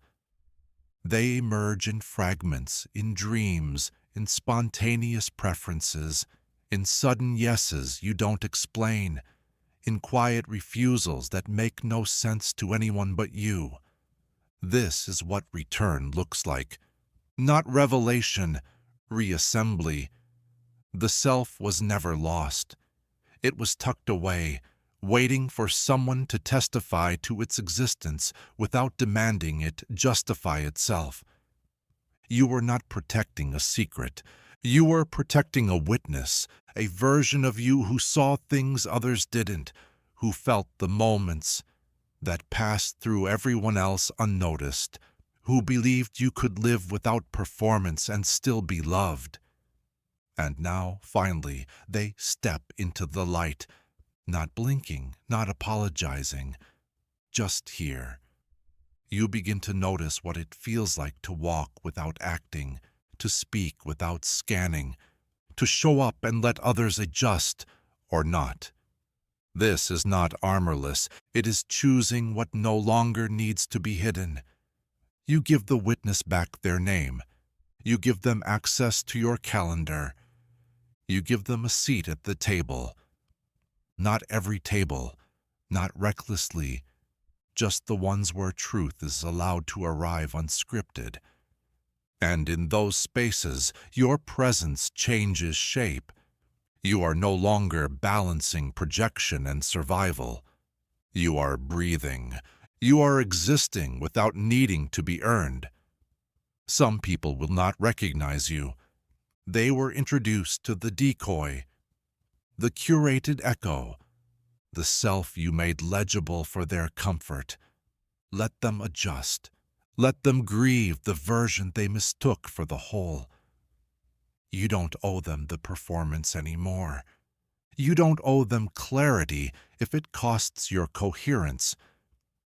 Speaker 1: They emerge in fragments, in dreams, in spontaneous preferences, in sudden yeses you don't explain, in quiet refusals that make no sense to anyone but you. This is what return looks like. Not revelation, reassembly. The self was never lost. It was tucked away, waiting for someone to testify to its existence without demanding it justify itself. You were not protecting a secret. You were protecting a witness, a version of you who saw things others didn't, who felt the moments that passed through everyone else unnoticed, who believed you could live without performance and still be loved. And now, finally, they step into the light, not blinking, not apologizing, just here. You begin to notice what it feels like to walk without acting, to speak without scanning, to show up and let others adjust or not. This is not armorless. It is choosing what no longer needs to be hidden. You give the witness back their name. You give them access to your calendar. You give them a seat at the table. Not every table, not recklessly, just the ones where truth is allowed to arrive unscripted. And in those spaces, your presence changes shape. You are no longer balancing projection and survival. You are breathing. You are existing without needing to be earned. Some people will not recognize you. They were introduced to the decoy, the curated echo, the self you made legible for their comfort. Let them adjust. Let them grieve the version they mistook for the whole. You don't owe them the performance anymore. You don't owe them clarity if it costs your coherence.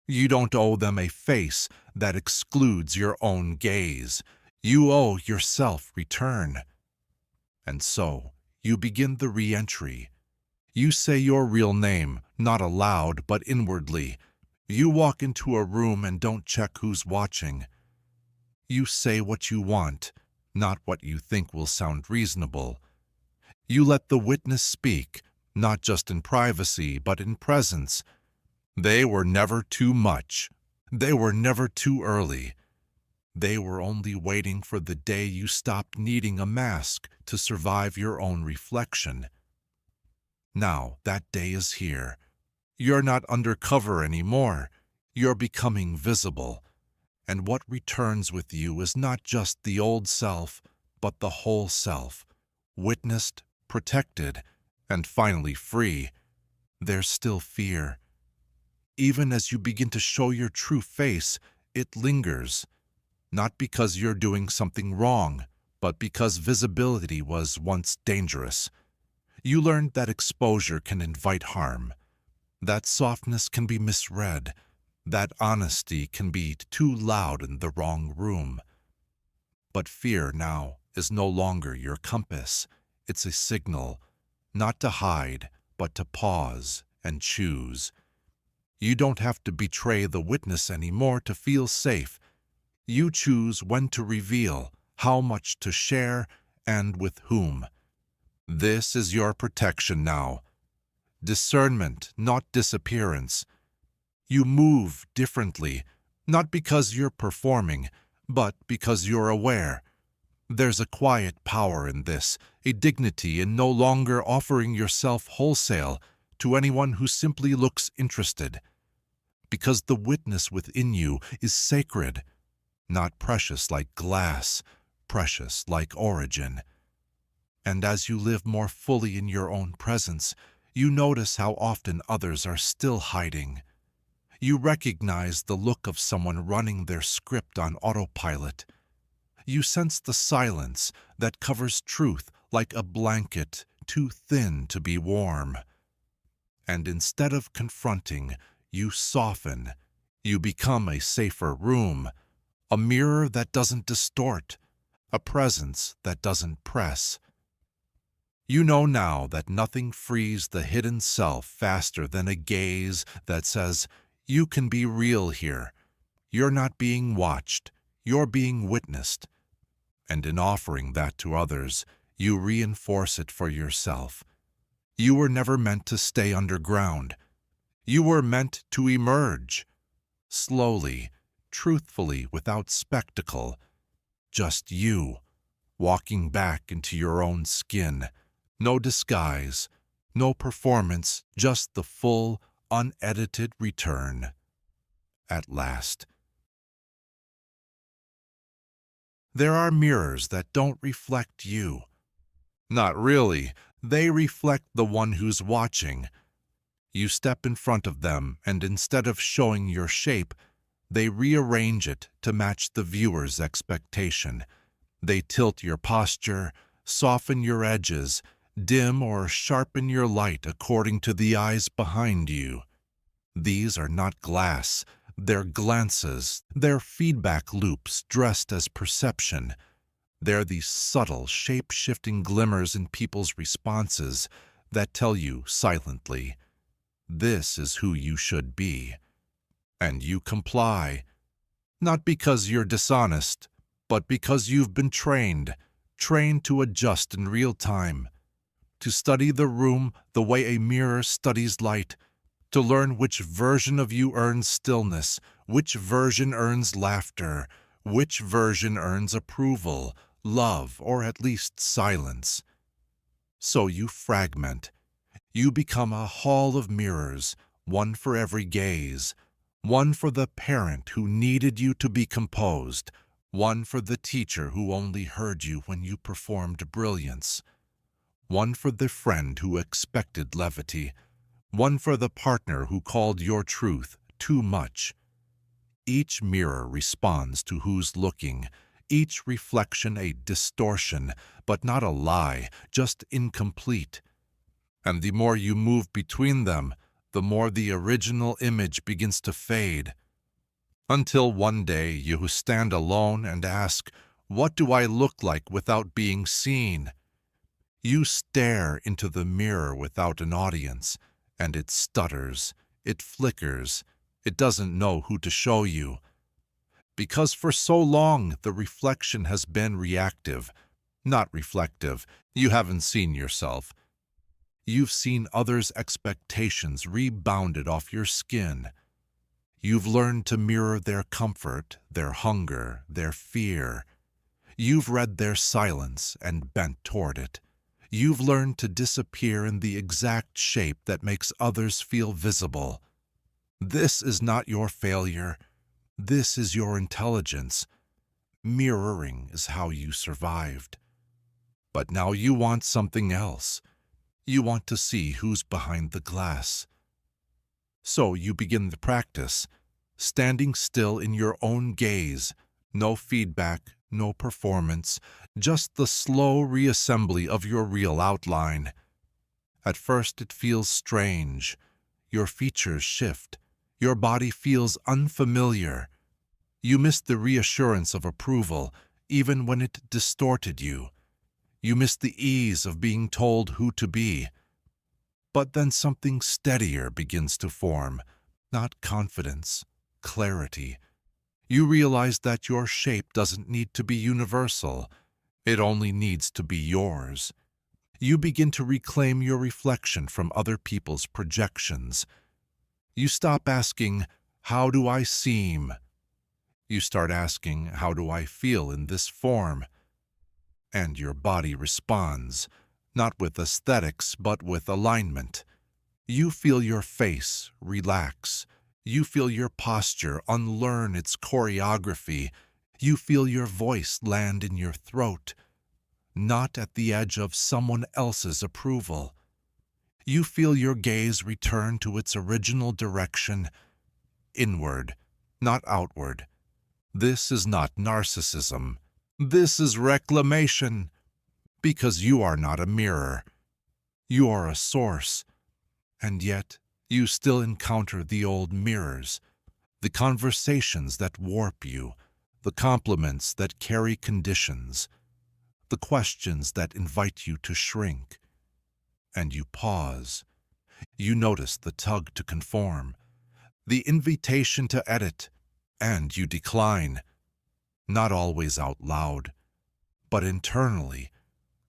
Speaker 1: You don't owe them a face that excludes your own gaze. You owe yourself return. And so, you begin the re-entry. You say your real name, not aloud but inwardly. You walk into a room and don't check who's watching. You say what you want, not what you think will sound reasonable. You let the witness speak, not just in privacy but in presence. They were never too much. They were never too early. They were only waiting for the day you stopped needing a mask to survive your own reflection. Now that day is here. You're not undercover anymore. You're becoming visible. And what returns with you is not just the old self, but the whole self, witnessed, protected, and finally free. There's still fear. Even as you begin to show your true face, it lingers. Not because you're doing something wrong, but because visibility was once dangerous. You learned that exposure can invite harm, That softness can be misread. That honesty can be too loud in the wrong room. But fear now is no longer your compass. It's a signal, not to hide, but to pause and choose. You don't have to betray the witness anymore to feel safe. You choose when to reveal, how much to share, and with whom. This is your protection now. Discernment, not disappearance. You move differently, not because you're performing, but because you're aware. There's a quiet power in this, a dignity in no longer offering yourself wholesale to anyone who simply looks interested. Because the witness within you is sacred, not precious like glass, precious like origin. And as you live more fully in your own presence, you notice how often others are still hiding. You recognize the look of someone running their script on autopilot. You sense the silence that covers truth like a blanket too thin to be warm. And instead of confronting, you soften. You become a safer room, a mirror that doesn't distort, a presence that doesn't press. You know now that nothing frees the hidden self faster than a gaze that says, "You can be real here. You're not being watched. You're being witnessed." And in offering that to others, you reinforce it for yourself. You were never meant to stay underground. You were meant to emerge. Slowly, truthfully, without spectacle. Just you, walking back into your own skin. No disguise, no performance, just the full, unedited return. At last. There are mirrors that don't reflect you. Not really. They reflect the one who's watching. You step in front of them, and instead of showing your shape, they rearrange it to match the viewer's expectation. They tilt your posture, soften your edges, dim or sharpen your light according to the eyes behind you. These are not glass. They're glances. They're feedback loops dressed as perception. They're these subtle, shape-shifting glimmers in people's responses that tell you silently, this is who you should be. And you comply, not because you're dishonest, but because you've been trained to adjust in real time, to study the room the way a mirror studies light, to learn which version of you earns stillness, which version earns laughter, which version earns approval, love, or at least silence. So you fragment. You become a hall of mirrors, one for every gaze, one for the parent who needed you to be composed, one for the teacher who only heard you when you performed brilliance, one for the friend who expected levity, one for the partner who called your truth too much. Each mirror responds to who's looking, each reflection a distortion, but not a lie, just incomplete. And the more you move between them, the more the original image begins to fade. Until one day you stand alone and ask, what do I look like without being seen? You stare into the mirror without an audience, and it stutters, it flickers, it doesn't know who to show you. Because for so long the reflection has been reactive, not reflective. You haven't seen yourself. You've seen others' expectations rebounded off your skin. You've learned to mirror their comfort, their hunger, their fear. You've read their silence and bent toward it. You've learned to disappear in the exact shape that makes others feel visible. This is not your failure. This is your intelligence. Mirroring is how you survived. But now you want something else. You want to see who's behind the glass. So you begin the practice, standing still in your own gaze, no feedback, no performance, just the slow reassembly of your real outline. At first it feels strange. Your features shift. Your body feels unfamiliar. You miss the reassurance of approval, even when it distorted you. You miss the ease of being told who to be. But then something steadier begins to form, not confidence, clarity. You realize that your shape doesn't need to be universal. It only needs to be yours. You begin to reclaim your reflection from other people's projections. You stop asking, "How do I seem?" You start asking, "How do I feel in this form?" And your body responds, not with aesthetics, but with alignment. You feel your face relax. You feel your posture unlearn its choreography. You feel your voice land in your throat, not at the edge of someone else's approval. You feel your gaze return to its original direction, inward, not outward. This is not narcissism. This is reclamation, because you are not a mirror. You are a source, and yet you still encounter the old mirrors, the conversations that warp you, the compliments that carry conditions, the questions that invite you to shrink. And you pause. You notice the tug to conform, the invitation to edit, and you decline. Not always out loud, but internally,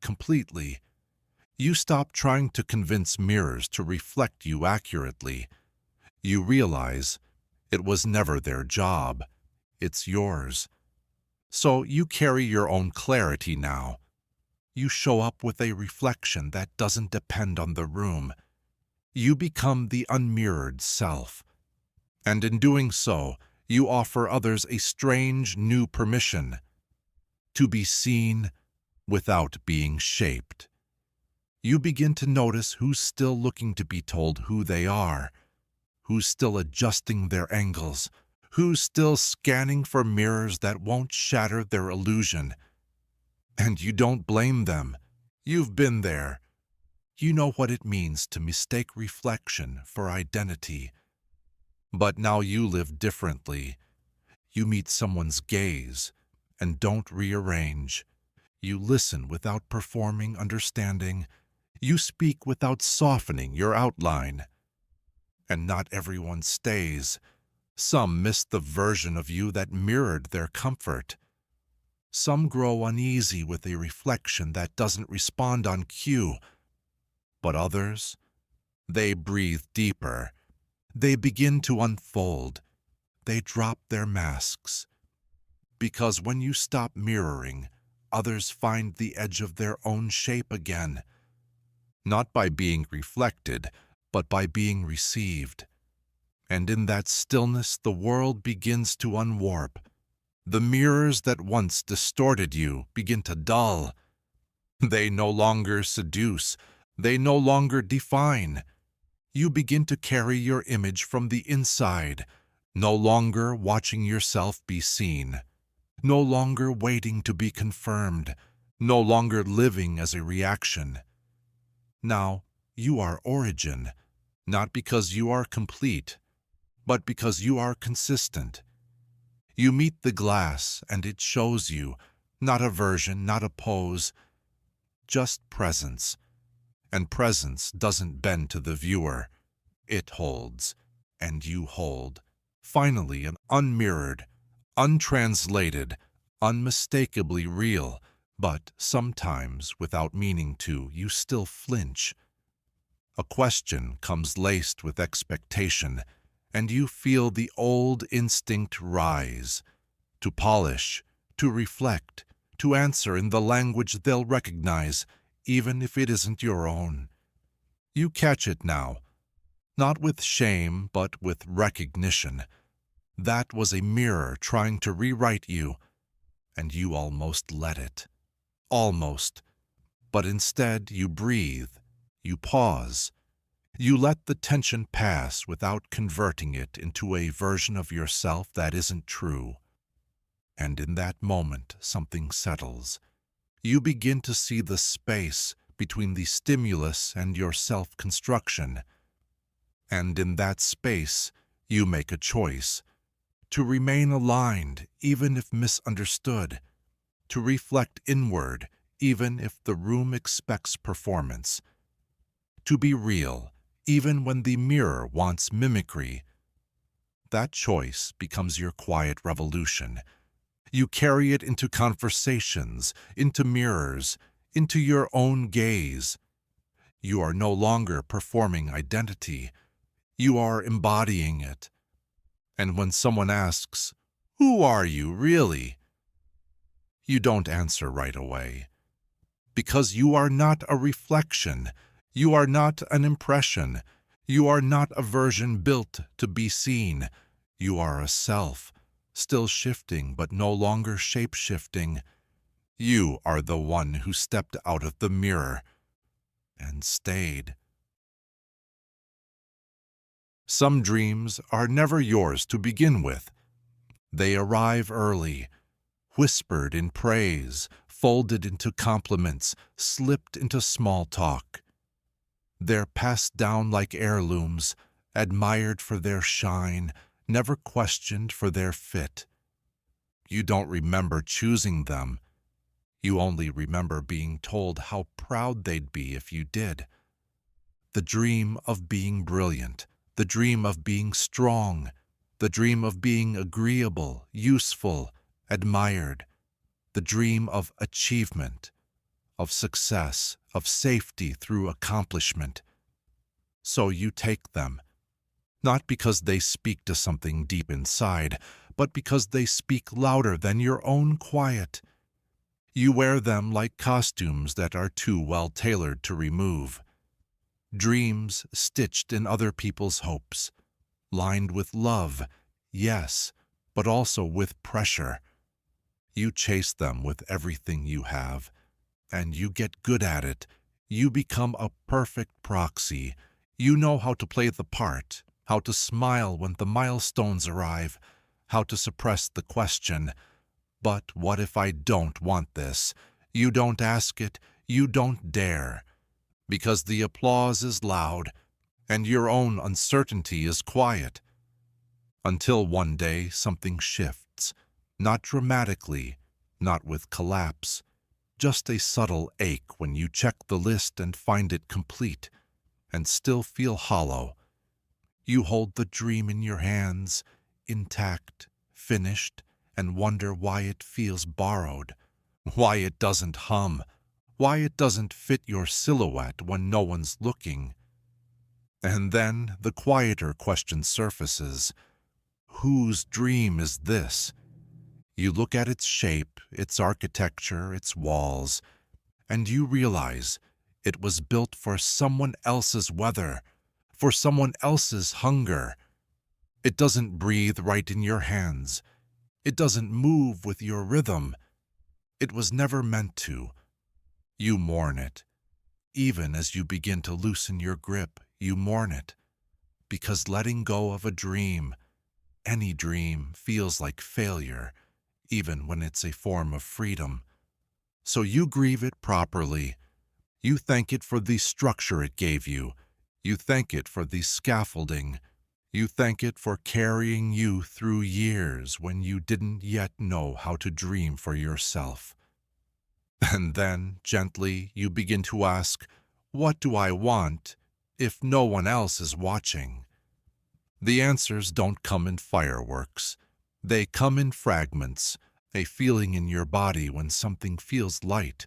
Speaker 1: completely. You stop trying to convince mirrors to reflect you accurately. You realize it was never their job. It's yours. So you carry your own clarity now. You show up with a reflection that doesn't depend on the room. You become the unmirrored self. And in doing so, you offer others a strange new permission to be seen without being shaped. You begin to notice who's still looking to be told who they are, who's still adjusting their angles, who's still scanning for mirrors that won't shatter their illusion. And you don't blame them. You've been there. You know what it means to mistake reflection for identity. But now you live differently. You meet someone's gaze and don't rearrange. You listen without performing understanding. You speak without softening your outline. And not everyone stays. Some miss the version of you that mirrored their comfort. Some grow uneasy with a reflection that doesn't respond on cue. But others, they breathe deeper. They begin to unfold. They drop their masks. Because when you stop mirroring, others find the edge of their own shape again. Not by being reflected, but by being received. And in that stillness, the world begins to unwarp. The mirrors that once distorted you begin to dull. They no longer seduce. They no longer define. You begin to carry your image from the inside, no longer watching yourself be seen, no longer waiting to be confirmed, no longer living as a reaction. Now, you are origin, not because you are complete, but because you are consistent. You meet the glass and it shows you, not a version, not a pose, just presence. And presence doesn't bend to the viewer. It holds, and you hold. Finally, an unmirrored, untranslated, unmistakably real, but sometimes, without meaning to, you still flinch. A question comes laced with expectation, and you feel the old instinct rise, to polish, to reflect, to answer in the language they'll recognize, even if it isn't your own. You catch it now, not with shame, but with recognition. That was a mirror trying to rewrite you, and you almost let it. Almost. But instead you breathe, you pause. You let the tension pass without converting it into a version of yourself that isn't true. And in that moment, something settles. You begin to see the space between the stimulus and your self-construction. And in that space, you make a choice to remain aligned even if misunderstood, to reflect inward even if the room expects performance, to be real even when the mirror wants mimicry. That choice becomes your quiet revolution. You carry it into conversations, into mirrors, into your own gaze. You are no longer performing identity. You are embodying it. And when someone asks, "Who are you really?" you don't answer right away. Because you are not a reflection. You are not an impression. You are not a version built to be seen. You are a self, still shifting but no longer shape-shifting. You are the one who stepped out of the mirror and stayed. Some dreams are never yours to begin with. They arrive early, whispered in praise, folded into compliments, slipped into small talk. They're passed down like heirlooms, admired for their shine, never questioned for their fit. You don't remember choosing them. You only remember being told how proud they'd be if you did. The dream of being brilliant, the dream of being strong, the dream of being agreeable, useful, admired, the dream of achievement, of success, of safety through accomplishment. So you take them, not because they speak to something deep inside, but because they speak louder than your own quiet. You wear them like costumes that are too well tailored to remove. Dreams stitched in other people's hopes, lined with love, yes, but also with pressure. You chase them with everything you have, and you get good at it. You become a perfect proxy. You know how to play the part, how to smile when the milestones arrive, how to suppress the question, "But what if I don't want this?" You don't ask it, you don't dare, because the applause is loud and your own uncertainty is quiet. Until one day something shifts, not dramatically, not with collapse, just a subtle ache when you check the list and find it complete, and still feel hollow. You hold the dream in your hands, intact, finished, and wonder why it feels borrowed, why it doesn't hum, why it doesn't fit your silhouette when no one's looking. And then the quieter question surfaces. Whose dream is this? You look at its shape, its architecture, its walls, and you realize it was built for someone else's weather, for someone else's hunger. It doesn't breathe right in your hands. It doesn't move with your rhythm. It was never meant to. You mourn it. Even as you begin to loosen your grip, you mourn it. Because letting go of a dream, any dream, feels like failure, even when it's a form of freedom. So you grieve it properly. You thank it for the structure it gave you. You thank it for the scaffolding. You thank it for carrying you through years when you didn't yet know how to dream for yourself. And then, gently, you begin to ask, what do I want if no one else is watching? The answers don't come in fireworks. They come in fragments, a feeling in your body when something feels light,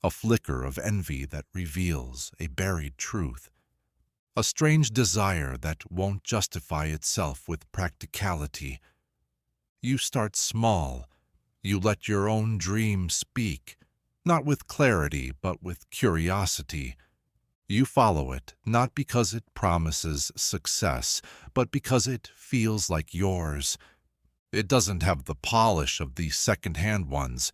Speaker 1: a flicker of envy that reveals a buried truth, a strange desire that won't justify itself with practicality. You start small. You let your own dream speak, not with clarity, but with curiosity. You follow it, not because it promises success, but because it feels like yours. It doesn't have the polish of the second-hand ones.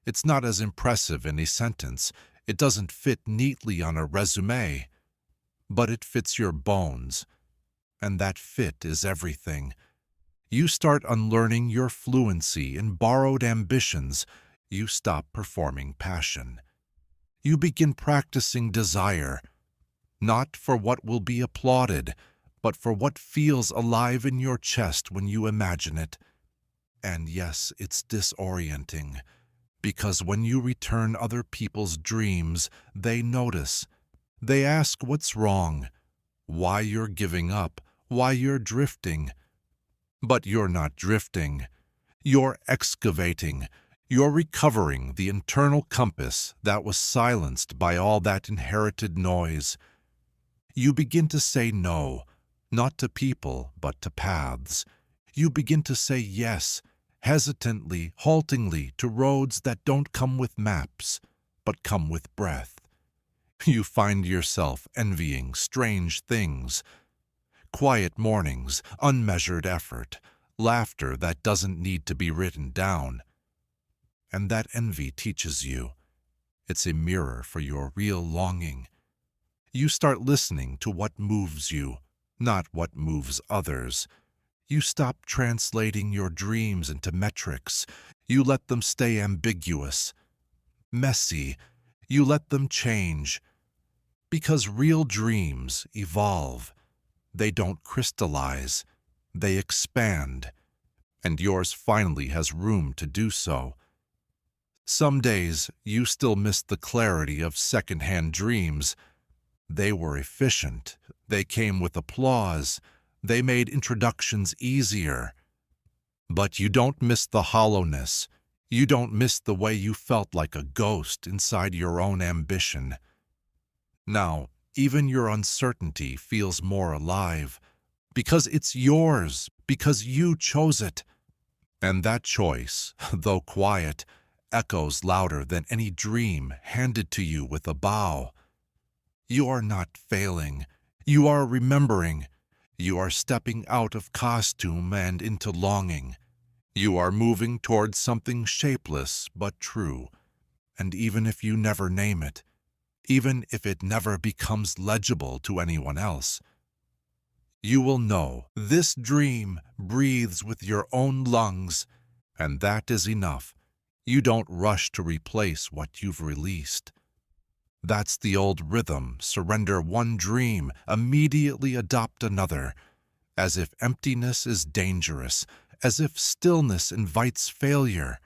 Speaker 1: It's not as impressive in a sentence. It doesn't fit neatly on a resume. But it fits your bones, and that fit is everything. You start unlearning your fluency in borrowed ambitions. You stop performing passion. You begin practicing desire, not for what will be applauded, but for what feels alive in your chest when you imagine it. And yes, it's disorienting, because when you return other people's dreams, they notice. They ask what's wrong, why you're giving up, why you're drifting. But you're not drifting. You're excavating. You're recovering the internal compass that was silenced by all that inherited noise. You begin to say no, not to people, but to paths. You begin to say yes, hesitantly, haltingly, to roads that don't come with maps, but come with breath. You find yourself envying strange things. Quiet mornings, unmeasured effort, laughter that doesn't need to be written down. And that envy teaches you. It's a mirror for your real longing. You start listening to what moves you, not what moves others. You stop translating your dreams into metrics. You let them stay ambiguous, messy. You let them change. Because real dreams evolve. They don't crystallize. They expand. And yours finally has room to do so. Some days you still miss the clarity of secondhand dreams. They were efficient. They came with applause. They made introductions easier. But you don't miss the hollowness. You don't miss the way you felt like a ghost inside your own ambition. Now, even your uncertainty feels more alive, because it's yours, because you chose it. And that choice, though quiet, echoes louder than any dream handed to you with a bow. You are not failing. You are remembering. You are stepping out of costume and into longing. You are moving towards something shapeless but true. And even if you never name it, even if it never becomes legible to anyone else, you will know this dream breathes with your own lungs, and that is enough. You don't rush to replace what you've released. That's the old rhythm: surrender one dream, immediately adopt another, as if emptiness is dangerous, as if stillness invites failure.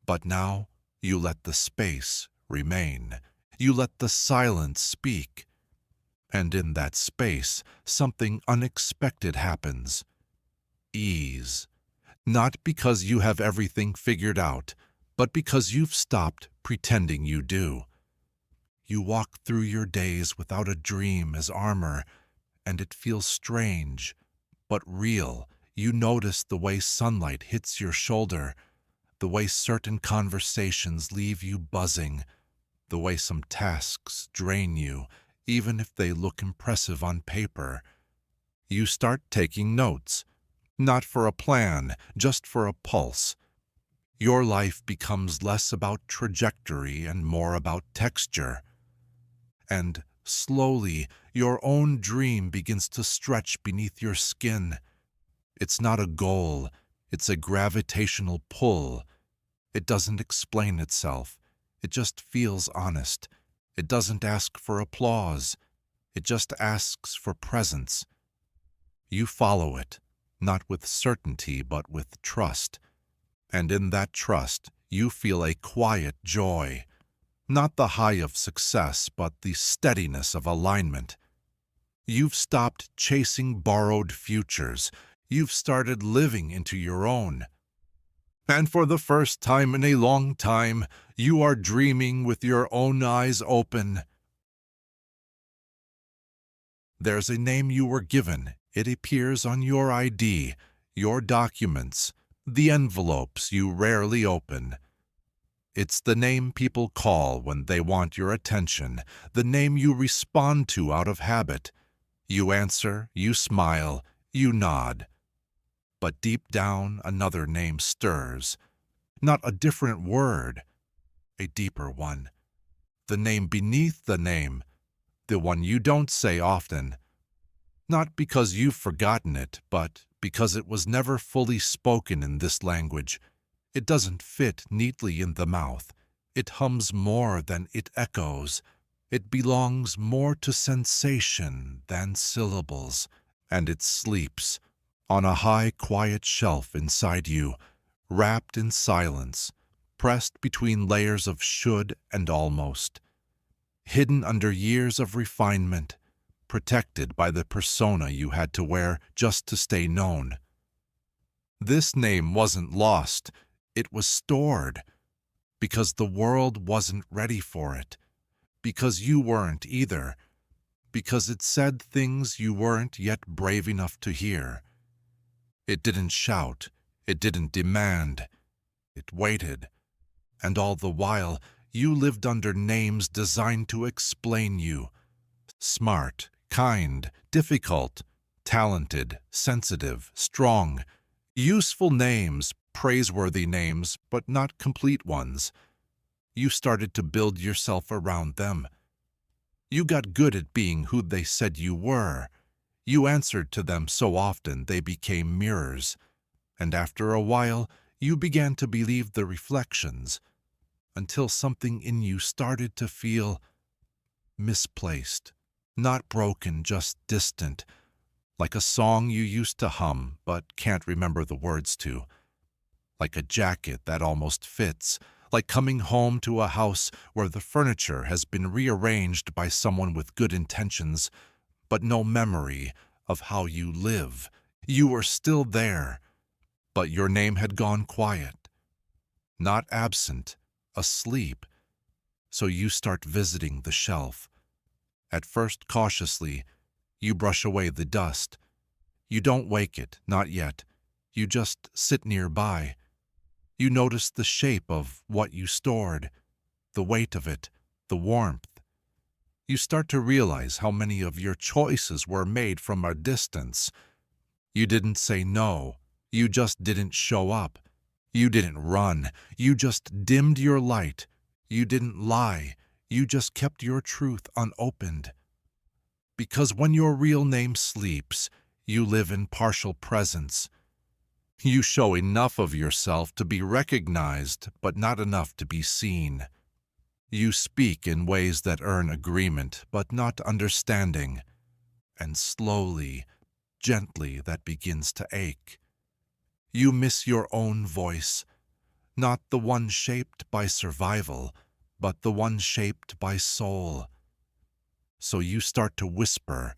Speaker 1: But now you let the space remain. You let the silence speak. And in that space, something unexpected happens. Ease. Not because you have everything figured out, but because you've stopped pretending you do. You walk through your days without a dream as armor, and it feels strange, but real. You notice the way sunlight hits your shoulder, the way certain conversations leave you buzzing, the way some tasks drain you, even if they look impressive on paper. You start taking notes, not for a plan, just for a pulse. Your life becomes less about trajectory and more about texture. And slowly, your own dream begins to stretch beneath your skin. It's not a goal, it's a gravitational pull. It doesn't explain itself. It just feels honest. It doesn't ask for applause. It just asks for presence. You follow it, not with certainty, but with trust. And in that trust, you feel a quiet joy. Not the high of success, but the steadiness of alignment. You've stopped chasing borrowed futures. You've started living into your own. And for the first time in a long time, you are dreaming with your own eyes open. There's a name you were given. It appears on your ID, your documents, the envelopes you rarely open. It's the name people call when they want your attention, the name you respond to out of habit. You answer, you smile, you nod. But deep down, another name stirs. Not a different word, a deeper one. The name beneath the name, the one you don't say often. Not because you've forgotten it, but because it was never fully spoken in this language. It doesn't fit neatly in the mouth. It hums more than it echoes. It belongs more to sensation than syllables. and it sleeps on a high, quiet shelf inside you, wrapped in silence, pressed between layers of should and almost, hidden under years of refinement, protected by the persona you had to wear just to stay known. This name wasn't lost, it was stored, because the world wasn't ready for it, because you weren't either, because it said things you weren't yet brave enough to hear. It didn't shout, it didn't demand, it waited, and all the while you lived under names designed to explain you. Smart, kind, difficult, talented, sensitive, strong. Useful names, praiseworthy names, but not complete ones. You started to build yourself around them. You got good at being who they said you were. You answered to them so often they became mirrors. And after a while, you began to believe the reflections, until something in you started to feel misplaced, not broken, just distant, like a song you used to hum but can't remember the words to, like a jacket that almost fits, like coming home to a house where the furniture has been rearranged by someone with good intentions, but no memory of how you live. You were still there, but your name had gone quiet, not absent, asleep. So you start visiting the shelf. At first cautiously, you brush away the dust. You don't wake it, not yet. You just sit nearby. You notice the shape of what you stored, the weight of it, the warmth. You start to realize how many of your choices were made from a distance. You didn't say no. You just didn't show up. You didn't run. You just dimmed your light. You didn't lie. You just kept your truth unopened. Because when your real name sleeps, you live in partial presence. You show enough of yourself to be recognized, but not enough to be seen. You speak in ways that earn agreement, but not understanding. And slowly, gently, that begins to ache. You miss your own voice, not the one shaped by survival, but the one shaped by soul. So you start to whisper,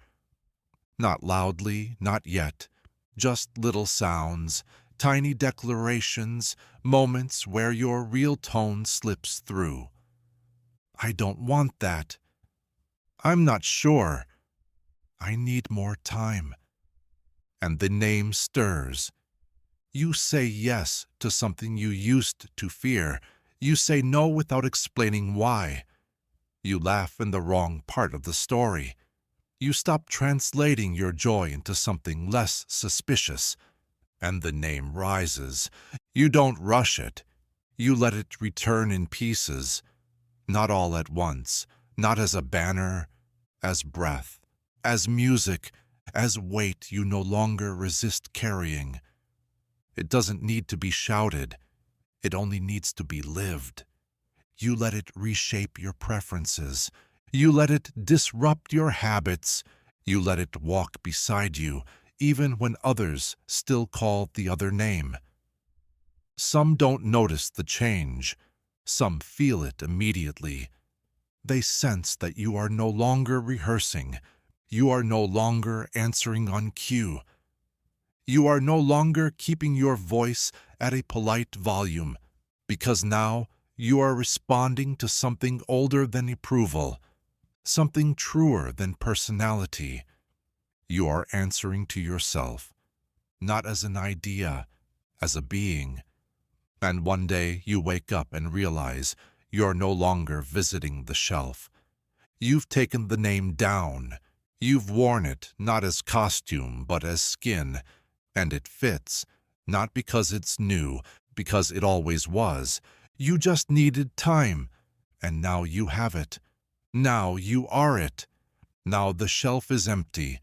Speaker 1: not loudly, not yet, just little sounds, tiny declarations, moments where your real tone slips through. I don't want that. I'm not sure. I need more time. And the name stirs. You say yes to something you used to fear. You say no without explaining why. You laugh in the wrong part of the story. You stop translating your joy into something less suspicious, and the name rises. You don't rush it. You let it return in pieces, not all at once, not as a banner, as breath, as music, as weight you no longer resist carrying. It doesn't need to be shouted. It only needs to be lived. You let it reshape your preferences. You let it disrupt your habits. You let it walk beside you, even when others still call the other name. Some don't notice the change. Some feel it immediately. They sense that you are no longer rehearsing. You are no longer answering on cue. You are no longer keeping your voice at a polite volume, because now you are responding to something older than approval, something truer than personality. You are answering to yourself, not as an idea, as a being. And one day you wake up and realize you're no longer visiting the shelf. You've taken the name down. You've worn it not as costume, but as skin. And it fits, not because it's new, because it always was. You just needed time, and now you have it. Now you are it. Now the shelf is empty,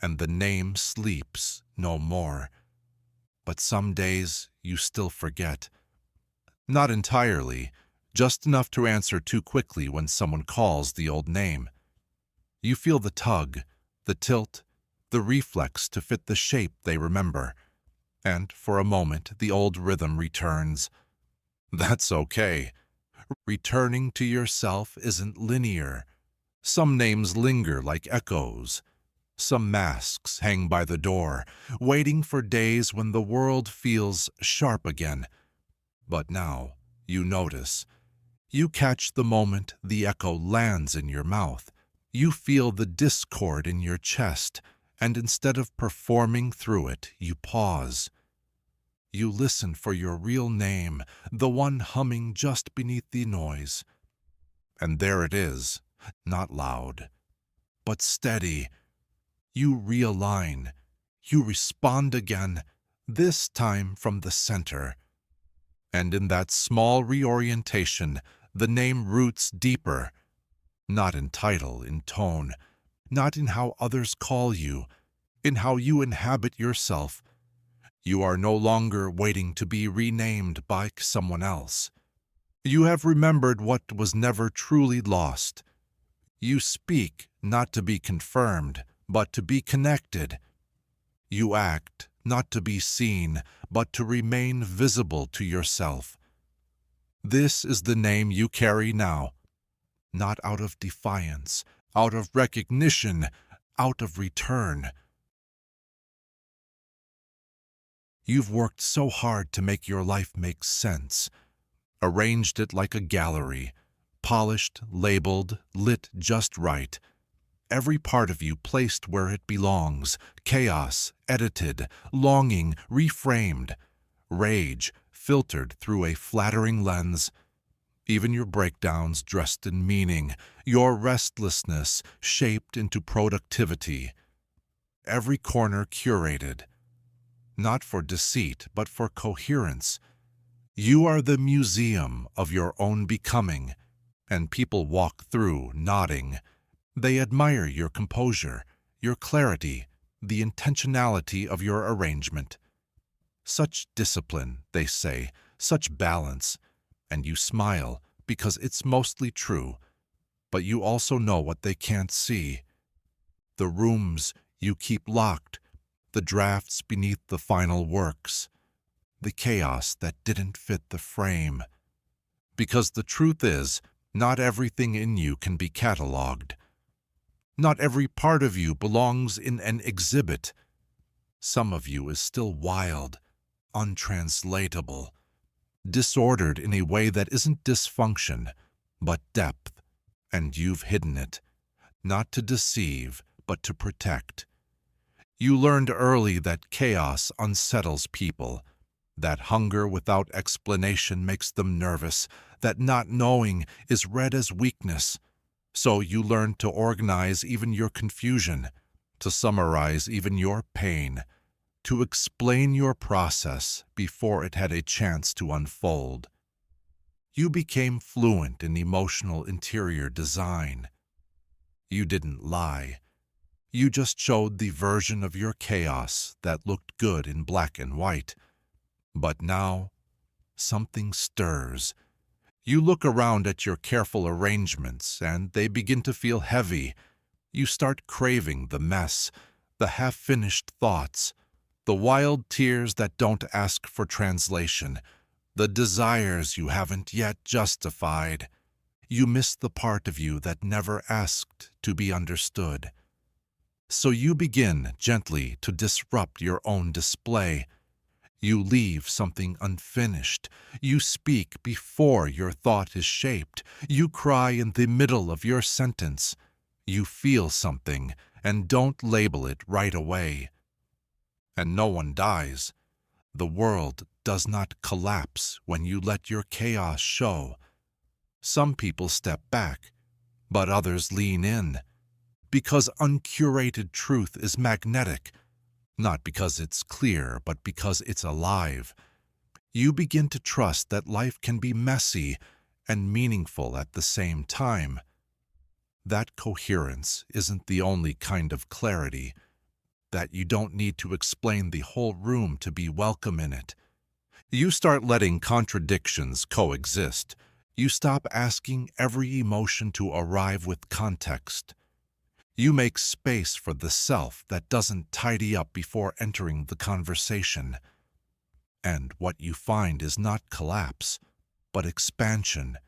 Speaker 1: and the name sleeps no more. But some days you still forget. Not entirely, just enough to answer too quickly when someone calls the old name. You feel the tug, the tilt, the reflex to fit the shape they remember. And for a moment, the old rhythm returns. That's okay. Returning to yourself isn't linear. Some names linger like echoes. Some masks hang by the door, waiting for days when the world feels sharp again. But now, you notice. You catch the moment the echo lands in your mouth. You feel the discord in your chest, and instead of performing through it, you pause. You listen for your real name, the one humming just beneath the noise. And there it is, not loud, but steady. You realign. You respond again, this time from the center. And in that small reorientation, the name roots deeper, not in title, in tone, not in how others call you, in how you inhabit yourself. You are no longer waiting to be renamed by someone else. You have remembered what was never truly lost. You speak not to be confirmed, but to be connected. You act not to be seen, but to remain visible to yourself. This is the name you carry now, not out of defiance, out of recognition, out of return. You've worked so hard to make your life make sense, arranged it like a gallery, polished, labeled, lit just right. Every part of you placed where it belongs, chaos, edited, longing, reframed, rage, filtered through a flattering lens. Even your breakdowns dressed in meaning, your restlessness shaped into productivity. Every corner curated, not for deceit, but for coherence. You are the museum of your own becoming, and people walk through nodding. They admire your composure, your clarity, the intentionality of your arrangement. Such discipline, they say, such balance, and you smile because it's mostly true, but you also know what they can't see. The rooms you keep locked, the drafts beneath the final works, the chaos that didn't fit the frame. Because the truth is, not everything in you can be catalogued. Not every part of you belongs in an exhibit. Some of you is still wild, untranslatable, disordered in a way that isn't dysfunction, but depth, and you've hidden it, not to deceive, but to protect. You learned early that chaos unsettles people, that hunger without explanation makes them nervous, that not knowing is read as weakness. So you learned to organize even your confusion, to summarize even your pain, to explain your process before it had a chance to unfold. You became fluent in emotional interior design. You didn't lie. You just showed the version of your chaos that looked good in black and white. But now, something stirs. You look around at your careful arrangements, and they begin to feel heavy. You start craving the mess, the half-finished thoughts, the wild tears that don't ask for translation, the desires you haven't yet justified. You miss the part of you that never asked to be understood. So you begin gently to disrupt your own display. You leave something unfinished. You speak before your thought is shaped. You cry in the middle of your sentence. You feel something and don't label it right away. And no one dies. The world does not collapse when you let your chaos show. Some people step back, but others lean in. Because uncurated truth is magnetic, not because it's clear, but because it's alive. You begin to trust that life can be messy and meaningful at the same time. That coherence isn't the only kind of clarity, that you don't need to explain the whole room to be welcome in it. You start letting contradictions coexist. You stop asking every emotion to arrive with context. You make space for the self that doesn't tidy up before entering the conversation. And what you find is not collapse, but expansion.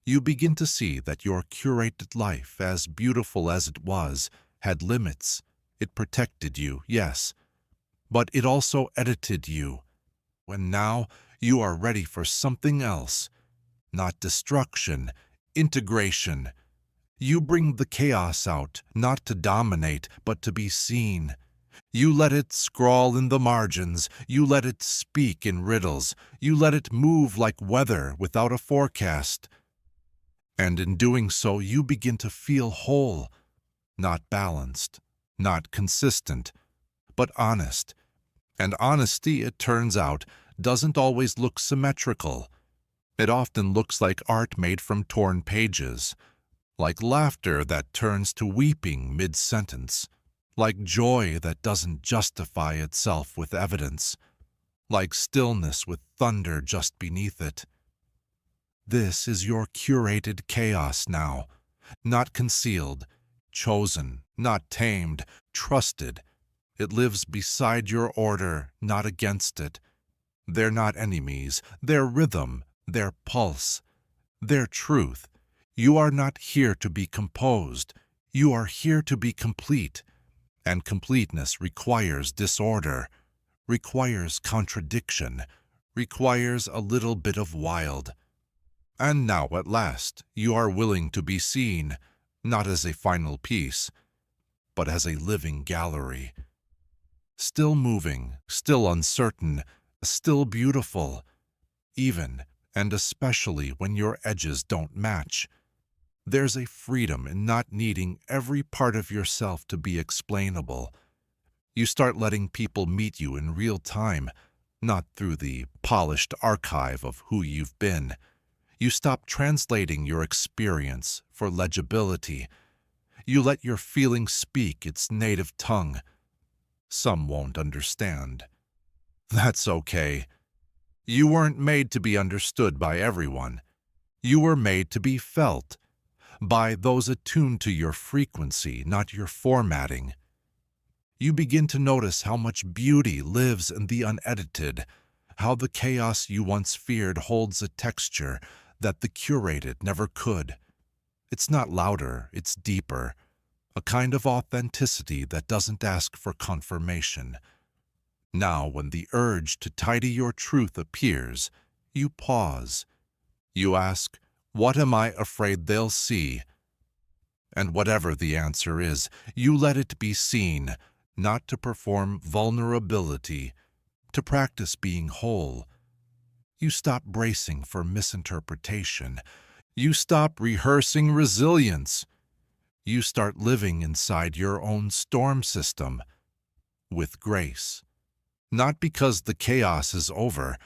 Speaker 1: You begin to see that your curated life, as beautiful as it was, had limits. It protected you, yes, but it also edited you. When now you are ready for something else, not destruction, integration. You bring the chaos out, not to dominate, but to be seen. You let it scrawl in the margins, you let it speak in riddles, you let it move like weather without a forecast. And in doing so, you begin to feel whole, not balanced, not consistent, but honest. And honesty, it turns out, doesn't always look symmetrical. It often looks like art made from torn pages, like laughter that turns to weeping mid-sentence, like joy that doesn't justify itself with evidence, like stillness with thunder just beneath it. This is your curated chaos now, not concealed, chosen, not tamed, trusted. It lives beside your order, not against it. They're not enemies, they're rhythm, their pulse, their truth. You are not here to be composed. You are here to be complete. And completeness requires disorder, requires contradiction, requires a little bit of wild. And now, at last, you are willing to be seen, not as a final piece, but as a living gallery. Still moving, still uncertain, still beautiful, even and especially when your edges don't match. There's a freedom in not needing every part of yourself to be explainable. You start letting people meet you in real time, not through the polished archive of who you've been. You stop translating your experience for legibility. You let your feeling speak its native tongue. Some won't understand. That's okay. You weren't made to be understood by everyone. You were made to be felt by those attuned to your frequency, not your formatting. You begin to notice how much beauty lives in the unedited, how the chaos you once feared holds a texture that the curated never could. It's not louder, it's deeper, a kind of authenticity that doesn't ask for confirmation. Now, when the urge to tidy your truth appears, you pause. You ask, what am I afraid they'll see? And whatever the answer is, you let it be seen, not to perform vulnerability, to practice being whole. You stop bracing for misinterpretation. You stop rehearsing resilience. You start living inside your own storm system with grace. Not because the chaos is over,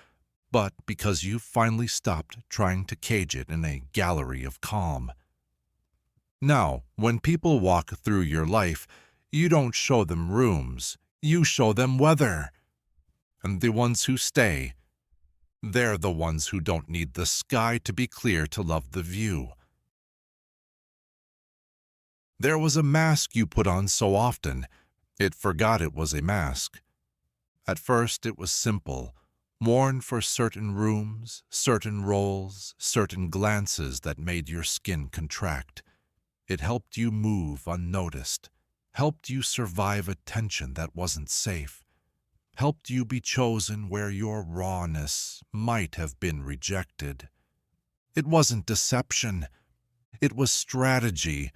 Speaker 1: but because you've finally stopped trying to cage it in a gallery of calm. Now, when people walk through your life, you don't show them rooms, you show them weather. And the ones who stay, they're the ones who don't need the sky to be clear to love the view. There was a mask you put on so often, it forgot it was a mask. At first it was simple, worn for certain rooms, certain roles, certain glances that made your skin contract. It helped you move unnoticed, helped you survive a tension that wasn't safe, helped you be chosen where your rawness might have been rejected. It wasn't deception, it was strategy.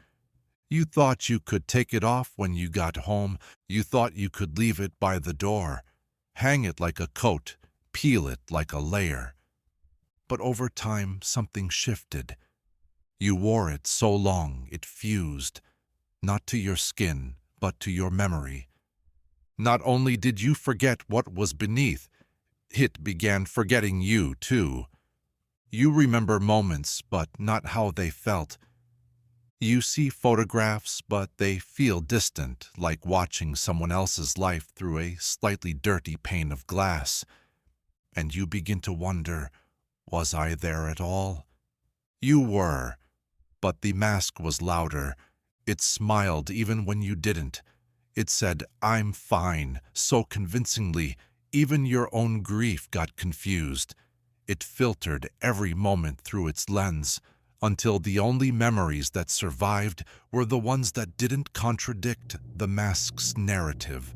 Speaker 1: You thought you could take it off when you got home, you thought you could leave it by the door, hang it like a coat, peel it like a layer. But over time, something shifted. You wore it so long it fused, not to your skin, but to your memory. Not only did you forget what was beneath, it began forgetting you, too. You remember moments, but not how they felt. You see photographs, but they feel distant, like watching someone else's life through a slightly dirty pane of glass. And you begin to wonder, was I there at all? You were, but the mask was louder. It smiled even when you didn't. It said, "I'm fine," so convincingly, even your own grief got confused. It filtered every moment through its lens, until the only memories that survived were the ones that didn't contradict the mask's narrative.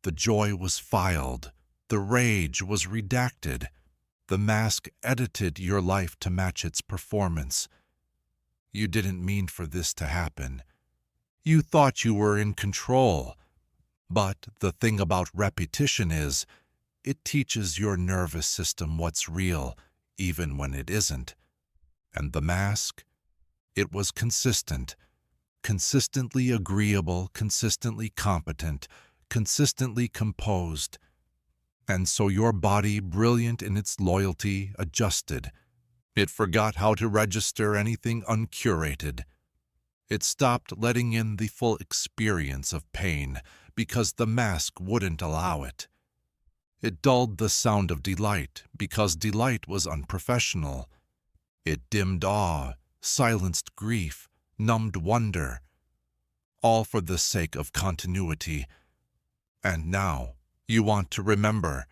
Speaker 1: The joy was filed. The rage was redacted. The mask edited your life to match its performance. You didn't mean for this to happen. You thought you were in control. But the thing about repetition is, it teaches your nervous system what's real, even when it isn't. And the mask? It was consistent. Consistently agreeable, consistently competent, consistently composed. And so your body, brilliant in its loyalty, adjusted. It forgot how to register anything uncurated. It stopped letting in the full experience of pain because the mask wouldn't allow it. It dulled the sound of delight because delight was unprofessional. It dimmed awe, silenced grief, numbed wonder, all for the sake of continuity. And now you want to remember,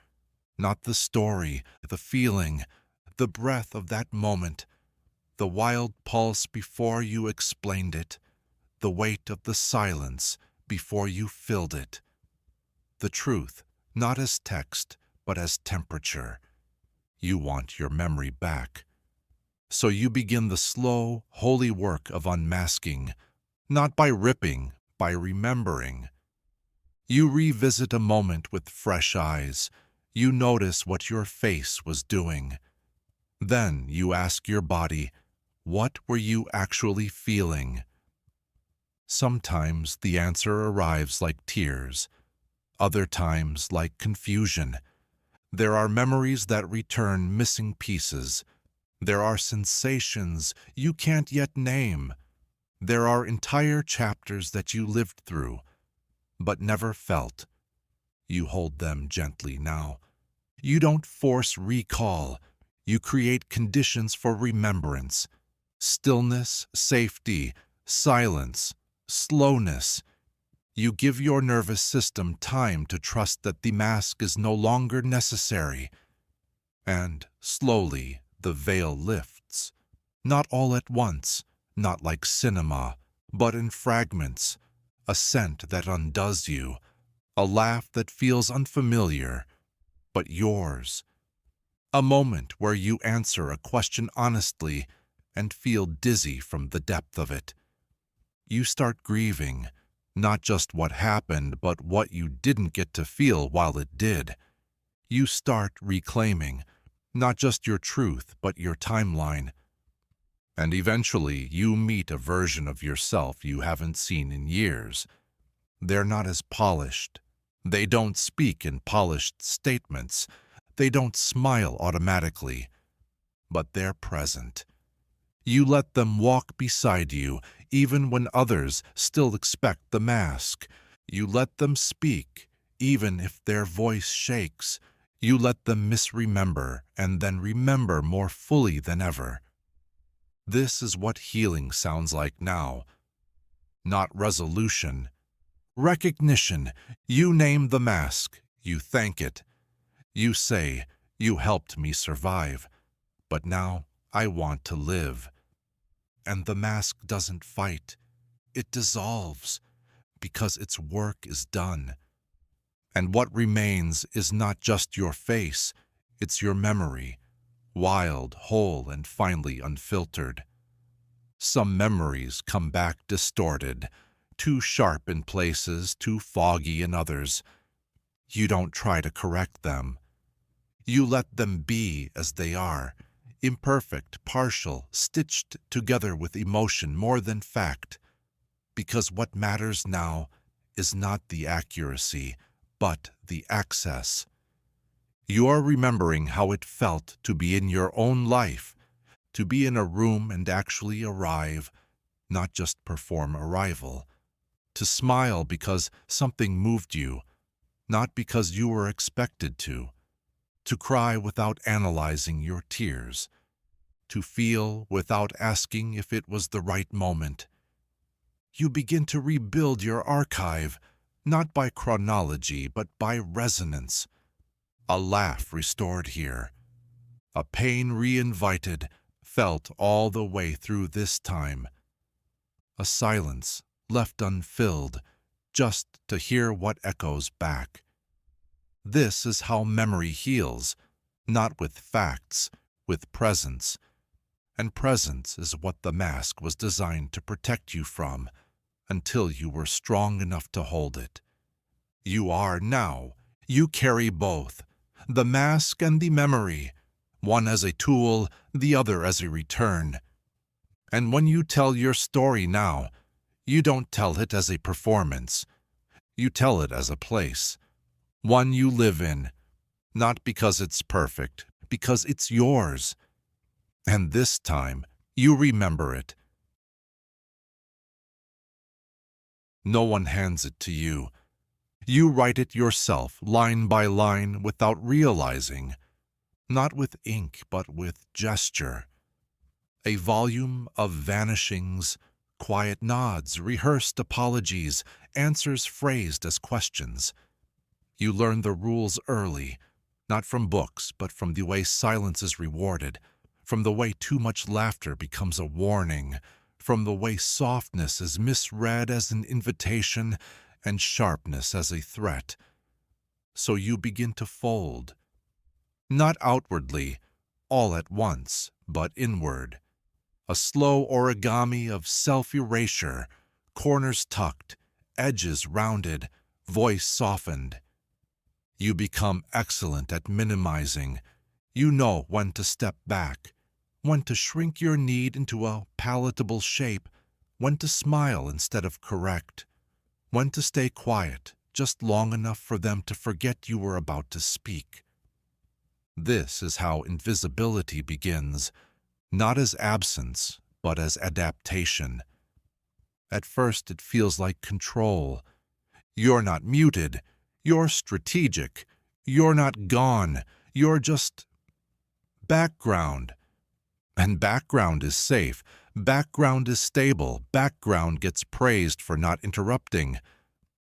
Speaker 1: not the story, the feeling, the breath of that moment, the wild pulse before you explained it, the weight of the silence before you filled it. The truth, not as text, but as temperature. You want your memory back. So you begin the slow, holy work of unmasking, not by ripping, by remembering. You revisit a moment with fresh eyes. You notice what your face was doing. Then you ask your body, what were you actually feeling? Sometimes the answer arrives like tears, other times like confusion. There are memories that return missing pieces. There are sensations you can't yet name. There are entire chapters that you lived through, but never felt. You hold them gently now. You don't force recall. You create conditions for remembrance. Stillness, safety, silence, slowness. You give your nervous system time to trust that the mask is no longer necessary. And slowly the veil lifts. Not all at once, not like cinema, but in fragments. A scent that undoes you. A laugh that feels unfamiliar, but yours. A moment where you answer a question honestly and feel dizzy from the depth of it. You start grieving, not just what happened, but what you didn't get to feel while it did. You start reclaiming, not just your truth, but your timeline. And eventually you meet a version of yourself you haven't seen in years. They're not as polished. They don't speak in polished statements. They don't smile automatically. But they're present. You let them walk beside you, even when others still expect the mask. You let them speak, even if their voice shakes. You let them misremember and then remember more fully than ever. This is what healing sounds like now. Not resolution. Recognition. You name the mask. You thank it. You say, "You helped me survive, but now I want to live." And the mask doesn't fight. It dissolves, because its work is done. And what remains is not just your face, it's your memory, wild, whole, and finally unfiltered. Some memories come back distorted, too sharp in places, too foggy in others. You don't try to correct them. You let them be as they are, imperfect, partial, stitched together with emotion more than fact. Because what matters now is not the accuracy, but the access. You are remembering how it felt to be in your own life, to be in a room and actually arrive, not just perform arrival. To smile because something moved you, not because you were expected to. To cry without analyzing your tears. To feel without asking if it was the right moment. You begin to rebuild your archive, not by chronology, but by resonance. A laugh restored here, a pain reinvited, felt all the way through this time. A silence left unfilled, just to hear what echoes back. This is how memory heals, not with facts, with presence. And presence is what the mask was designed to protect you from, until you were strong enough to hold it. You are now. You carry both, the mask and the memory, one as a tool, the other as a return. And when you tell your story now, you don't tell it as a performance. You tell it as a place, one you live in, not because it's perfect, because it's yours. And this time, you remember it. No one hands it to you. You write it yourself, line by line, without realizing, not with ink, but with gesture. A volume of vanishings, quiet nods, rehearsed apologies, answers phrased as questions. You learn the rules early, not from books, but from the way silence is rewarded, from the way too much laughter becomes a warning, from the way softness is misread as an invitation and sharpness as a threat. So you begin to fold, not outwardly, all at once, but inward. A slow origami of self-erasure, corners tucked, edges rounded, voice softened. You become excellent at minimizing. You know when to step back, when to shrink your need into a palatable shape, when to smile instead of correct, when to stay quiet just long enough for them to forget you were about to speak. This is how invisibility begins, not as absence, but as adaptation. At first it feels like control. You're not muted. You're strategic. You're not gone. You're just background. And background is safe. Background is stable. Background gets praised for not interrupting.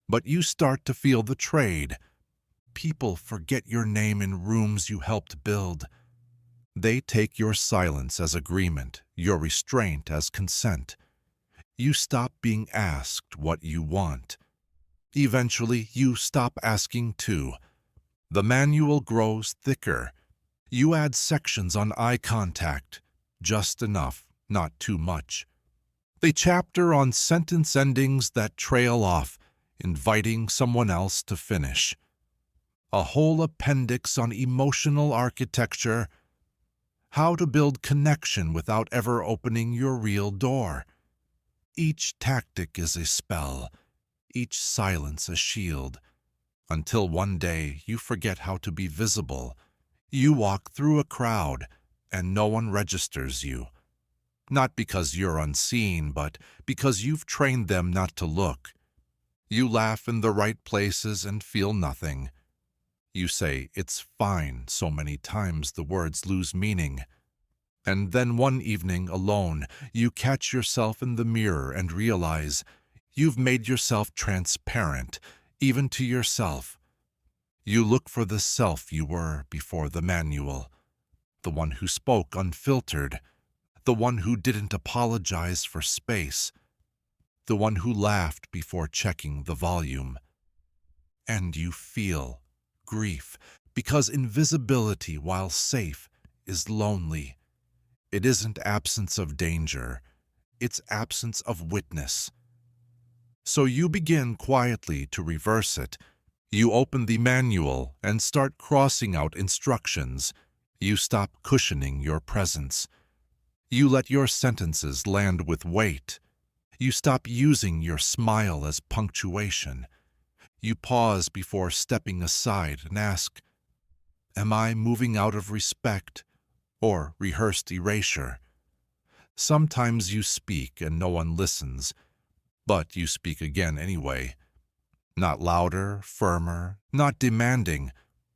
Speaker 1: But you start to feel the trade. People forget your name in rooms you helped build. They take your silence as agreement, your restraint as consent. You stop being asked what you want. Eventually, you stop asking too. The manual grows thicker. You add sections on eye contact, just enough, not too much. A chapter on sentence endings that trail off, inviting someone else to finish. A whole appendix on emotional architecture, how to build connection without ever opening your real door. Each tactic is a spell, each silence a shield, until one day you forget how to be visible. You walk through a crowd, and no one registers you. Not because you're unseen, but because you've trained them not to look. You laugh in the right places and feel nothing. You say, "It's fine," so many times the words lose meaning. And then one evening, alone, you catch yourself in the mirror and realize you've made yourself transparent, even to yourself. You look for the self you were before the manual, the one who spoke unfiltered, the one who didn't apologize for space, the one who laughed before checking the volume. And you feel grief, because invisibility, while safe, is lonely. It isn't absence of danger, it's absence of witness. So you begin quietly to reverse it. You open the manual and start crossing out instructions. You stop cushioning your presence. You let your sentences land with weight. You stop using your smile as punctuation. You pause before stepping aside and ask, "Am I moving out of respect or rehearsed erasure?" Sometimes you speak and no one listens, but you speak again anyway. Not louder, firmer, not demanding,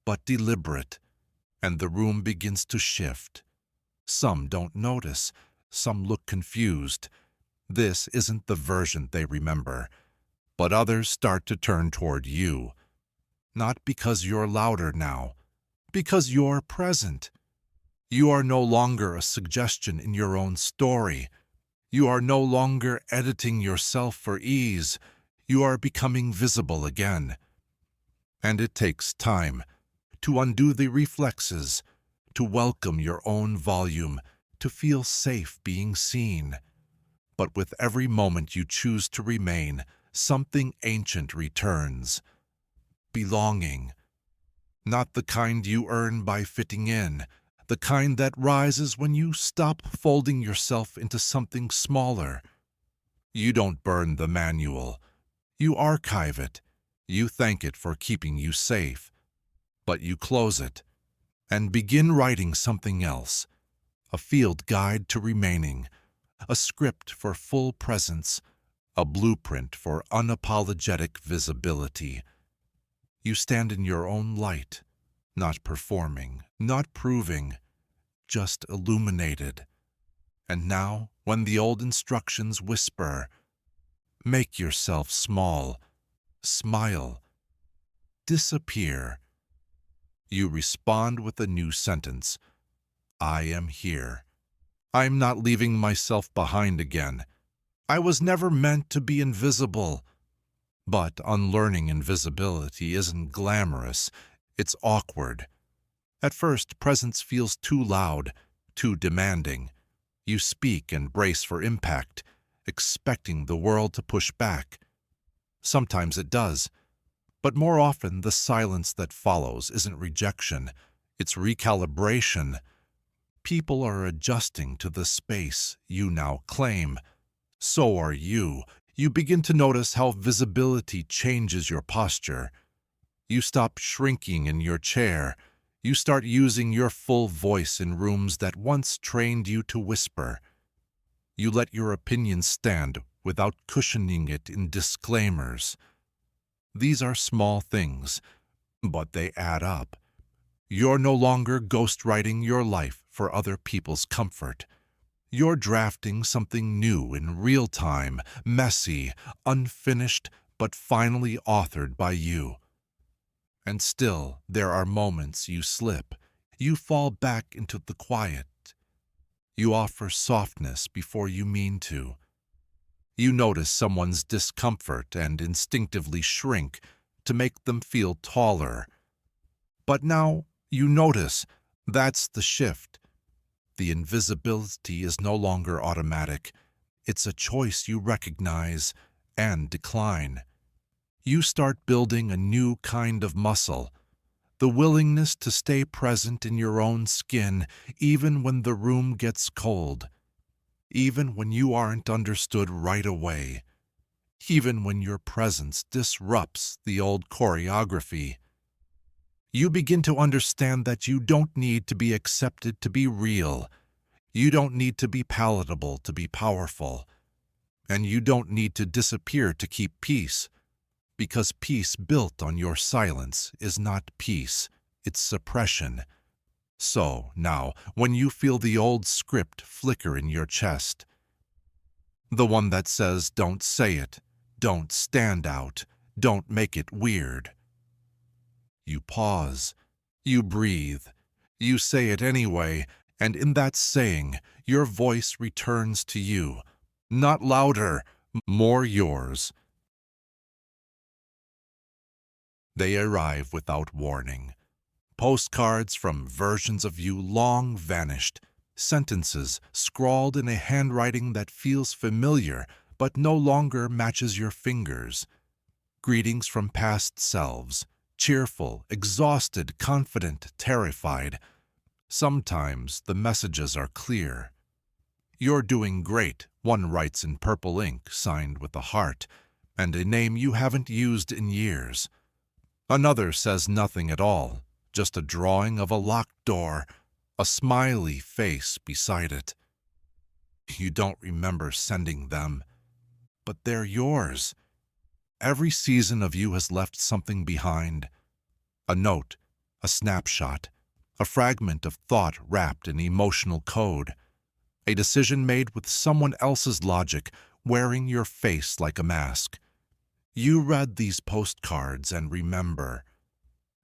Speaker 1: but deliberate. And the room begins to shift. Some don't notice, some look confused. This isn't the version they remember, but others start to turn toward you. Not because you're louder now, because you're present. You are no longer a suggestion in your own story. You are no longer editing yourself for ease. You are becoming visible again. And it takes time to undo the reflexes, to welcome your own volume, to feel safe being seen. But with every moment you choose to remain, something ancient returns. Belonging. Not the kind you earn by fitting in, the kind that rises when you stop folding yourself into something smaller. You don't burn the manual. You archive it. You thank it for keeping you safe. But you close it and begin writing something else. A field guide to remaining, a script for full presence, a blueprint for unapologetic visibility. You stand in your own light, not performing, not proving, just illuminated. And now, when the old instructions whisper, make yourself small, smile, disappear, you respond with a new sentence. I am here. I'm not leaving myself behind again. I was never meant to be invisible. But unlearning invisibility isn't glamorous. It's awkward. At first, presence feels too loud, too demanding. You speak and brace for impact, expecting the world to push back. Sometimes it does. But more often, the silence that follows isn't rejection. It's recalibration. People are adjusting to the space you now claim. So are you. You begin to notice how visibility changes your posture. You stop shrinking in your chair. You start using your full voice in rooms that once trained you to whisper. You let your opinion stand without cushioning it in disclaimers. These are small things, but they add up. You're no longer ghostwriting your life for other people's comfort. You're drafting something new in real time, messy, unfinished, but finally authored by you. And still, there are moments you slip. You fall back into the quiet. You offer softness before you mean to. You notice someone's discomfort and instinctively shrink to make them feel taller. But now you notice that's the shift. The invisibility is no longer automatic. It's a choice you recognize and decline. You start building a new kind of muscle, the willingness to stay present in your own skin even when the room gets cold, even when you aren't understood right away, even when your presence disrupts the old choreography. You begin to understand that you don't need to be accepted to be real. You don't need to be palatable to be powerful. And you don't need to disappear to keep peace. Because peace built on your silence is not peace, it's suppression. So, now, when you feel the old script flicker in your chest, the one that says, don't say it, don't stand out, don't make it weird, you pause, you breathe, you say it anyway, and in that saying, your voice returns to you, not louder, more yours. They arrive without warning. Postcards from versions of you long vanished, sentences scrawled in a handwriting that feels familiar but no longer matches your fingers. Greetings from past selves, cheerful, exhausted, confident, terrified. Sometimes the messages are clear. You're doing great, one writes in purple ink signed with a heart, and a name you haven't used in years. Another says nothing at all, just a drawing of a locked door, a smiley face beside it. You don't remember sending them, but they're yours. Every season of you has left something behind. A note, a snapshot, a fragment of thought wrapped in emotional code. A decision made with someone else's logic, wearing your face like a mask. You read these postcards and remember.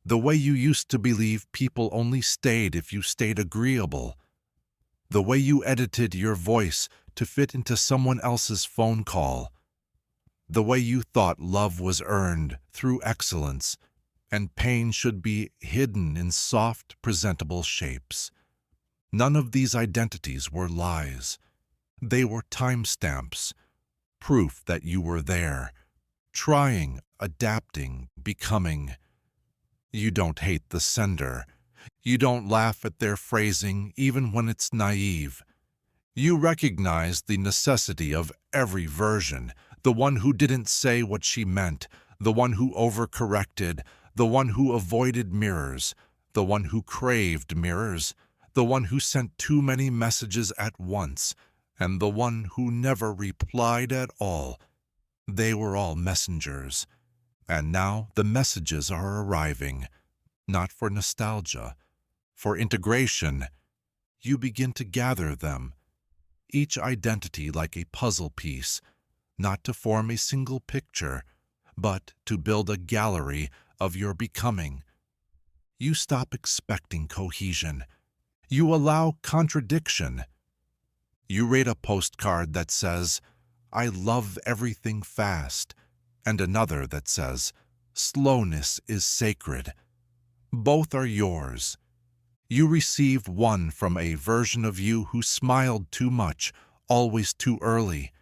Speaker 1: The way you used to believe people only stayed if you stayed agreeable. The way you edited your voice to fit into someone else's phone call. The way you thought love was earned through excellence, and pain should be hidden in soft, presentable shapes. None of these identities were lies. They were timestamps, proof that you were there, trying, adapting, becoming. You don't hate the sender. You don't laugh at their phrasing even when it's naive. You recognize the necessity of every version, the one who didn't say what she meant, the one who overcorrected, the one who avoided mirrors, the one who craved mirrors, the one who sent too many messages at once, and the one who never replied at all. They were all messengers. And now the messages are arriving, not for nostalgia, for integration. You begin to gather them, each identity like a puzzle piece, not to form a single picture, but to build a gallery of your becoming. You stop expecting cohesion. You allow contradiction. You read a postcard that says, "I love everything fast," and another that says, "Slowness is sacred." Both are yours. You received one from a version of you who smiled too much, always too early,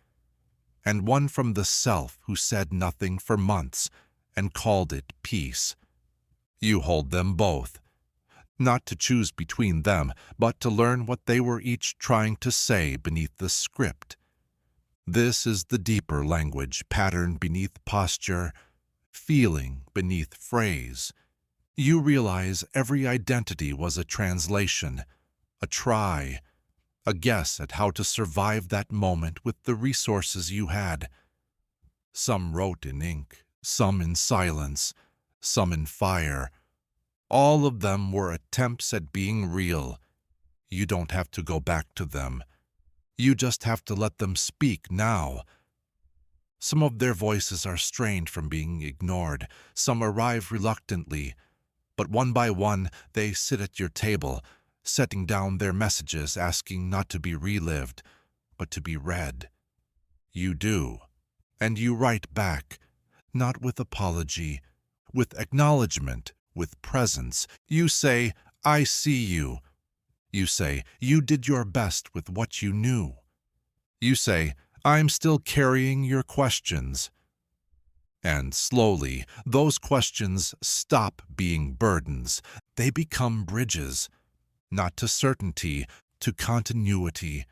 Speaker 1: and one from the self who said nothing for months and called it peace. You hold them both, not to choose between them, but to learn what they were each trying to say beneath the script. This is the deeper language, pattern beneath posture, feeling beneath phrase. You realize every identity was a translation, a try, a guess at how to survive that moment with the resources you had. Some wrote in ink, some in silence, some in fire. All of them were attempts at being real. You don't have to go back to them. You just have to let them speak now. Some of their voices are strained from being ignored. Some arrive reluctantly. But one by one, they sit at your table, setting down their messages, asking not to be relived, but to be read. You do. And you write back, not with apology, with acknowledgement, with presence. You say, "I see you." You say, "You did your best with what you knew." You say, "I'm still carrying your questions." And slowly, those questions stop being burdens. They become bridges, not to certainty, to continuity.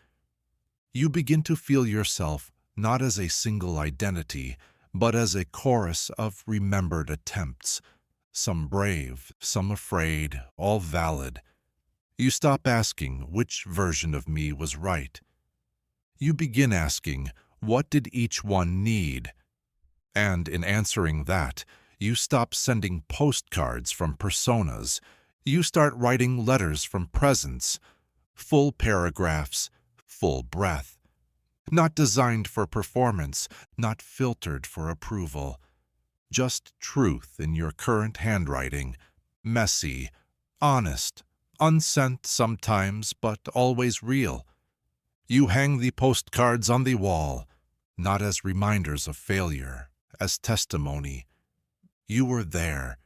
Speaker 1: You begin to feel yourself not as a single identity, but as a chorus of remembered attempts, some brave, some afraid, all valid. You stop asking which version of me was right. You begin asking, what did each one need? And in answering that, you stop sending postcards from personas. You start writing letters from presence, full paragraphs, full breath. Not designed for performance, not filtered for approval. Just truth in your current handwriting, messy, honest, unsent sometimes, but always real. You hang the postcards on the wall, not as reminders of failure, as testimony. You were there.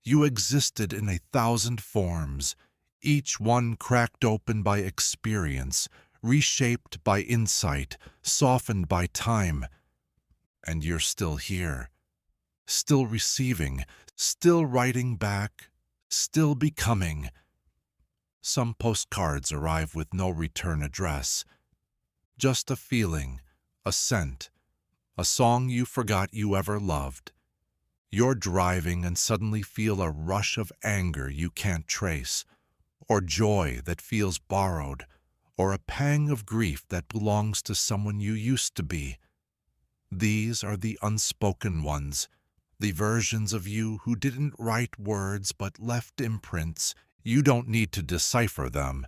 Speaker 1: You existed in 1,000 forms, each one cracked open by experience, reshaped by insight, softened by time. And you're still here, still receiving, still writing back, still becoming. Some postcards arrive with no return address, just a feeling, a scent, a song you forgot you ever loved. You're driving and suddenly feel a rush of anger you can't trace, or joy that feels borrowed, or a pang of grief that belongs to someone you used to be. These are the unspoken ones, the versions of you who didn't write words but left imprints. You don't need to decipher them.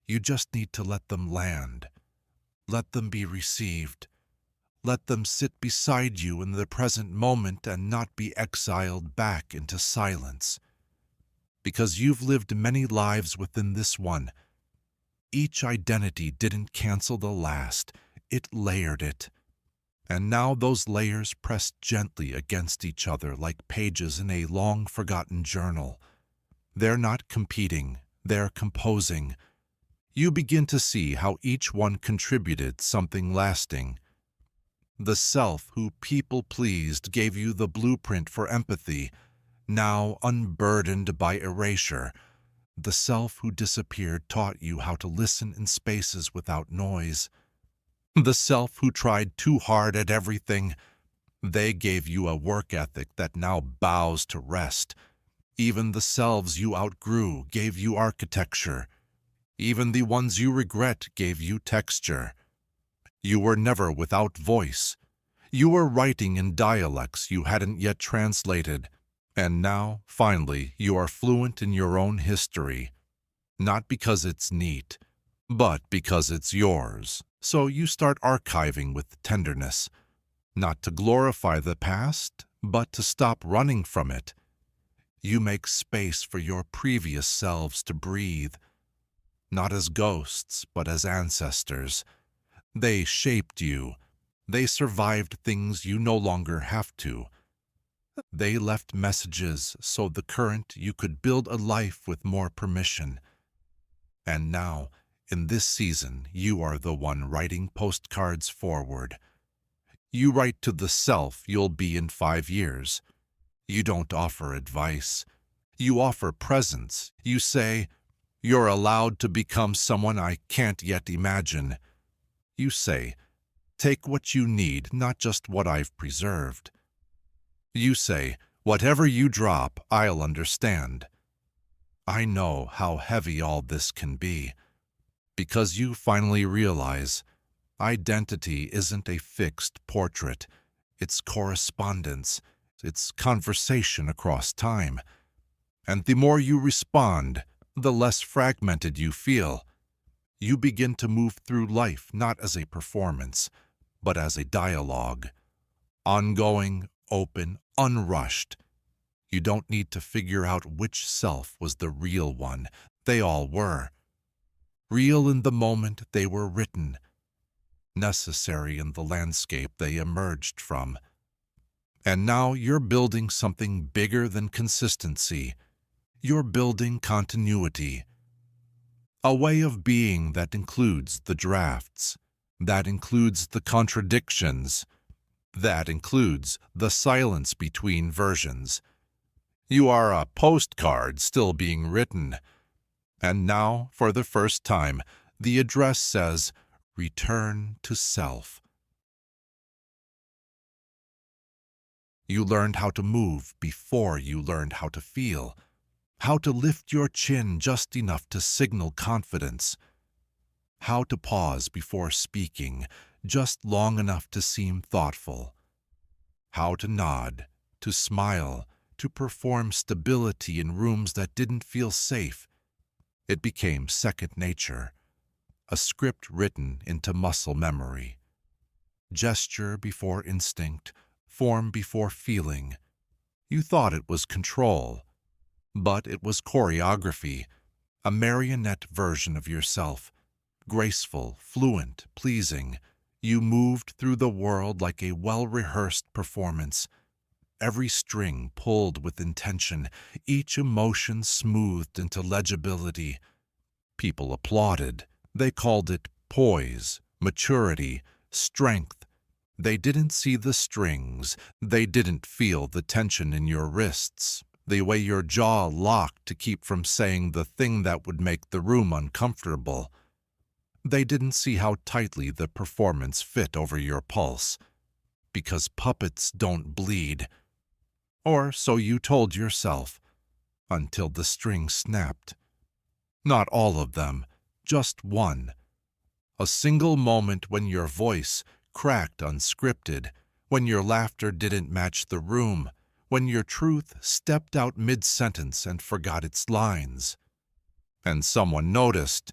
Speaker 1: You just need to let them land. Let them be received. Let them sit beside you in the present moment and not be exiled back into silence. Because you've lived many lives within this one, each identity didn't cancel the last, it layered it. And now those layers press gently against each other like pages in a long-forgotten journal. They're not competing, they're composing. You begin to see how each one contributed something lasting. The self who people pleased gave you the blueprint for empathy, now unburdened by erasure. The self who disappeared taught you how to listen in spaces without noise. The self who tried too hard at everything, they gave you a work ethic that now bows to rest. Even the selves you outgrew gave you architecture. Even the ones you regret gave you texture. You were never without voice. You were writing in dialects you hadn't yet translated. And now, finally, you are fluent in your own history. Not because it's neat, but because it's yours. So you start archiving with tenderness, not to glorify the past, but to stop running from it. You make space for your previous selves to breathe, not as ghosts, but as ancestors. They shaped you. They survived things you no longer have to. They left messages so the current you could build a life with more permission. And now, in this season, you are the one writing postcards forward. You write to the self you'll be in 5 years. You don't offer advice. You offer presence. You say, "You're allowed to become someone I can't yet imagine." You say, "Take what you need, not just what I've preserved." You say, "Whatever you drop, I'll understand." I know how heavy all this can be. Because you finally realize identity isn't a fixed portrait. It's correspondence. It's conversation across time. And the more you respond, the less fragmented you feel. You begin to move through life not as a performance, but as a dialogue. Ongoing, open, unrushed. You don't need to figure out which self was the real one. They all were. Real in the moment they were written, necessary in the landscape they emerged from. And now you're building something bigger than consistency. You're building continuity. A way of being that includes the drafts, that includes the contradictions, that includes the silence between versions. You are a postcard still being written. And now, for the first time, the address says, "Return to Self." You learned how to move before you learned how to feel, how to lift your chin just enough to signal confidence, how to pause before speaking just long enough to seem thoughtful, how to nod, to smile, to perform stability in rooms that didn't feel safe. It became second nature, a script written into muscle memory. Gesture before instinct, form before feeling. You thought it was control, but it was choreography, a marionette version of yourself, graceful, fluent, pleasing. You moved through the world like a well-rehearsed performance, every string pulled with intention, each emotion smoothed into legibility. People applauded. They called it poise, maturity, strength. They didn't see the strings. They didn't feel the tension in your wrists, the way your jaw locked to keep from saying the thing that would make the room uncomfortable. They didn't see how tightly the performance fit over your pulse, because puppets don't bleed. Or so you told yourself, until the string snapped. Not all of them, just one. A single moment when your voice cracked unscripted, when your laughter didn't match the room, when your truth stepped out mid-sentence and forgot its lines. And someone noticed.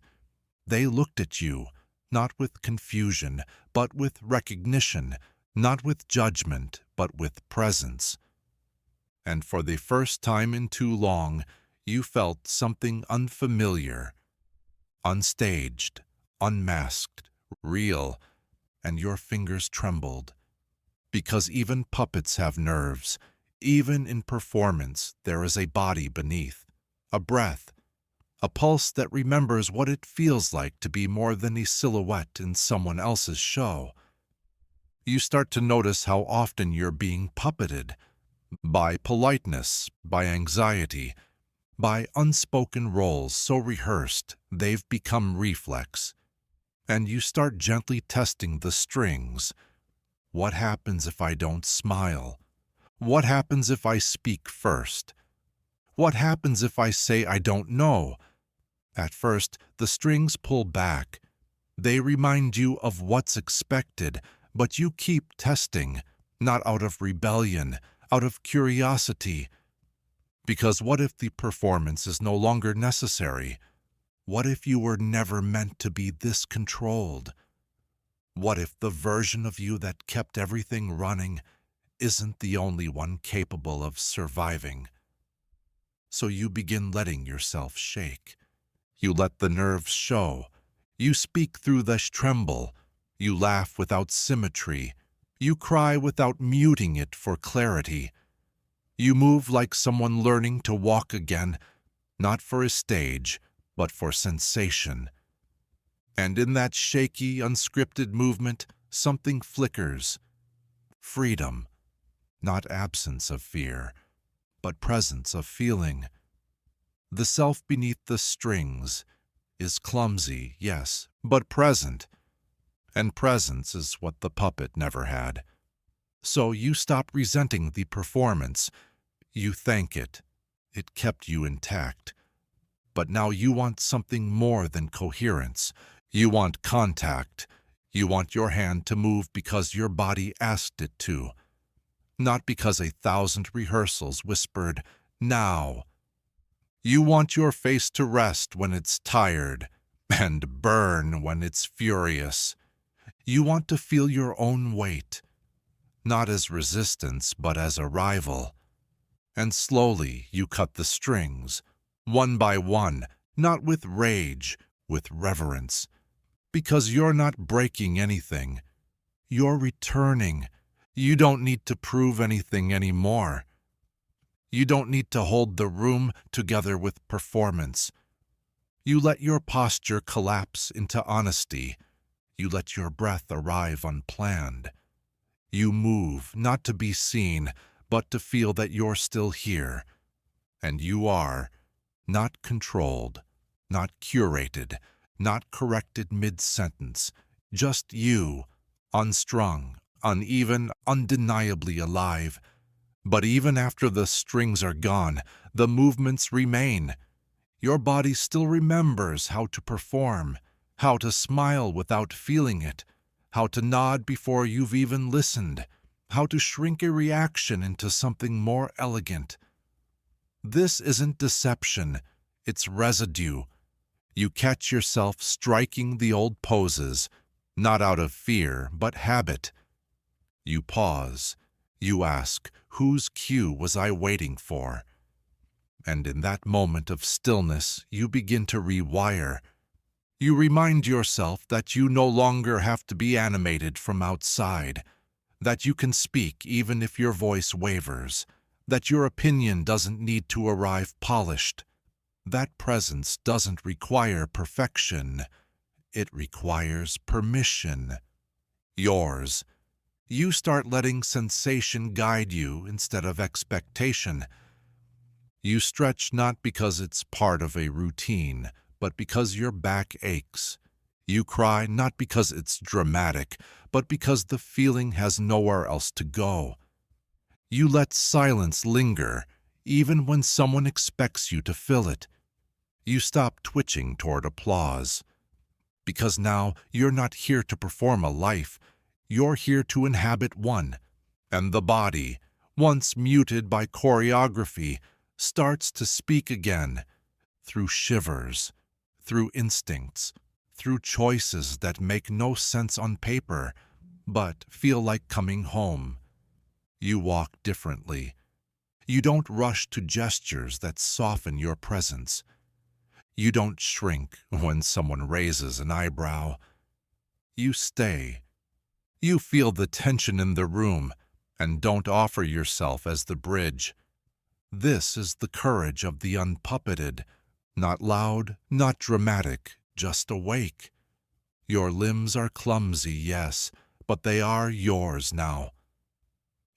Speaker 1: They looked at you, not with confusion, but with recognition, not with judgment, but with presence. And for the first time in too long, you felt something unfamiliar, unstaged, unmasked, real, and your fingers trembled. Because even puppets have nerves. Even in performance, there is a body beneath, a breath, a pulse that remembers what it feels like to be more than a silhouette in someone else's show. You start to notice how often you're being puppeted by politeness, by anxiety, by unspoken roles so rehearsed they've become reflex. And you start gently testing the strings. What happens if I don't smile? What happens if I speak first? What happens if I say I don't know? At first, the strings pull back. They remind you of what's expected, but you keep testing, not out of rebellion, out of curiosity. Because what if the performance is no longer necessary? What if you were never meant to be this controlled? What if the version of you that kept everything running isn't the only one capable of surviving? So you begin letting yourself shake. You let the nerves show. You speak through the tremble. You laugh without symmetry. You cry without muting it for clarity. You move like someone learning to walk again, not for a stage, but for sensation. And in that shaky, unscripted movement, something flickers. Freedom. Not absence of fear, but presence of feeling. The self beneath the strings is clumsy, yes, but present. And presence is what the puppet never had. So you stop resenting the performance. You thank it. It kept you intact. But now you want something more than coherence. You want contact. You want your hand to move because your body asked it to. Not because 1,000 rehearsals whispered, now. You want your face to rest when it's tired, and burn when it's furious. You want to feel your own weight, not as resistance, but as arrival. And slowly you cut the strings, one by one, not with rage, with reverence. Because you're not breaking anything. You're returning. You don't need to prove anything anymore. You don't need to hold the room together with performance. You let your posture collapse into honesty. You let your breath arrive unplanned. You move, not to be seen, but to feel that you're still here. And you are, not controlled, not curated, not corrected mid-sentence, just you, unstrung, uneven, undeniably alive. But even after the strings are gone, the movements remain. Your body still remembers how to perform, how to smile without feeling it, how to nod before you've even listened, how to shrink a reaction into something more elegant. This isn't deception, it's residue. You catch yourself striking the old poses, not out of fear, but habit. You pause. You ask, whose cue was I waiting for? And in that moment of stillness, you begin to rewire. You remind yourself that you no longer have to be animated from outside, that you can speak even if your voice wavers, that your opinion doesn't need to arrive polished. That presence doesn't require perfection. It requires permission. Yours. You start letting sensation guide you instead of expectation. You stretch not because it's part of a routine, but because your back aches. You cry not because it's dramatic, but because the feeling has nowhere else to go. You let silence linger, even when someone expects you to fill it. You stop twitching toward applause. Because now you're not here to perform a life. You're here to inhabit one, and the body, once muted by choreography, starts to speak again, through shivers, through instincts, through choices that make no sense on paper, but feel like coming home. You walk differently. You don't rush to gestures that soften your presence. You don't shrink when someone raises an eyebrow. You stay. You feel the tension in the room and don't offer yourself as the bridge. This is the courage of the unpuppeted, not loud, not dramatic, just awake. Your limbs are clumsy, yes, but they are yours now.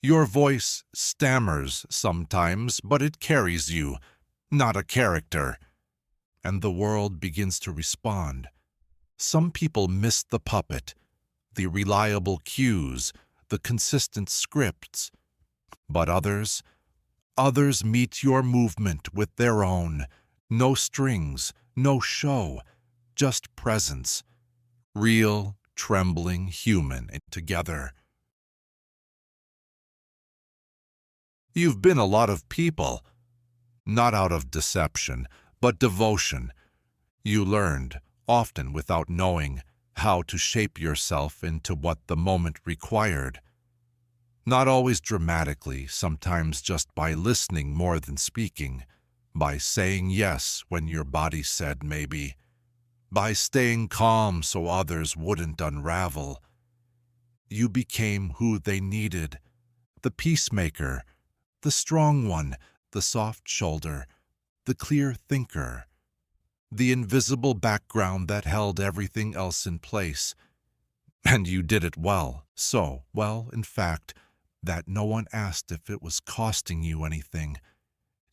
Speaker 1: Your voice stammers sometimes, but it carries you, not a character. And the world begins to respond. Some people miss the puppet, the reliable cues, the consistent scripts. But others meet your movement with their own. No strings, no show, just presence. Real, trembling, human together. You've been a lot of people, not out of deception, but devotion. You learned, often without knowing, how to shape yourself into what the moment required. Not always dramatically, sometimes just by listening more than speaking, by saying yes when your body said maybe, by staying calm so others wouldn't unravel. You became who they needed, the peacemaker, the strong one, the soft shoulder, the clear thinker, the invisible background that held everything else in place. And you did it well, so well, in fact, that no one asked if it was costing you anything.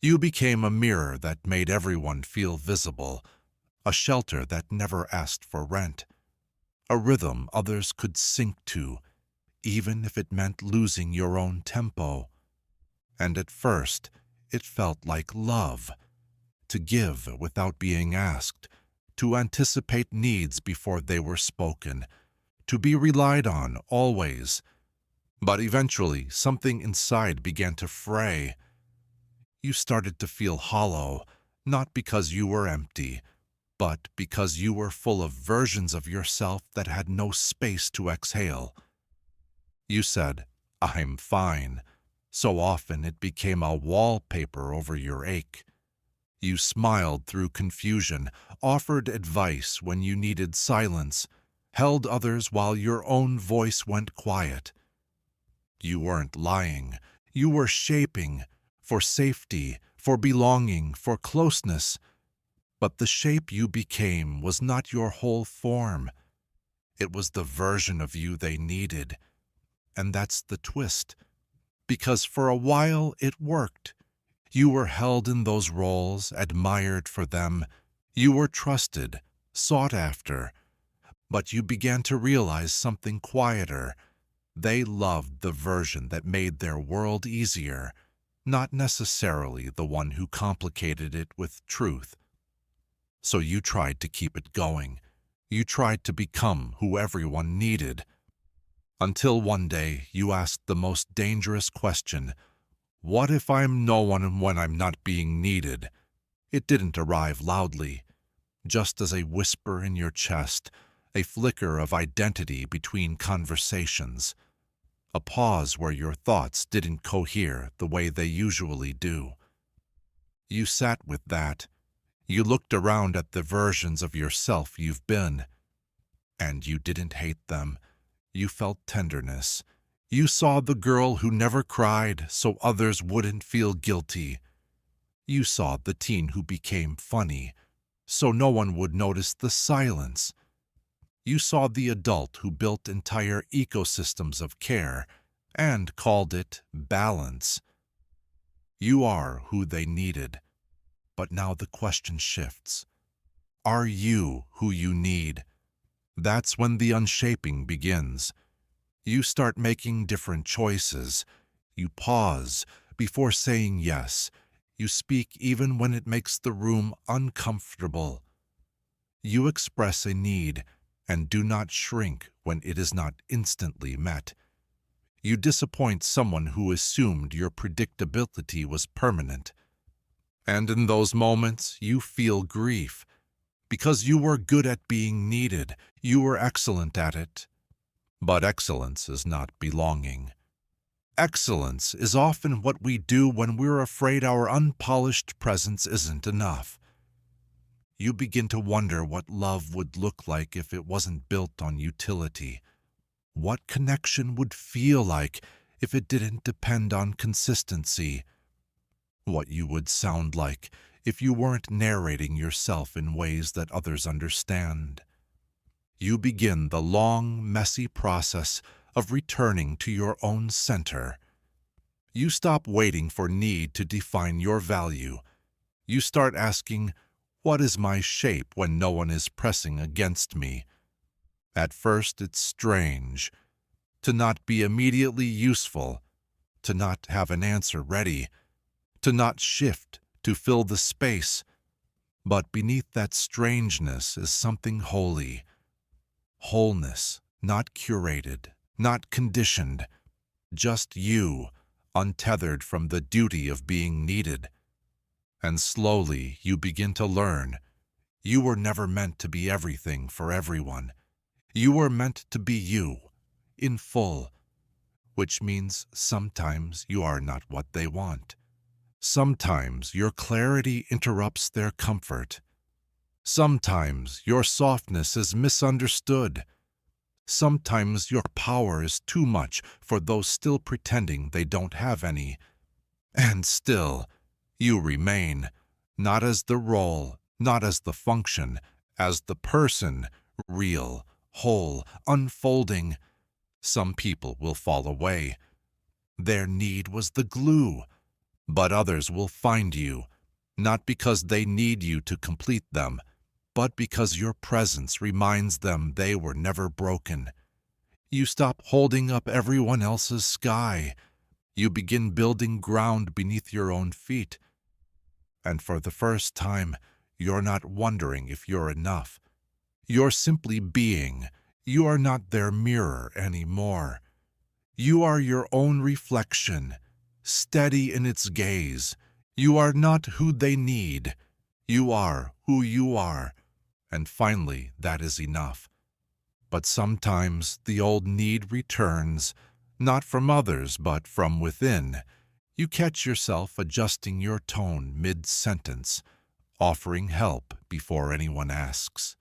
Speaker 1: You became a mirror that made everyone feel visible, a shelter that never asked for rent, a rhythm others could sink to, even if it meant losing your own tempo. And at first, it felt like love, to give without being asked, to anticipate needs before they were spoken, to be relied on always. But eventually, something inside began to fray. You started to feel hollow, not because you were empty, but because you were full of versions of yourself that had no space to exhale. You said, "I'm fine." So often it became a wallpaper over your ache. You smiled through confusion, offered advice when you needed silence, held others while your own voice went quiet. You weren't lying. You were shaping, for safety, for belonging, for closeness. But the shape you became was not your whole form. It was the version of you they needed. And that's the twist. Because for a while it worked. You were held in those roles, admired for them. You were trusted, sought after. But you began to realize something quieter. They loved the version that made their world easier, not necessarily the one who complicated it with truth. So you tried to keep it going. You tried to become who everyone needed. Until one day you asked the most dangerous question, what if I'm no one when I'm not being needed? It didn't arrive loudly, just as a whisper in your chest, a flicker of identity between conversations, a pause where your thoughts didn't cohere the way they usually do. You sat with that. You looked around at the versions of yourself you've been, and you didn't hate them. You felt tenderness. You saw the girl who never cried so others wouldn't feel guilty. You saw the teen who became funny so no one would notice the silence. You saw the adult who built entire ecosystems of care and called it balance. You are who they needed. But now the question shifts. Are you who you need? That's when the unshaping begins. You start making different choices. You pause before saying yes. You speak even when it makes the room uncomfortable. You express a need and do not shrink when it is not instantly met. You disappoint someone who assumed your predictability was permanent. And in those moments, you feel grief. Because you were good at being needed, you were excellent at it. But excellence is not belonging. Excellence is often what we do when we're afraid our unpolished presence isn't enough. You begin to wonder what love would look like if it wasn't built on utility. What connection would feel like if it didn't depend on consistency. What you would sound like if you weren't narrating yourself in ways that others understand. You begin the long, messy process of returning to your own center. You stop waiting for need to define your value. You start asking, what is my shape when no one is pressing against me? At first it's strange to not be immediately useful, to not have an answer ready, to not shift to fill the space. But beneath that strangeness is something holy. Wholeness, not curated, not conditioned, just you, untethered from the duty of being needed. And slowly you begin to learn, you were never meant to be everything for everyone. You were meant to be you, in full, which means sometimes you are not what they want. Sometimes your clarity interrupts their comfort. Sometimes your softness is misunderstood. Sometimes your power is too much for those still pretending they don't have any. And still, you remain, not as the role, not as the function, as the person, real, whole, unfolding. Some people will fall away. Their need was the glue. But others will find you, not because they need you to complete them, but because your presence reminds them they were never broken. You stop holding up everyone else's sky. You begin building ground beneath your own feet. And for the first time, you're not wondering if you're enough. You're simply being. You are not their mirror anymore. You are your own reflection, steady in its gaze. You are not who they need. You are who you are. And finally, that is enough. But sometimes the old need returns, not from others, but from within. You catch yourself adjusting your tone mid-sentence, offering help before anyone asks.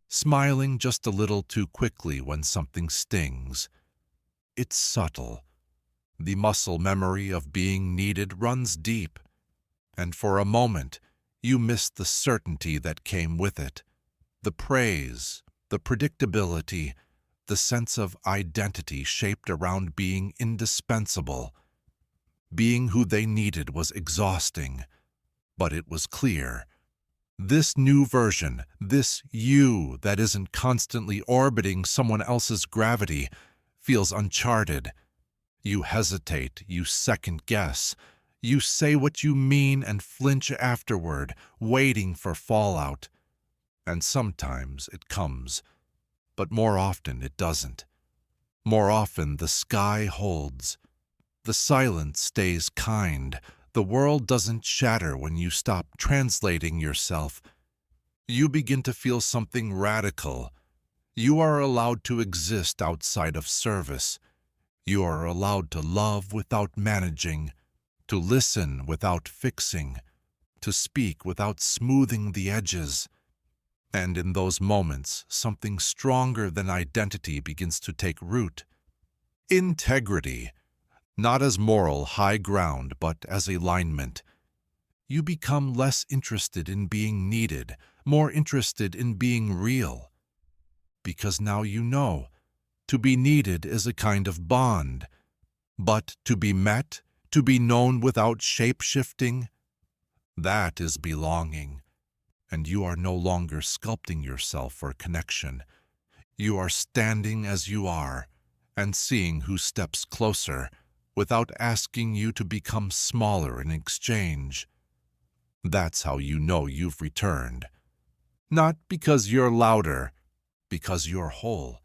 Speaker 1: Smiling just a little too quickly when something stings. It's subtle. The muscle memory of being needed runs deep, and for a moment you miss the certainty that came with it, the praise, the predictability, the sense of identity shaped around being indispensable. Being who they needed was exhausting, but it was clear. This new version, this you that isn't constantly orbiting someone else's gravity, feels uncharted. You hesitate, you second-guess. You say what you mean and flinch afterward, waiting for fallout. And sometimes it comes, but more often it doesn't. More often the sky holds. The silence stays kind. The world doesn't shatter when you stop translating yourself. You begin to feel something radical. You are allowed to exist outside of service. You are allowed to love without managing, to listen without fixing, to speak without smoothing the edges. And in those moments, something stronger than identity begins to take root. Integrity, not as moral high ground, but as alignment. You become less interested in being needed, more interested in being real. Because now you know, to be needed is a kind of bond, but to be met, to be known without shape-shifting, that is belonging. And you are no longer sculpting yourself for connection. You are standing as you are and seeing who steps closer without asking you to become smaller in exchange. That's how you know you've returned. Not because you're louder, because you're whole.